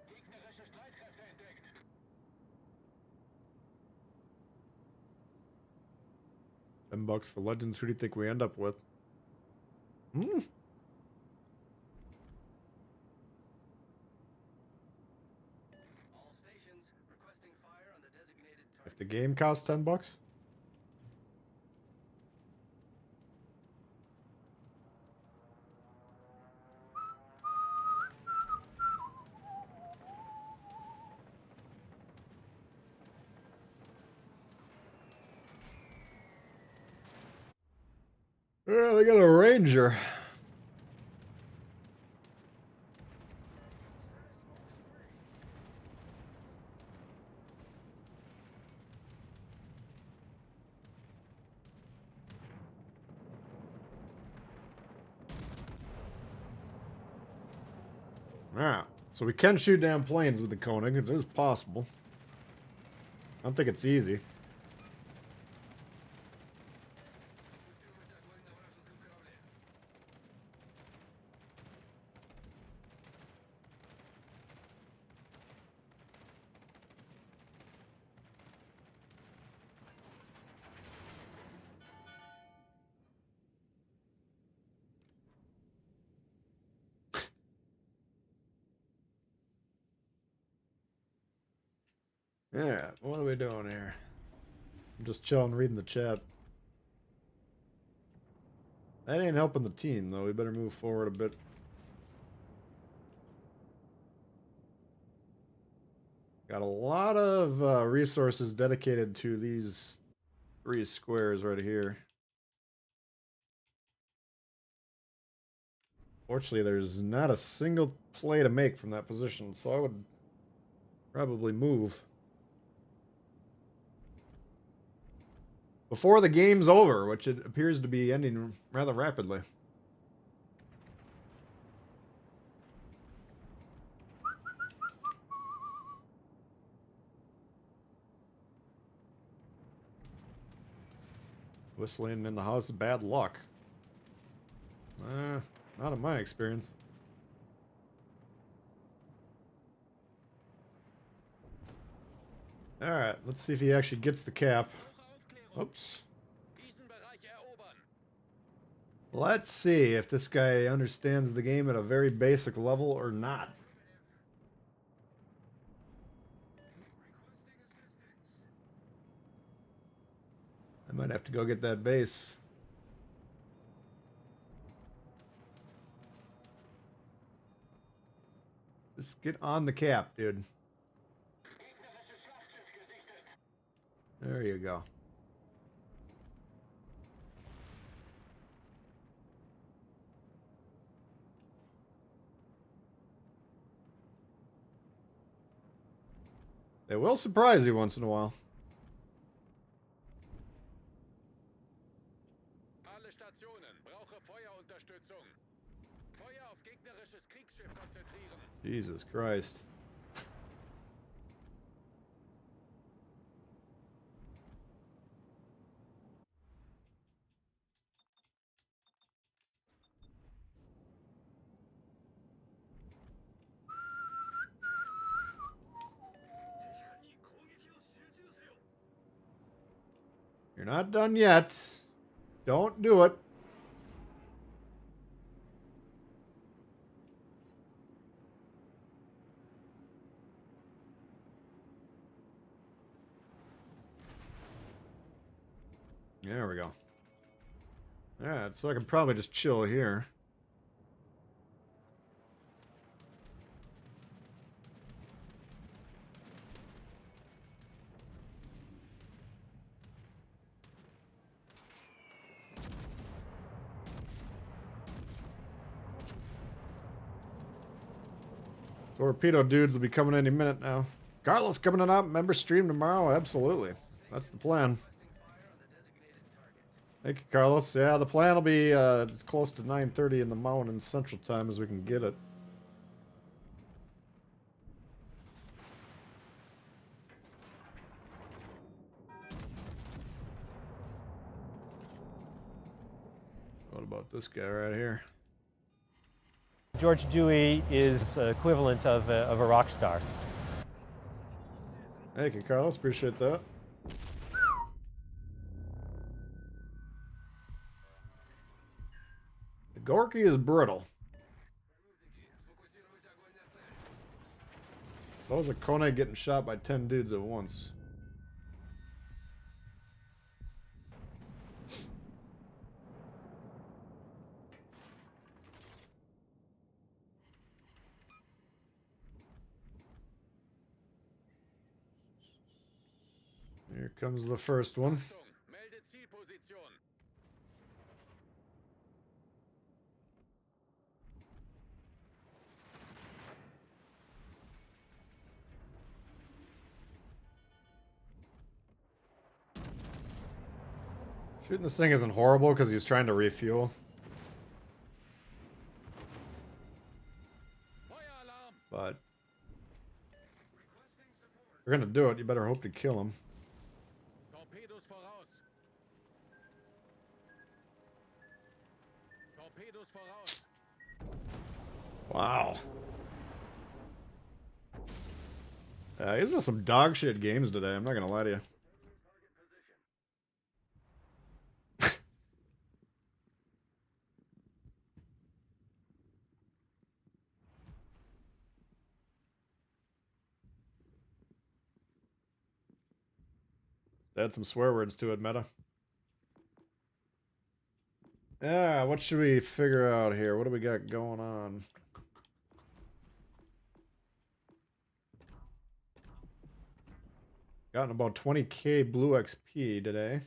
Gegnerische Streitkräfte entdeckt. $10 for Legends. Who do you think we end up with? Hmm. All stations requesting fire on the designated target. If the game costs $10? Yeah, they got a Ranger. Alright, so we can shoot down planes with the Konig. It is possible. I don't think it's easy. Yeah, what are we doing here? I'm just chilling, reading the chat. That ain't helping the team, though. We better move forward a bit. Got a lot of resources dedicated to these 3 squares right here. Fortunately, there's not a single play to make from that position, so I would probably move. Before the game's over, which it appears to be ending rather rapidly. Whistling in the house is bad luck. Not in my experience. All right, let's see if he actually gets the cap. Oops. Let's see if this guy understands the game at a very basic level or not. I might have to go get that base. Just get on the cap, dude. There you go. They will surprise you once in a while. Alle Stationen, brauche Feuerunterstützung. Feuer auf gegnerisches Kriegsschiff konzentrieren. Jesus Christ. You're not done yet. Don't do it. There we go. Alright, so I can probably just chill here. Torpedo dudes will be coming any minute now. Carlos coming up. Member stream tomorrow? Absolutely. That's the plan. Thank you, Carlos. Yeah, the plan will be as close to 9:30 in the mountain Central Time as we can get it. What about this guy right here? George Dewey is equivalent of a rock star. Thank you, Carlos. Appreciate that. The Gorky is brittle. So is a Konig getting shot by 10 dudes at once. Here comes the first one. Achtung, melde Zielposition. Shooting this thing isn't horrible because he's trying to refuel. Feueralarm. But if you're gonna do it, you better hope to kill him. Torpedos voraus. Torpedos voraus. Wow. These are some dog shit games today, I'm not gonna lie to you. Add some swear words to it, meta. Yeah, what should we figure out here? What do we got going on? Gotten about 20k blue XP today.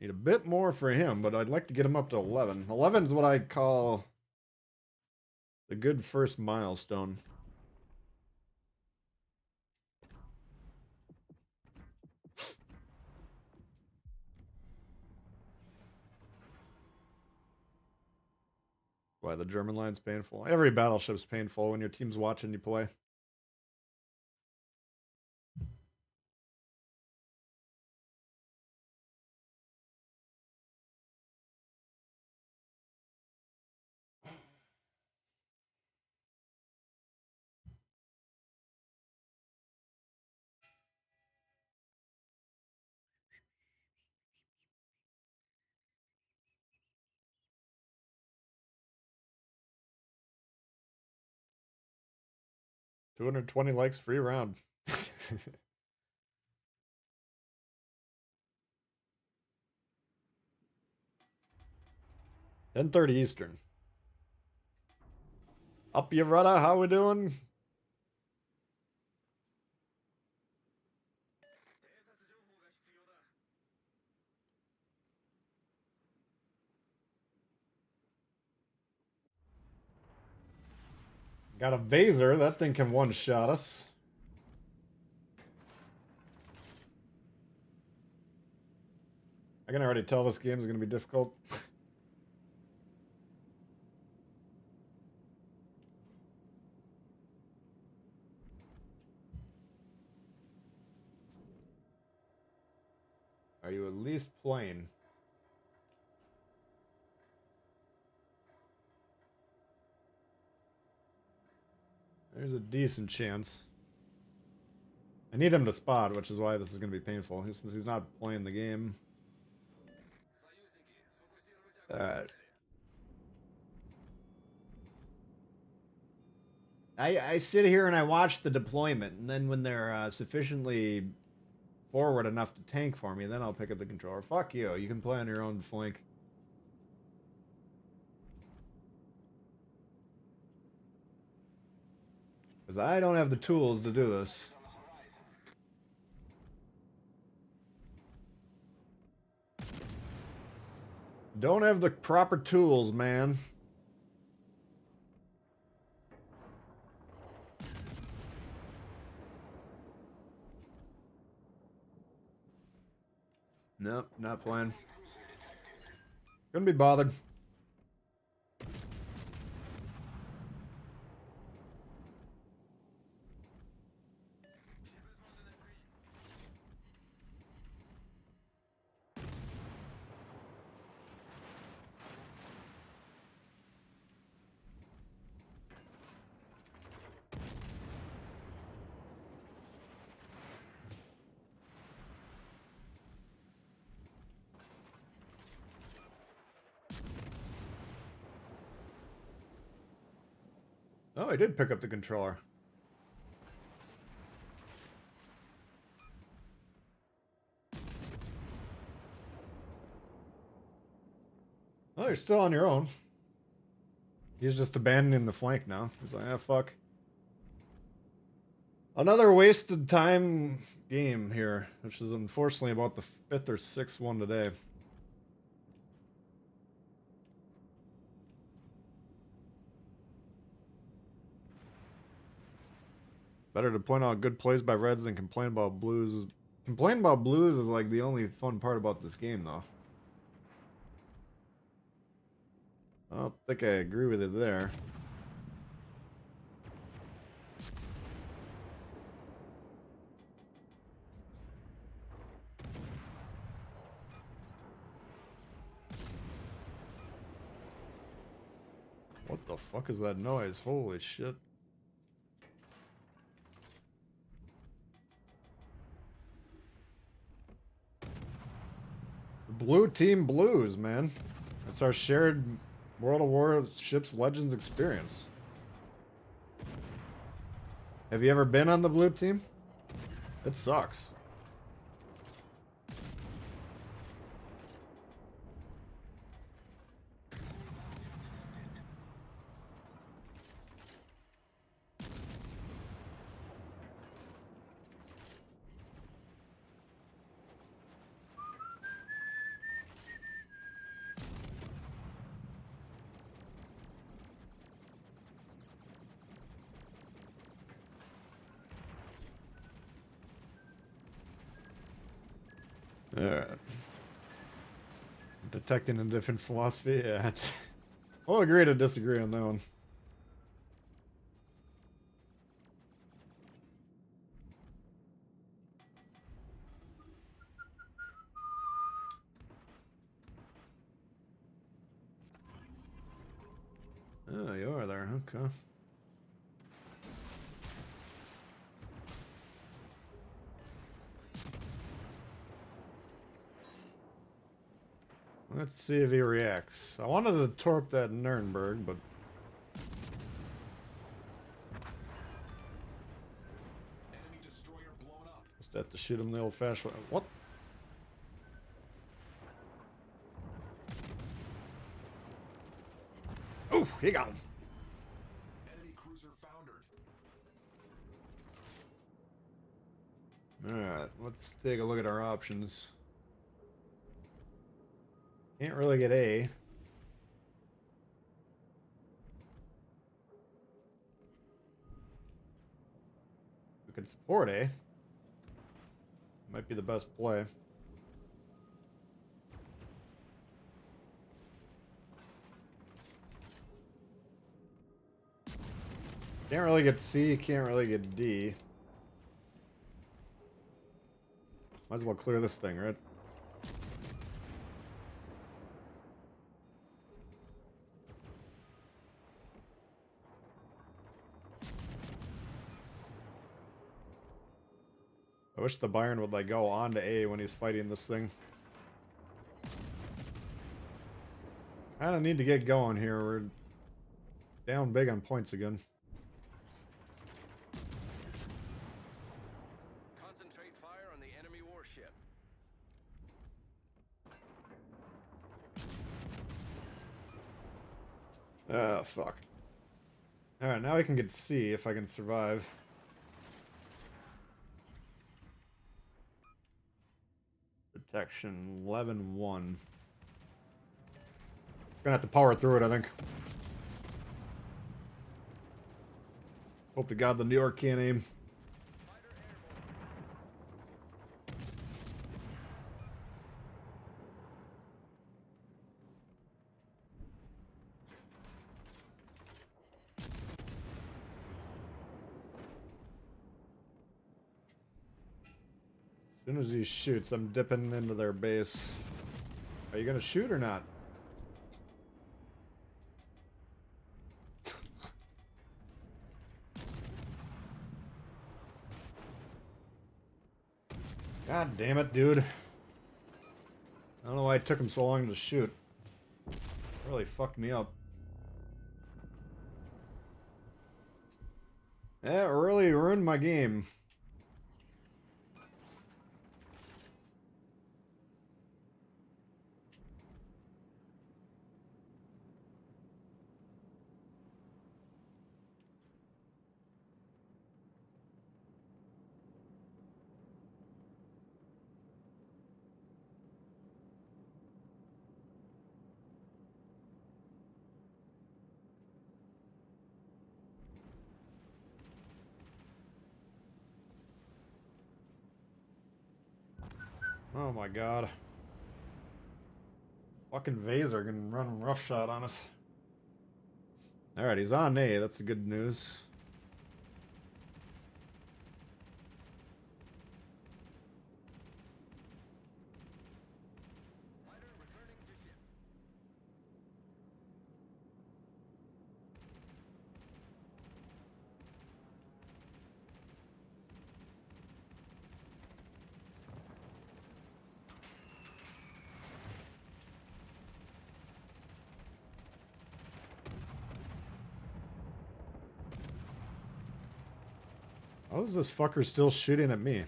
Need a bit more for him, but I'd like to get him up to 11. 11 is what I call the good first milestone. Why the German line's painful. Every battleship's painful when your team's watching you play. 220 likes, free round. 10:30 Eastern. Up you rudder, how we doing? Got a Vaser, that thing can one-shot us. I can already tell this game is going to be difficult. Are you at least playing? There's a decent chance. I need him to spot, which is why this is going to be painful, since he's not playing the game. Alright. I sit here and I watch the deployment, and then when they're sufficiently forward enough to tank for me, then I'll pick up the controller. Fuck you. You can play on your own flank. Because I don't have the tools to do this. Don't have the proper tools, man. Nope, not playing. Couldn't be bothered. Oh, I did pick up the controller. Oh, you're still on your own. He's just abandoning the flank now. He's like, ah, fuck. Another wasted time game here, which is unfortunately about the 5th or 6th one today. Better to point out good plays by Reds than complain about Blues. Complain about Blues is like the only fun part about this game, though. I don't think I agree with it there. What the fuck is that noise? Holy shit. Blue Team Blues, man. It's our shared World of Warships Legends experience. Have you ever been on the blue team? It sucks. Alright. Detecting a different philosophy? Yeah. We'll agree to disagree on that one. Oh, you are there, okay. Let's see if he reacts. I wanted to torp that Nurnberg, but to shoot him the old-fashioned way. What? Oh, he got him. Enemy cruiser foundered. Alright, let's take a look at our options. Can't really get A. We can support A. Might be the best play. Can't really get C, can't really get D. Might as well clear this thing, right? I wish the Byron would like go on to A when he's fighting this thing. Kinda need to get going here. We're down big on points again. Concentrate fire on the enemy warship. Ah, fuck. Alright, now we can get C if I can survive. Protection 11-1. Gonna have to power through it, I think. Hope to God the New York can't aim. Fighter airborne. As soon as he shoots, I'm dipping into their base. Are you gonna shoot or not? God damn it, dude. I don't know why it took him so long to shoot. It really fucked me up. That really ruined my game. Oh my god. Fucking Vaser can run roughshod on us. Alright, he's on A. That's the good news. Fighter returning to ship. How is this fucker still shooting at me?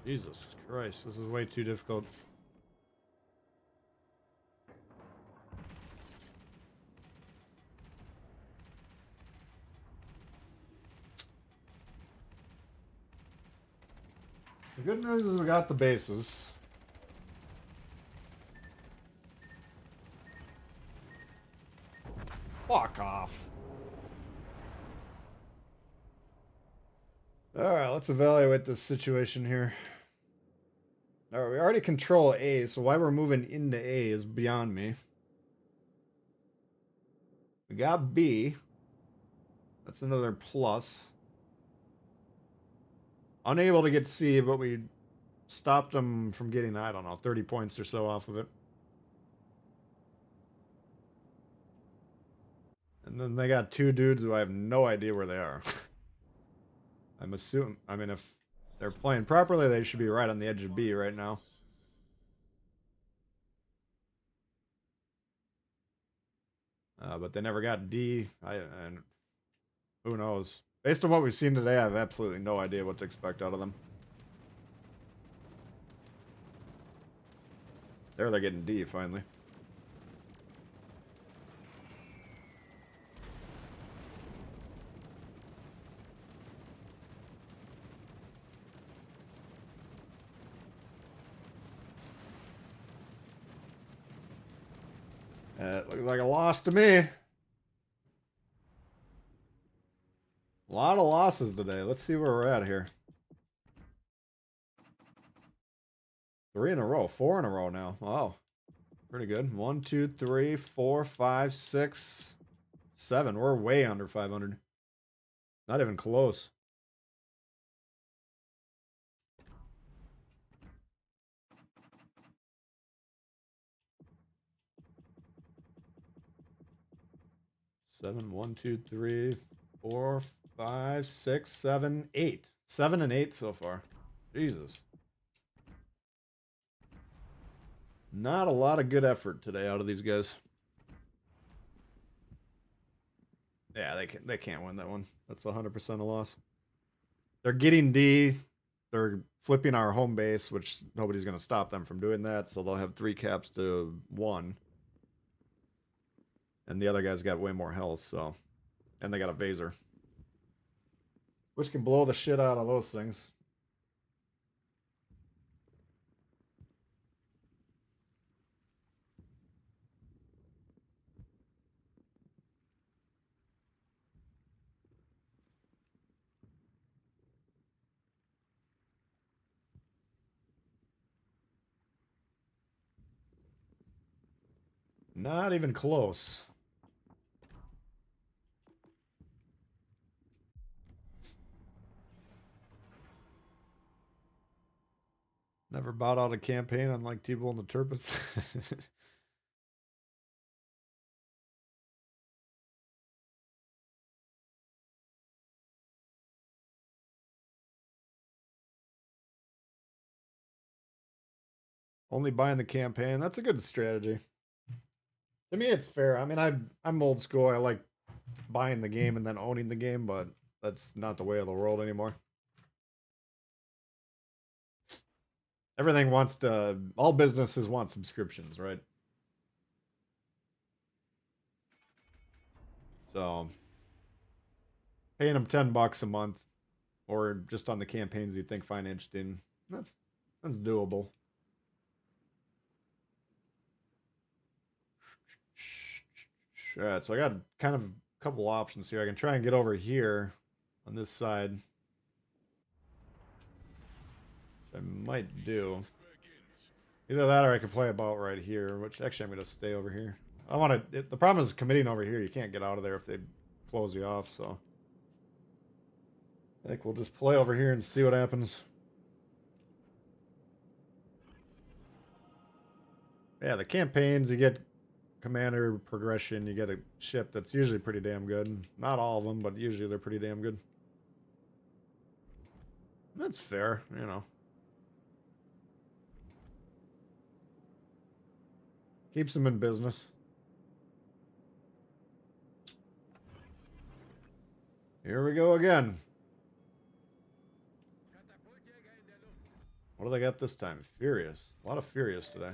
Jesus Christ, this is way too difficult. The good news is we got the bases. Fuck off. Alright, let's evaluate this situation here. Alright, we already control A, so why we're moving into A is beyond me. We got B. That's another plus. Unable to get C, but we stopped them from getting, I don't know, 30 points or so off of it. And then they got two dudes who I have no idea where they are. I'm assuming, I mean, if they're playing properly, they should be right on the edge of B right now. But they never got D. And who knows? Based on what we've seen today, I have absolutely no idea what to expect out of them. There, they're getting D finally. It looks like a loss to me. A lot of losses today. Let's see where we're at here. 3 in a row. 4 in a row now. Wow. Pretty good. 1, 2, 3, 4, 5, 6, 7. We're way under 500. Not even close. Seven, 1, 2, 3, 4, 5, 6, 7, 8. 7 and 8 so far. Jesus. Not a lot of good effort today out of these guys. Yeah, they can't win that one. That's 100% a loss. They're getting D. They're flipping our home base, which nobody's going to stop them from doing that. So they'll have 3 caps to 1. And the other guy's got way more health, so. And they got a Vaser. Which can blow the shit out of those things. Not even close. Never bought out a campaign unlike Tbull and the Turpits. Only buying the campaign. That's a good strategy. To me, it's fair. I mean, I'm old school. I like buying the game and then owning the game, but that's not the way of the world anymore. Everything wants to, all businesses want subscriptions, right? So, paying them $10 a month, or just on the campaigns you think find interesting, that's doable. Alright, so I got kind of a couple options here. I can try and get over here on this side. Which I might do. Either that or I could play about right here, which actually I'm going to stay over here. I want to, the problem is committing over here, you can't get out of there if they close you off, so. I think we'll just play over here and see what happens. Yeah, the campaigns, you get commander progression, you get a ship that's usually pretty damn good. Not all of them, but usually they're pretty damn good. That's fair, you know. Keeps them in business. Here we go again. What do they got this time? Furious. A lot of Furious today.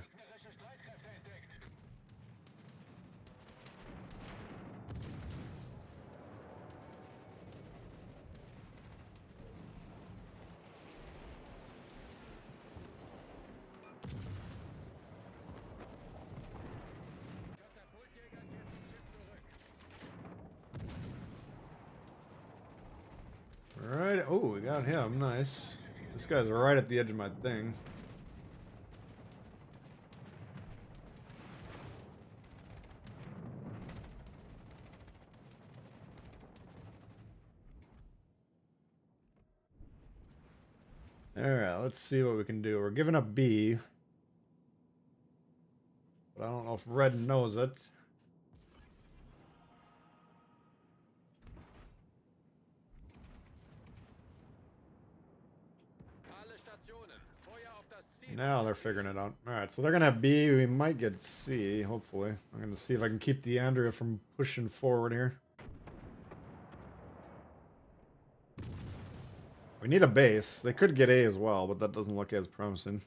Alright, oh, we got him, nice. This guy's right at the edge of my thing. Alright, let's see what we can do. We're giving up B. But I don't know if red knows it. Alle Stationen. Feuer auf das Ziel. Now they're figuring it out. Alright, so they're gonna have B. We might get C, hopefully. I'm gonna see if I can keep the Andrea from pushing forward here. We need a base. They could get A as well, but that doesn't look as promising.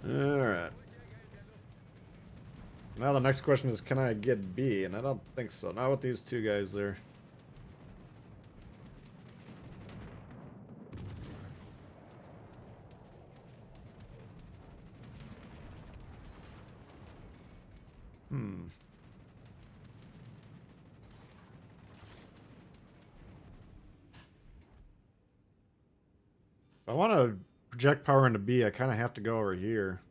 Alright. Now the next question is, can I get B? And I don't think so. Not with these two guys there. If I want to project power into B, I kind of have to go over here.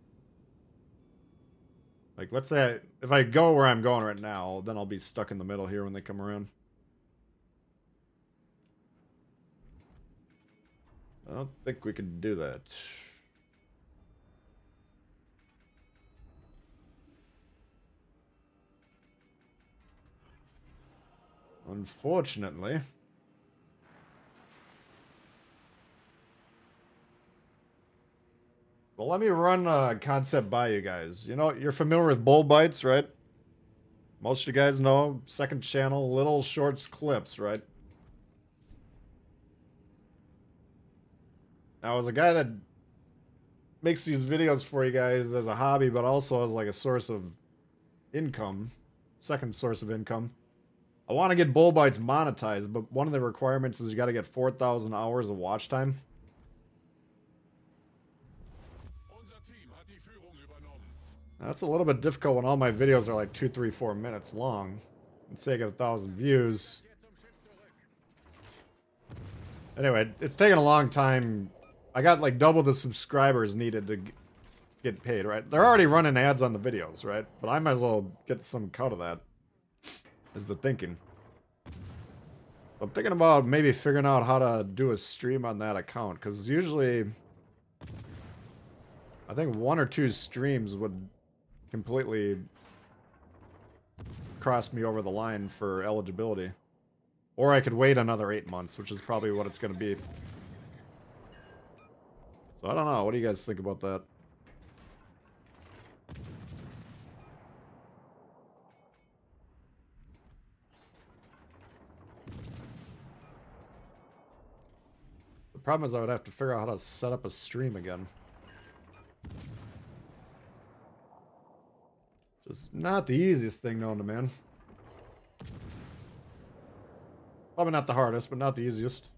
Like, let's say if I go where I'm going right now, then I'll be stuck in the middle here when they come around. I don't think we can do that. Unfortunately. Well, let me run a concept by you guys. You know, you're familiar with bull bites, right? Most of you guys know, second channel, little shorts clips, right? Now, as a guy that makes these videos for you guys as a hobby, but also as like a source of income, second source of income, I want to get bull bites monetized, but one of the requirements is you got to get 4,000 hours of watch time. Unser Team hat die Führung übernommen. That's a little bit difficult when all my videos are like 2, 3, 4 minutes long. Let's say I get 1,000 views. Jetzt zum Schiff zurück. Anyway, it's taken a long time. I got like double the subscribers needed to get paid, right? They're already running ads on the videos, right? But I might as well get some cut of that, is the thinking. So I'm thinking about maybe figuring out how to do a stream on that account, because usually I think 1 or 2 streams would completely cross me over the line for eligibility. Or I could wait another 8 months, which is probably what it's going to be. So I don't know. What do you guys think about that? The problem is I would have to figure out how to set up a stream again. Just not the easiest thing known to man. Probably not the hardest, but not the easiest.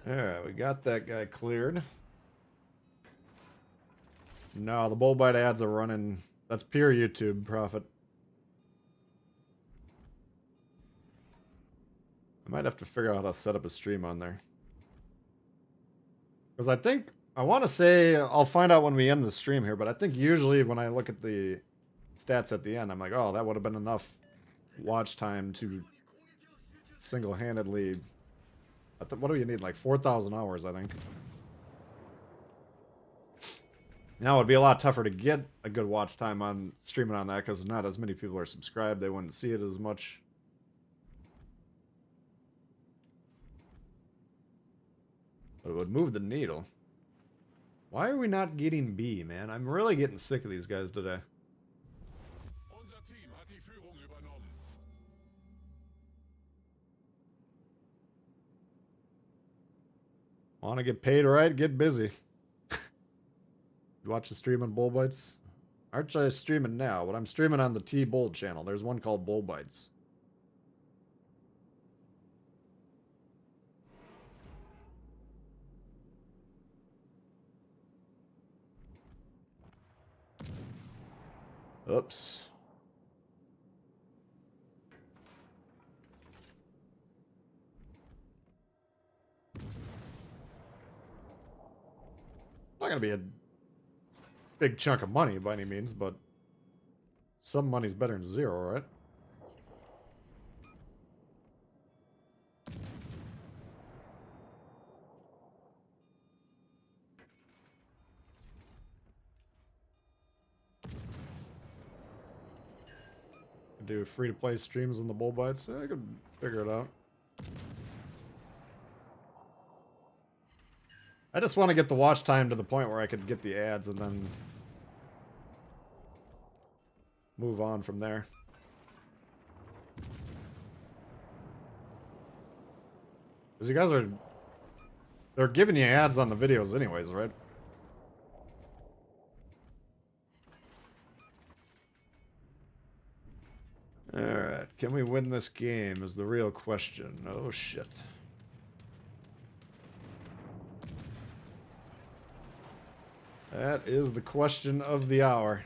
Alright, we got that guy cleared. No, the bull bite ads are running. That's pure YouTube profit. I might have to figure out how to set up a stream on there. Because I think, I want to say, I'll find out when we end the stream here, but I think usually when I look at the stats at the end, I'm like, oh, that would have been enough watch time to single-handedly... what do you need? Like 4,000 hours, I think. Now, it'd be a lot tougher to get a good watch time on streaming on that because not as many people are subscribed. They wouldn't see it as much. But it would move the needle. Why are we not getting B, man? I'm really getting sick of these guys today. Unser Team hat die Führung übernommen. Want to get paid right? Get busy. You watch the stream on Bull Bites? Aren't I streaming now? But I'm streaming on the Tbull channel. There's one called Bull Bites. Oops. not gonna be a big chunk of money by any means, but some money's better than zero, right? Do free-to-play streams on the bull bites. I could figure it out. I just want to get the watch time to the point where I could get the ads and then move on from there. Because you guys they're giving you ads on the videos anyways, right? Alright, can we win this game is the real question. Oh shit. That is the question of the hour.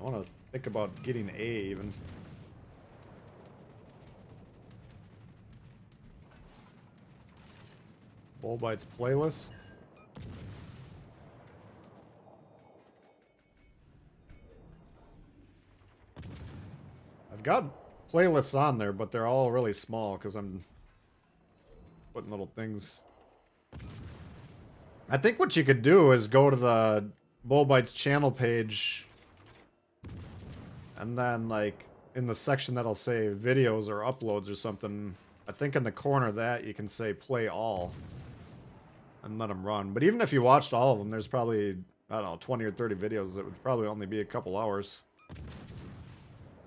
I want to think about getting A even. Bull Bites playlist. I've got playlists on there, but they're all really small because I'm putting little things. I think what you could do is go to the Bull Bites channel page and then like in the section that'll say videos or uploads or something, I think in the corner of that you can say play all and let them run. But even if you watched all of them, there's probably, I don't know, 20 or 30 videos that would probably only be a couple hours.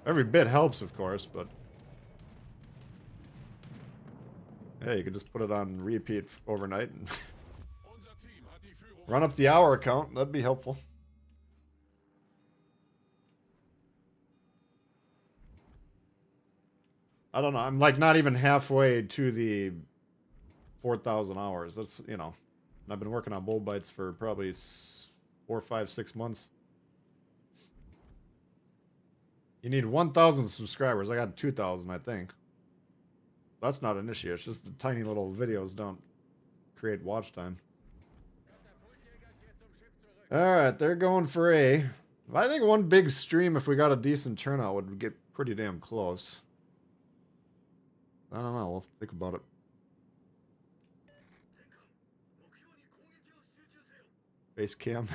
Every bit helps, of course, but yeah, you could just put it on repeat overnight and run up the hour count. That'd be helpful. I don't know. I'm like not even halfway to the 4,000 hours. That's, you know, I've been working on Bull Bites for probably 4, 5, 6 months. You need 1,000 subscribers. I got 2,000, I think. That's not an issue. It's just the tiny little videos don't create watch time. Alright, they're going for A. I think one big stream, if we got a decent turnout, would get pretty damn close. I don't know. We'll think about it. Base cam.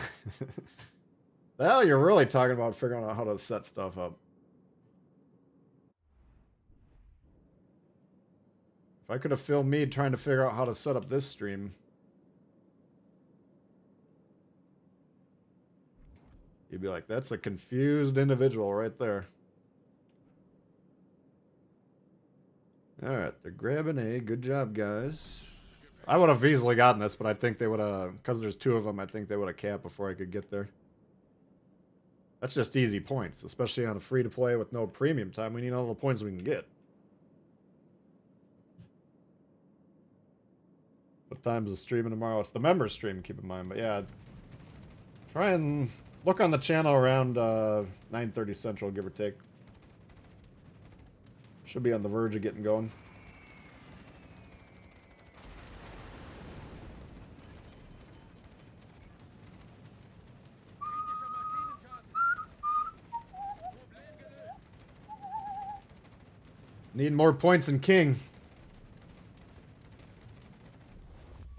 Well, you're really talking about figuring out how to set stuff up. If I could have filmed me trying to figure out how to set up this stream, you'd be like, that's a confused individual right there. Alright, they're grabbing A. Good job, guys. I would have easily gotten this, but I think they would have, because there's 2 of them, I think they would have capped before I could get there. That's just easy points, especially on a free-to-play with no premium time. We need all the points we can get. What time's the streaming tomorrow? It's the member stream, keep in mind. But yeah, try and look on the channel around 9:30 Central, give or take. Should be on the verge of getting going. Need more points than King.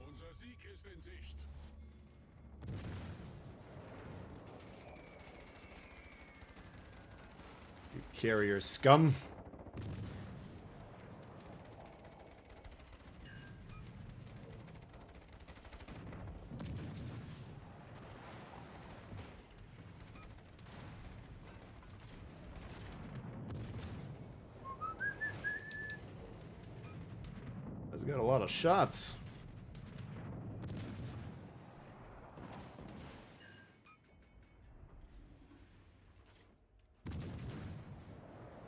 Unser Sieg ist in Sicht. You carrier scum. He's got a lot of shots.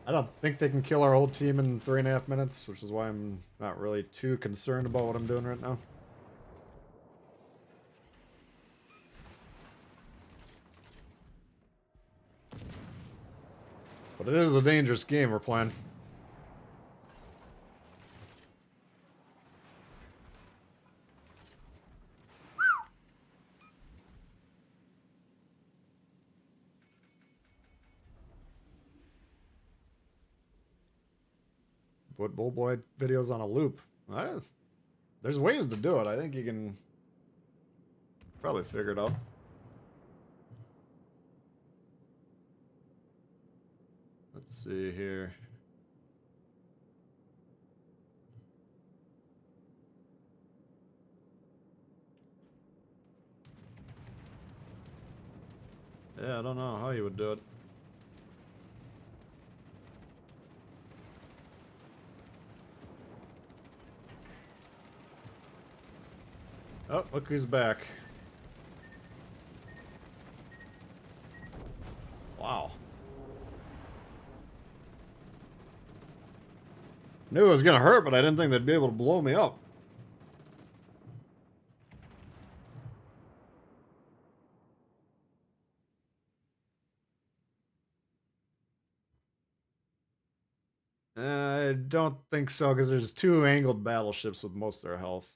I don't think they can kill our whole team in 3.5 minutes, which is why I'm not really too concerned about what I'm doing right now. But it is a dangerous game we're playing. Put Bullboy videos on a loop. There's ways to do it. I think you can probably figure it out. Let's see here. Yeah, I don't know how you would do it. Oh, look who's back. Wow. Knew it was gonna hurt, but I didn't think they'd be able to blow me up. I don't think so, because there's 2 angled battleships with most of their health.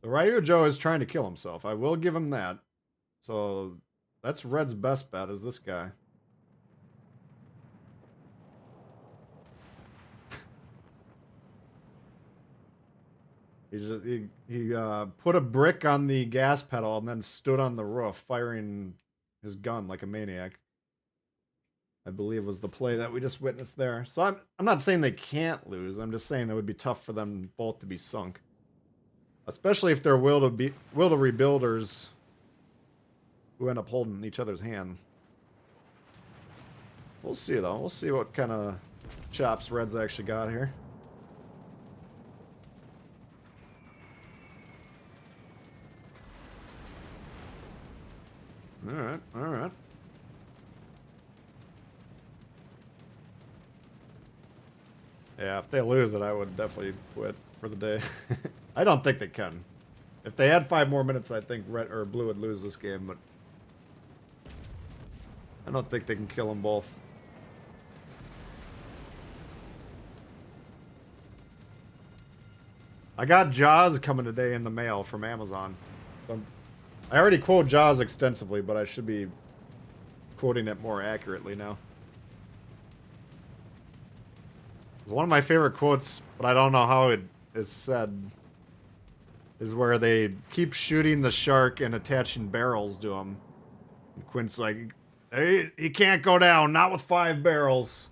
The Ryujo is trying to kill himself. I will give him that. So that's Red's best bet, is this guy. He put a brick on the gas pedal and then stood on the roof firing his gun like a maniac. I believe was the play that we just witnessed there. So I'm not saying they can't lose. I'm just saying it would be tough for them both to be sunk. Especially if they're will to rebuilders who end up holding each other's hand. We'll see though. We'll see what kind of chops Red's actually got here. Alright, alright. Yeah, if they lose it, I would definitely quit for the day. I don't think they can. If they had 5 more minutes, I think Red or Blue would lose this game, but I don't think they can kill them both. I got Jaws coming today in the mail from Amazon. So I already quote Jaws extensively, but I should be quoting it more accurately now. One of my favorite quotes, but I don't know how it is said, is where they keep shooting the shark and attaching barrels to him. And Quint's like, hey, he can't go down, not with 5 barrels.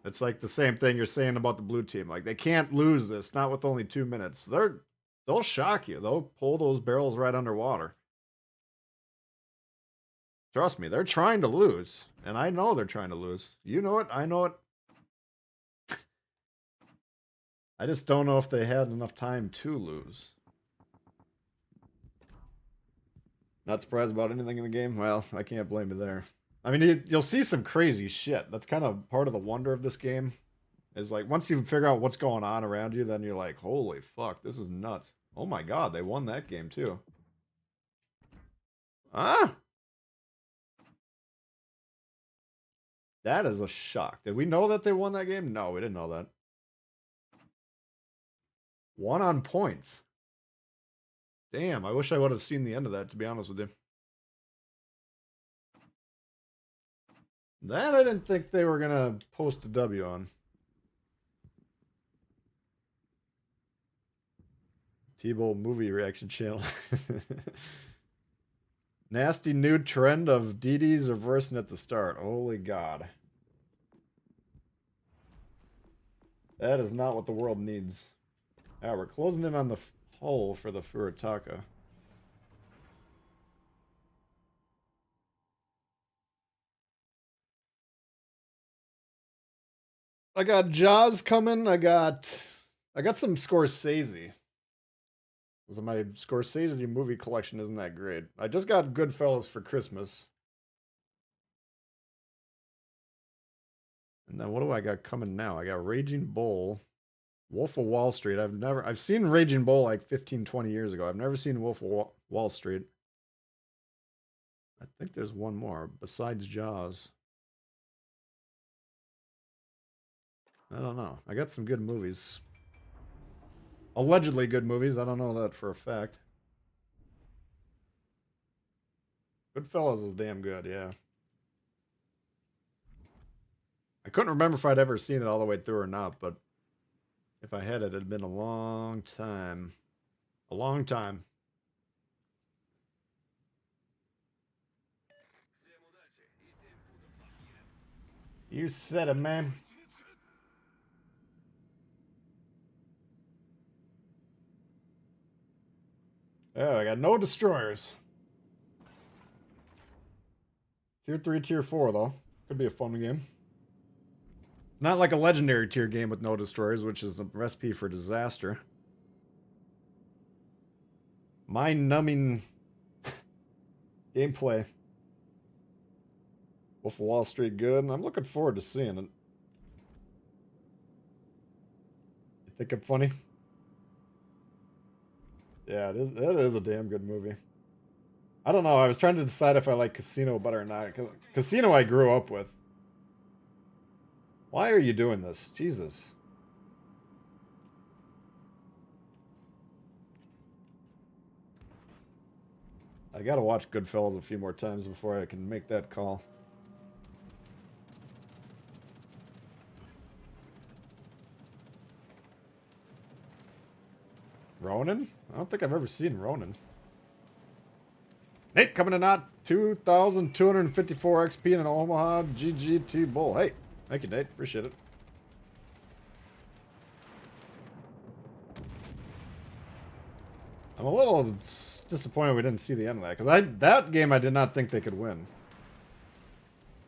It's like the same thing you're saying about the blue team. Like, they can't lose this, not with only 2 minutes. They'll shock you. They'll pull those barrels right underwater. Trust me, they're trying to lose. And I know they're trying to lose. You know it, I know it. I just don't know if they had enough time to lose. Not surprised about anything in the game? Well, I can't blame you there. I mean, you'll see some crazy shit. That's kind of part of the wonder of this game. Is like, once you figure out what's going on around you, then you're like, holy fuck, this is nuts. Oh my god, they won that game too. Ah! That is a shock. Did we know that they won that game? No, we didn't know that. 1 on points. Damn, I wish I would have seen the end of that, to be honest with you. That I didn't think they were going to post a W on. Tbull movie reaction channel. Nasty new trend of DDs reversing at the start. Holy God. That is not what the world needs. Ah, we're closing in on the hole for the Furutaka. I got Jaws coming. I got some Scorsese. So my Scorsese movie collection isn't that great. I just got Goodfellas for Christmas. And then what do I got coming now? I got Raging Bull, Wolf of Wall Street. I've seen Raging Bull like 15, 20 years ago. I've never seen Wolf of Wall Street. I think there's one more besides Jaws. I don't know. I got some good movies. Allegedly good movies. I don't know that for a fact. Goodfellas is damn good, yeah. I couldn't remember if I'd ever seen it all the way through or not, but if I had, it had been a long time. A long time. You said it, man. Oh, I got no destroyers. Tier 3, Tier 4, though. Could be a fun game. It's not like a legendary tier game with no destroyers, which is a recipe for disaster. Mind-numbing gameplay. Wolf of Wall Street good, and I'm looking forward to seeing it. You think I'm funny? Yeah, it is a damn good movie. I don't know, I was trying to decide if I like Casino better or not. Casino I grew up with. Why are you doing this? Jesus. I gotta watch Goodfellas a few more times before I can make that call. Ronin? I don't think I've ever seen Ronin. Nate coming in at 2,254 XP in an Omaha GGT Bull. Hey, thank you, Nate. Appreciate it. I'm a little disappointed we didn't see the end of that, because that game I did not think they could win.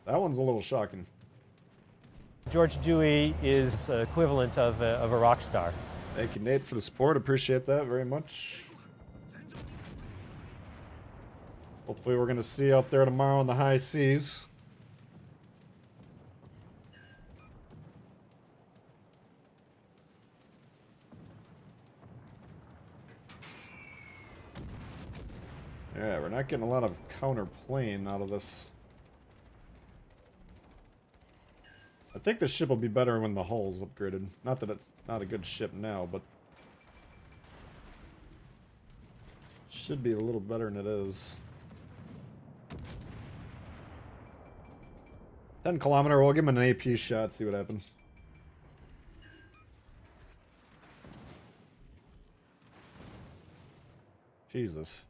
That one's a little shocking. George Dewey is equivalent of a rock star. Thank you, Nate, for the support. Appreciate that very much. Hopefully we're going to see out there tomorrow in the high seas. Yeah, we're not getting a lot of counterplane out of this. I think the ship will be better when the hull's upgraded. Not that it's not a good ship now, but should be a little better than it is. 10 kilometer, we'll give him an AP shot, see what happens. Jesus.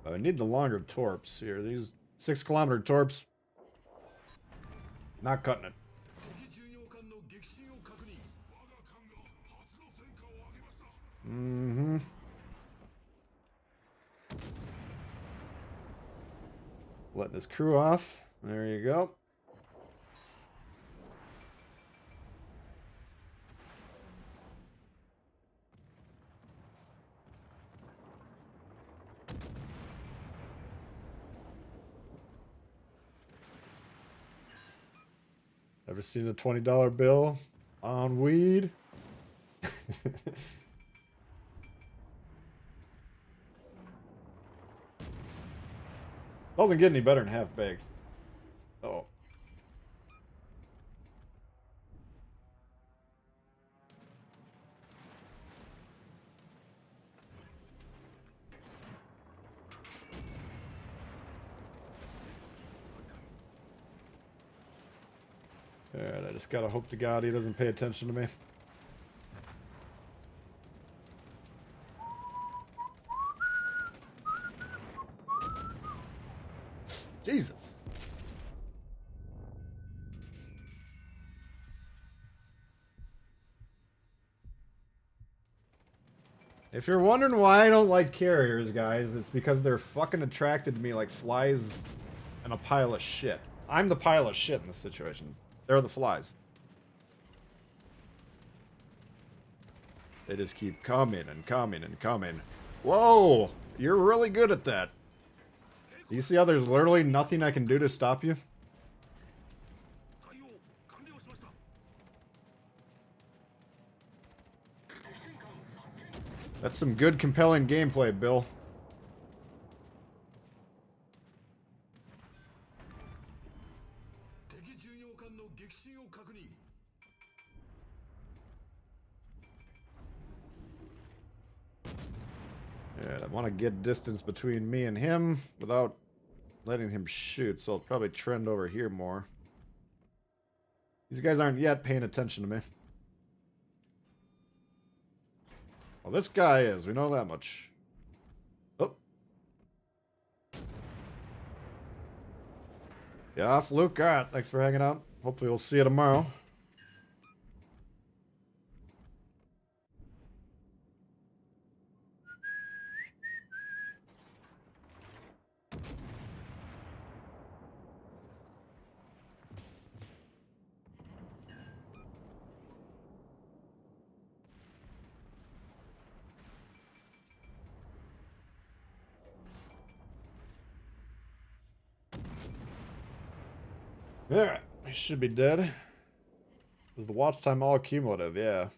I need the longer torps here. These 6 kilometer torps, not cutting it. Mm-hmm. Letting his crew off. There you go. Ever seen a $20 bill on weed? Doesn't get any better than half baked. Oh. Alright, I just gotta hope to God he doesn't pay attention to me. Jesus. If you're wondering why I don't like carriers, guys, it's because they're fucking attracted to me like flies in a pile of shit. I'm the pile of shit in this situation. They're the flies. They just keep coming and coming and coming. Whoa! You're really good at that. Do you see how there's literally nothing I can do to stop you? That's some good, compelling gameplay, Bill. Yeah, I want to get distance between me and him without letting him shoot, so I'll probably trend over here more. These guys aren't yet paying attention to me. Well, this guy is. We know that much. Oh. Yeah, Luke. All right, thanks for hanging out. Hopefully we'll see you tomorrow. Alright, he should be dead. Is the watch time all cumulative? Yeah.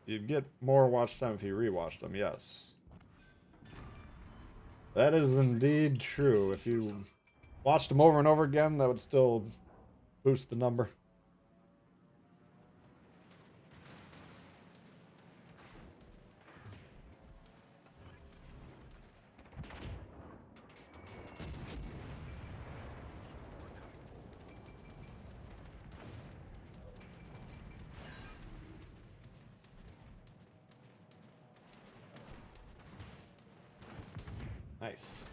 You'd get more watch time if you rewatched them, yes. That is indeed true. If you watched them over and over again, that would still boost the number. Nice.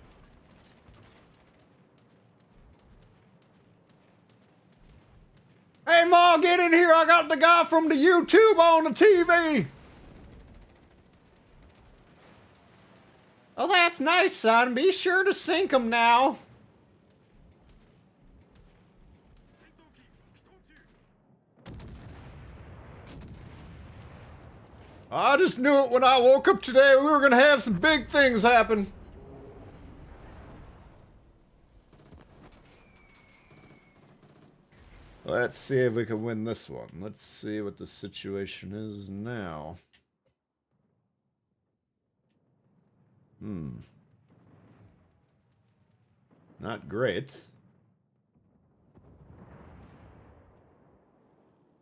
Hey, Ma, get in here. I got the guy from the YouTube on the TV. Oh, that's nice, son. Be sure to sync them now. I just knew it when I woke up today. We were going to have some big things happen. Let's see if we can win this one. Let's see what the situation is now. Not great.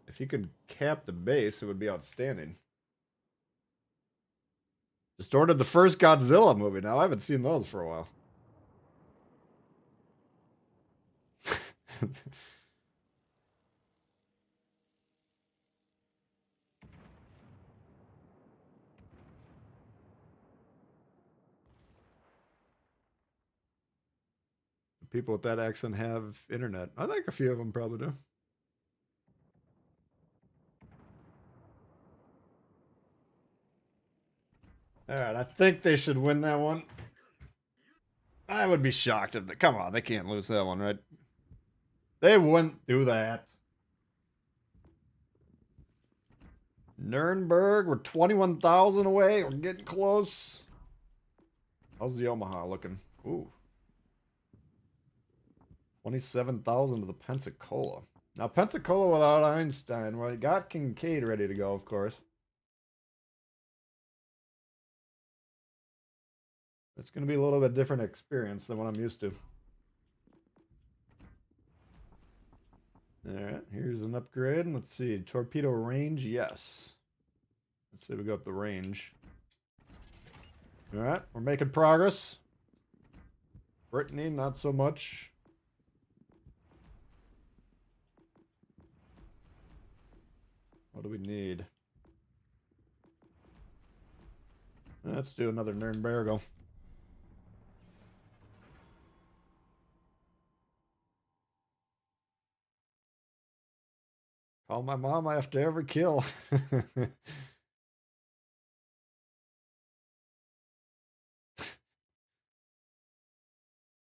If you could cap the base, it would be outstanding. Just ordered the first Godzilla movie now. I haven't seen those for a while. People with that accent have internet. I think a few of them probably do. Alright, I think they should win that one. I would be shocked if they... Come on, they can't lose that one, right? They wouldn't do that. Nurnberg, we're 21,000 away. We're getting close. How's the Omaha looking? Ooh. 27,000 to the Pensacola. Now, Pensacola without Einstein. Well, you got Kincaid ready to go, of course. It's going to be a little bit different experience than what I'm used to. Alright, here's an upgrade. Let's see. Torpedo range, yes. Let's see, we got the range. Alright, we're making progress. Brittany, not so much. What do we need? Let's do another Nurnberg. Call my mom after every kill.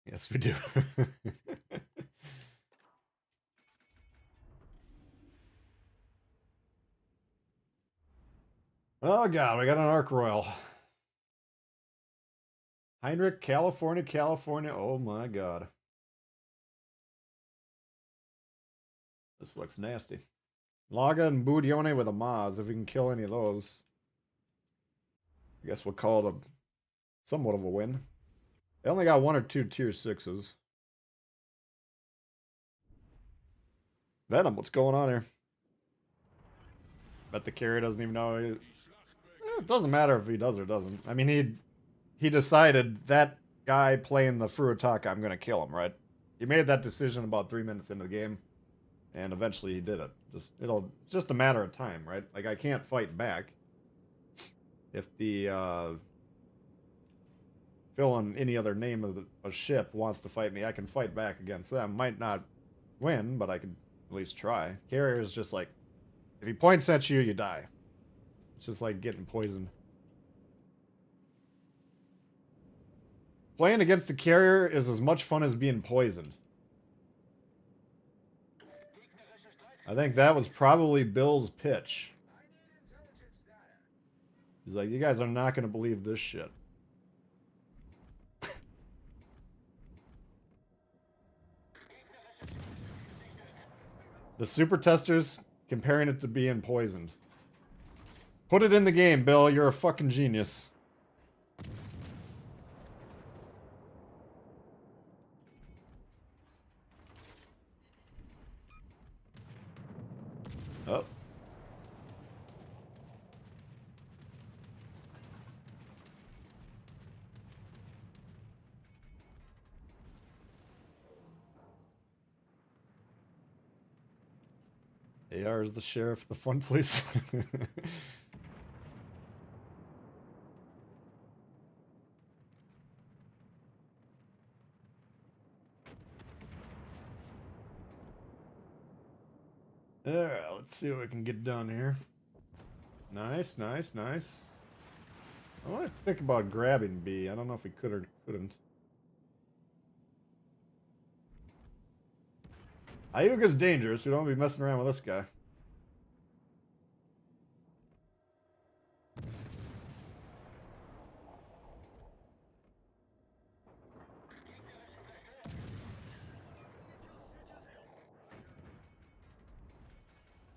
Yes, we do. Oh, God, we got an Ark Royal. Heinrich, California, California. Oh, my God. This looks nasty. Laga and Budione with a Maz, if we can kill any of those. I guess we'll call it a somewhat of a win. They only got 1 or 2 tier 6s. Venom, what's going on here? Bet the carrier doesn't even know. It doesn't matter if he does or doesn't. I mean, he decided that guy playing the Furutaka, I'm going to kill him, right? He made that decision about 3 minutes into the game, and eventually he did it. It's just a matter of time, right? Like, I can't fight back. If the fill in any other name of a ship wants to fight me, I can fight back against them. Might not win, but I can at least try. Carrier is just like, if he points at you, you die. It's just like getting poisoned. Playing against a carrier is as much fun as being poisoned. I think that was probably Bill's pitch. He's like, you guys are not going to believe this shit. The super testers comparing it to being poisoned. Put it in the game, Bill. You're a fucking genius. Oh. AR is the sheriff, the fun police. Alright, let's see what we can get done here. Nice, nice, nice. I want to think about grabbing B. I don't know if we could or couldn't. Ayuga's dangerous. We don't want to be messing around with this guy.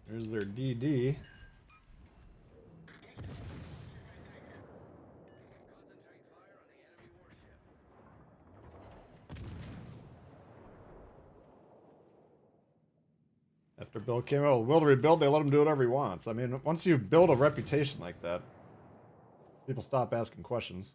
There's their DD. Concentrate fire on the enemy warship. After Bill came out, will to rebuild, they let him do whatever he wants. I mean, once you build a reputation like that, people stop asking questions.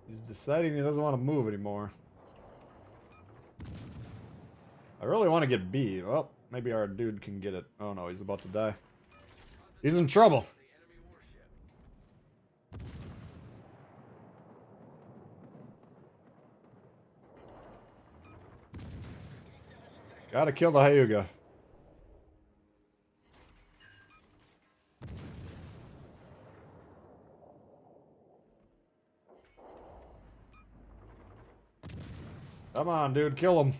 He's deciding he doesn't want to move anymore. I really want to get B. Well, maybe our dude can get it. Oh no, he's about to die. He's in trouble. The enemy warship. Gotta kill the Hyuga. Come on, dude, kill him.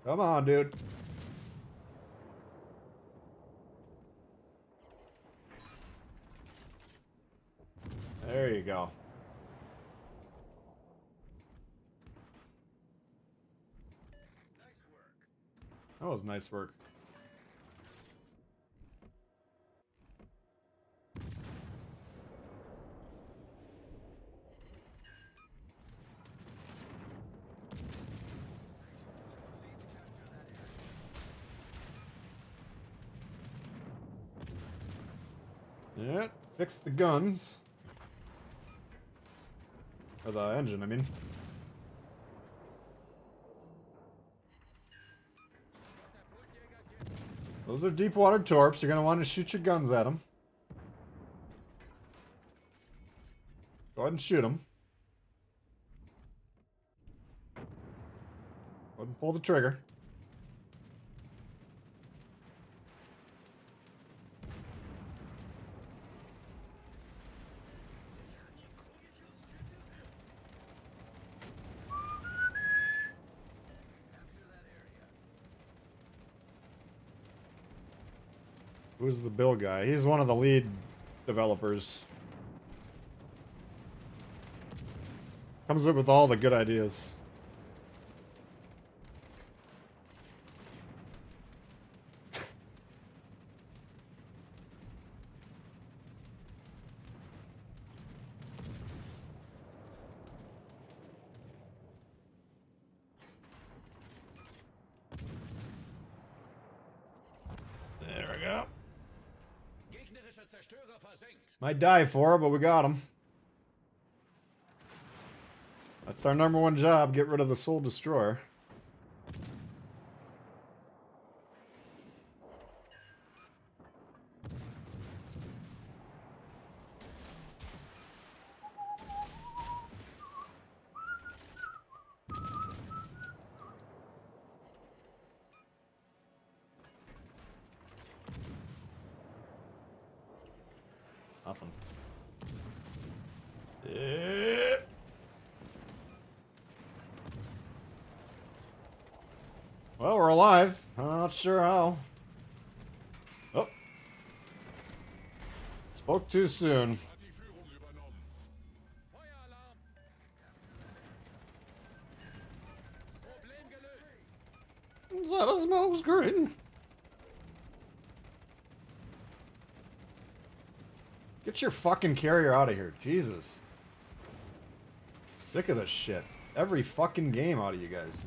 Come on, dude. There you go. Nice work. That was nice work. Yeah, fix the guns. Or the engine, I mean. Those are deep water torps. You're going to want to shoot your guns at them. Go ahead and shoot them. Go ahead and pull the trigger. Who's the Bill guy? He's one of the lead developers. Comes up with all the good ideas. There we go. Gegnerischer Zerstörer versenkt. Might die for it, but we got him. That's our number one job, get rid of the Soul Destroyer. Nothing. Yeah. Well, we're alive. I'm not sure how. Oh. Spoke too soon. Hat die Führung übernommen. Feueralarm. Problem gelöst. Is that a smoke screen? Get your fucking carrier out of here. Jesus. Sick of this shit. Every fucking game out of you guys.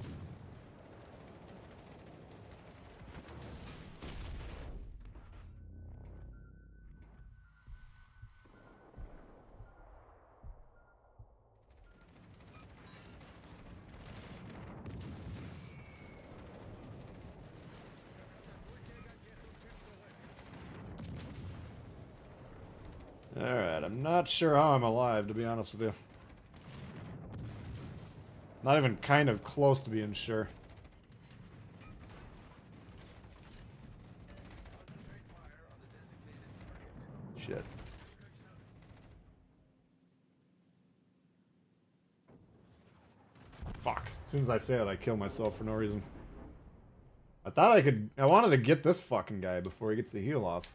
Alright, I'm not sure how I'm alive, to be honest with you. Not even kind of close to being sure. Shit. Fuck. As soon as I say it, I kill myself for no reason. I thought I wanted to get this fucking guy before he gets the heal off.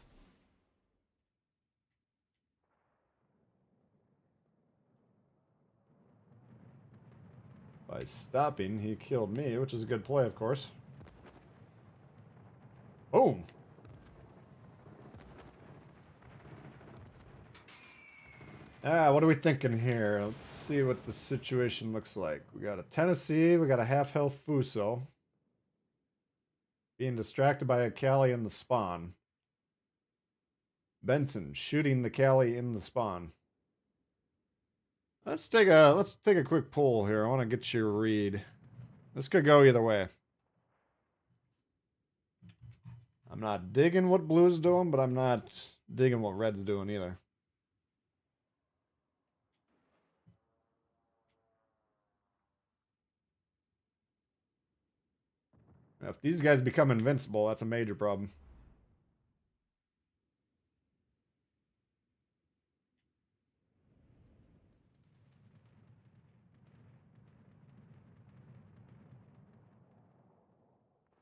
By stopping, he killed me, which is a good play, of course. Boom! What are we thinking here? Let's see what the situation looks like. We got a Tennessee, we got a half-health Fuso. Being distracted by a Cali in the spawn. Benson shooting the Cali in the spawn. Let's take a quick poll here. I want to get your read. This could go either way. I'm not digging what blue's doing, but I'm not digging what red's doing either. Now, if these guys become invincible, that's a major problem.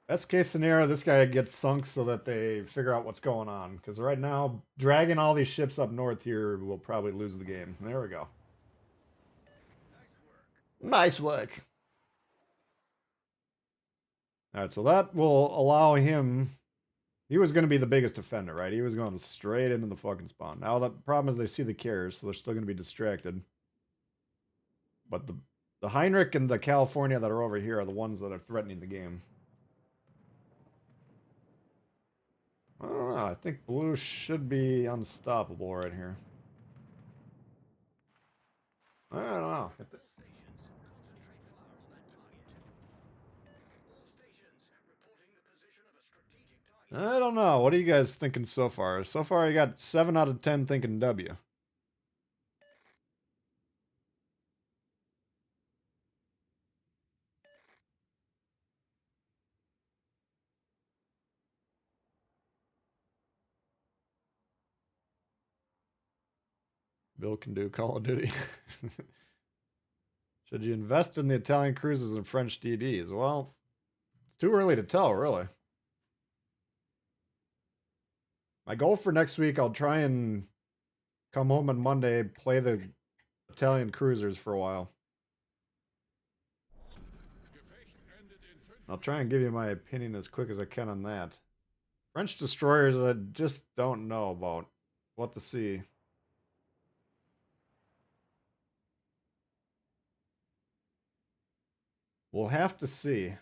Best case scenario, this guy gets sunk so that they figure out what's going on. Because right now, dragging all these ships up north here will probably lose the game. There we go. Nice work. Alright, so that will allow him... He was going to be the biggest offender, right? He was going straight into the fucking spawn. Now, the problem is they see the carriers, so they're still going to be distracted. But the Heinrich and the California that are over here are the ones that are threatening the game. I don't know. I think blue should be unstoppable right here. I don't know. I don't know. What are you guys thinking so far? So far, I got 7 out of 10 thinking W. Bill can do Call of Duty. Should you invest in the Italian cruises and French DDs? Well, it's too early to tell, really. My goal for next week, I'll try and come home on Monday, play the Italian cruisers for a while. Gefecht endet in 5 I'll try and give you my opinion as quick as I can on that. French destroyers, I just don't know about what to see. We'll have to see.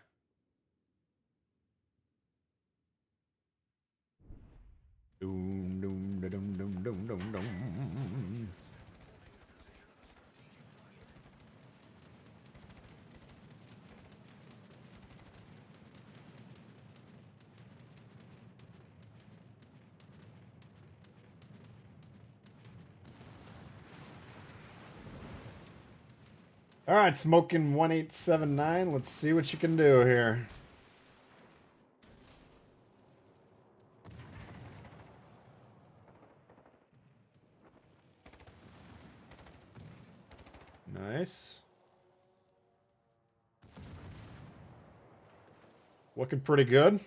Doom, doom, da, doom, doom, doom, doom, doom. All right, smoking 1879. Let's see what you can do here. Nice. Looking pretty good.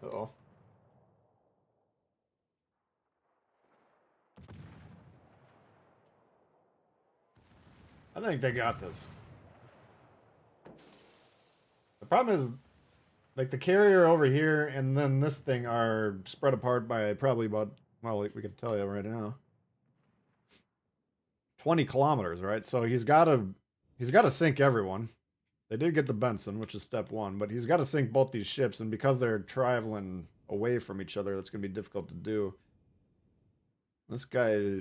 Uh-oh. I think they got this. The problem is, like, the carrier over here and then this thing are spread apart by probably about, well, we can tell you right now, 20 kilometers, right? So he's got to sink everyone. They did get the Benson, which is step one, but he's got to sink both these ships, and because they're traveling away from each other, that's going to be difficult to do. This guy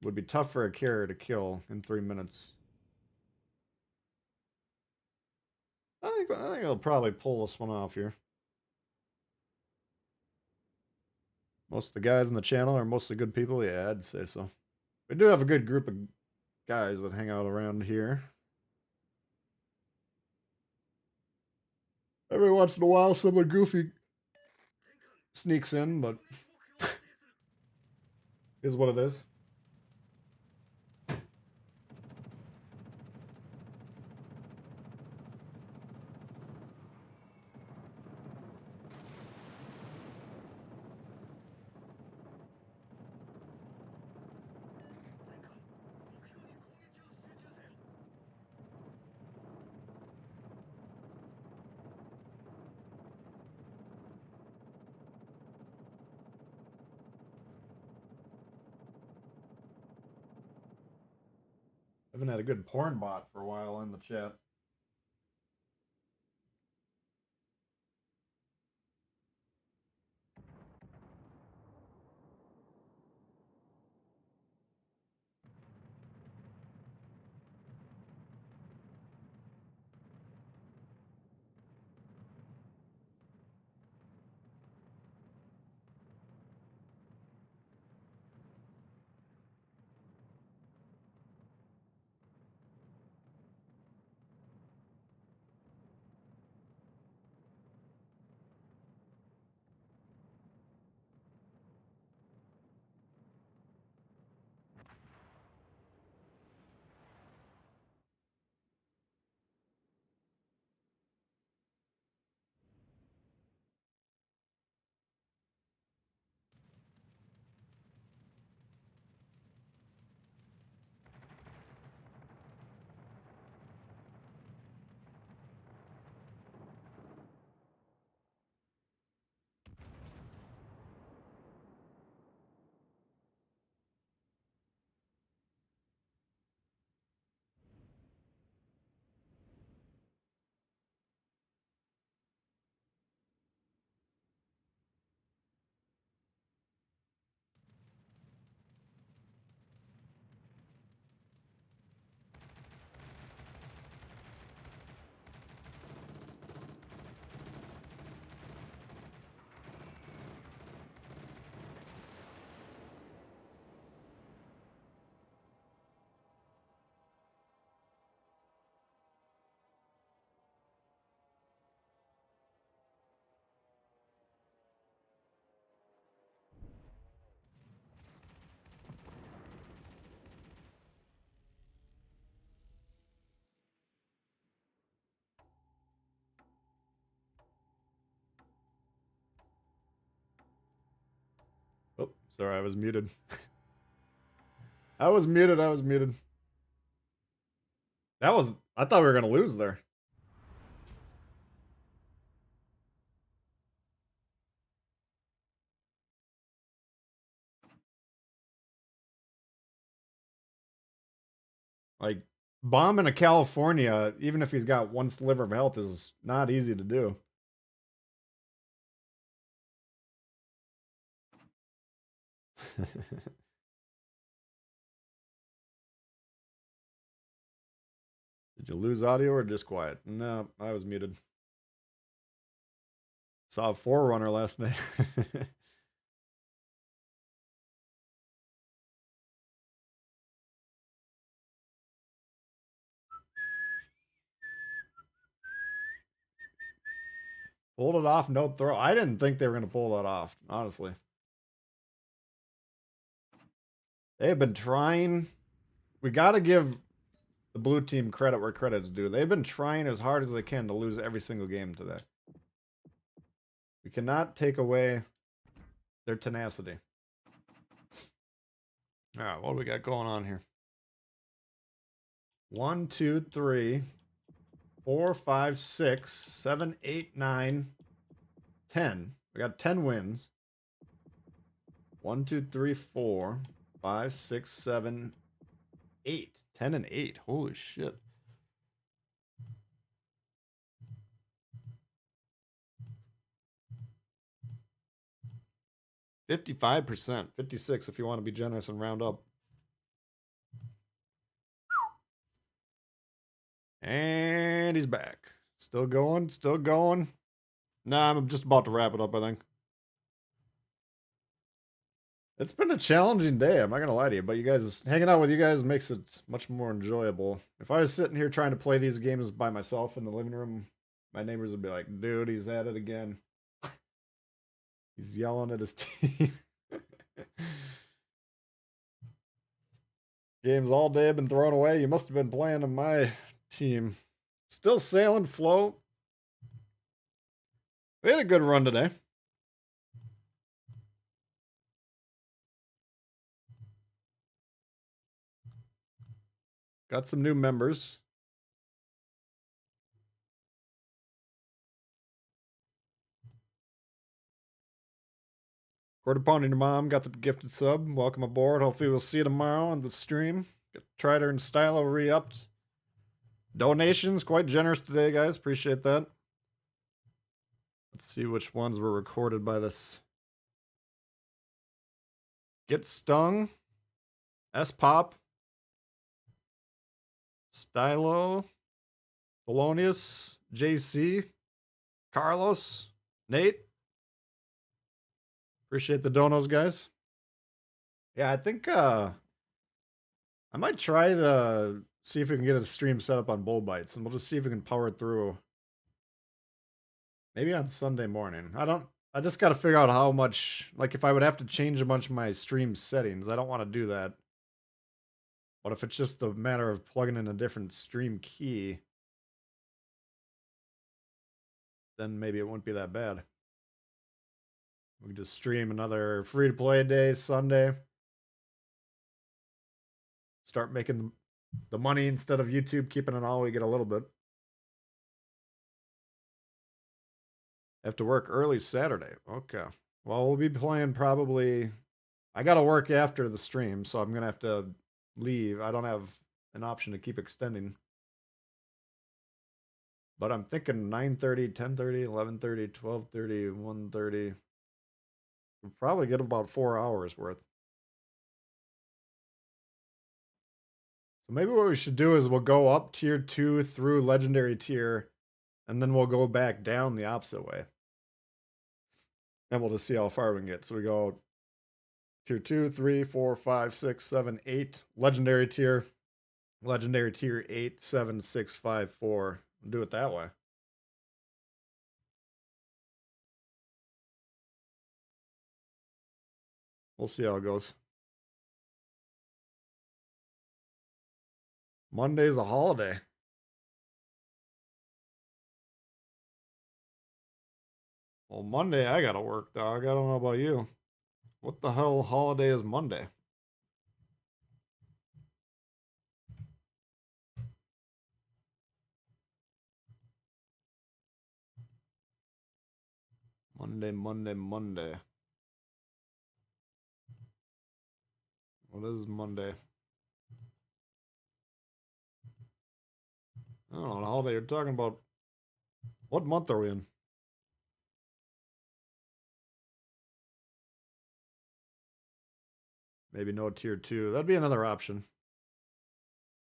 would be tough for a carrier to kill in 3 minutes. I think he'll probably pull this one off here. Most of the guys on the channel are mostly good people. Yeah, I'd say so. We do have a good group of guys that hang out around here. Every once in a while, someone goofy sneaks in, but is what it is. Haven't had a good porn bot for a while in the chat. Sorry, I was muted. I was muted. I was muted. That was. I thought we were gonna lose there. Like bombing a California, even if he's got one sliver of health, is not easy to do. Did you lose audio or just quiet? No, I was muted. Saw a Forerunner last night. Pulled it off, no throw. I didn't think they were going to pull that off, honestly. They have been trying. We got to give the blue team credit where credit's due. They've been trying as hard as they can to lose every single game today. We cannot take away their tenacity. All right, what do we got going on here? 1, 2, 3, 4, 5, 6, 7, 8, 9, 10. We got 10 wins. 1, 2, 3, 4, 5, 6, 7, 8. 10 and 8. Holy shit. %55, 56 if you want to be generous and round up. And he's back. Still going, still going. Nah, I'm just about to wrap it up, I think. It's been a challenging day, I'm not gonna lie to you, but you guys, hanging out with you guys makes it much more enjoyable. If I was sitting here trying to play these games by myself in the living room, my neighbors would be like, dude, he's at it again. He's yelling at his team. Games all day have been thrown away. You must have been playing on my team. Still sailing float. We had a good run today. Got some new members. Quarter pounding your mom got the gifted sub. Welcome aboard. Hopefully we'll see you tomorrow on the stream. Get Trider and Stylo re-upped. Donations quite generous today, guys. Appreciate that. Let's see which ones were recorded by this. Get Stung. S-Pop. Stylo. Polonius. JC. Carlos. Nate. Appreciate the donos, guys. Yeah, I think I might try see if we can get a stream set up on Bull Bites, and we'll just see if we can power through. Maybe on Sunday morning. I just got to figure out how much, like if I would have to change a bunch of my stream settings. I don't want to do that. But if it's just a matter of plugging in a different stream key, then maybe it won't be that bad. We can just stream another free-to-play day, Sunday. Start making the money instead of YouTube keeping it all. We get a little bit. Have to work early Saturday. Okay. Well, we'll be playing probably... I got to work after the stream, so I'm going to have to leave. I don't have an option to keep extending. But I'm thinking 9:30, 10:30, 11:30, 12:30, 1:30. We'll probably get about 4 hours worth. So maybe what we should do is we'll go up tier 2 through legendary tier, and then we'll go back down the opposite way. And we'll just see how far we can get. So we go tier 2, 3, 4, 5, 6, 7, 8. Legendary tier 8, 7, 6, 5, 4. We'll do it that way. We'll see how it goes. Monday's a holiday. Well, Monday I gotta work, dog. I don't know about you. What the hell holiday is Monday? Monday. What is Monday? I don't know the holiday you're talking about. What month are we in? Maybe no tier 2. That'd be another option.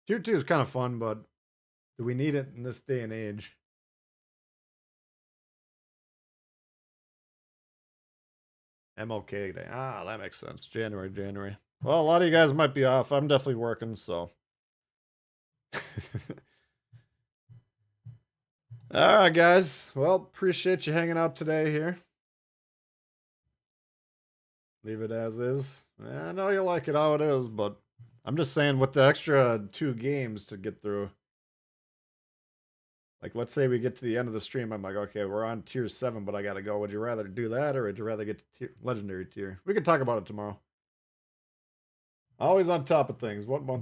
Tier 2 is kind of fun, but do we need it in this day and age? MLK Day. Ah, that makes sense. January. Well, a lot of you guys might be off. I'm definitely working, so. All right, guys. Well, appreciate you hanging out today here. Leave it as is. I know you like it how it is, but I'm just saying with the extra 2 games to get through. Like, let's say we get to the end of the stream. I'm like, okay, we're on tier 7, but I got to go. Would you rather do that or would you rather get to legendary tier? We can talk about it tomorrow. Always on top of things. What month?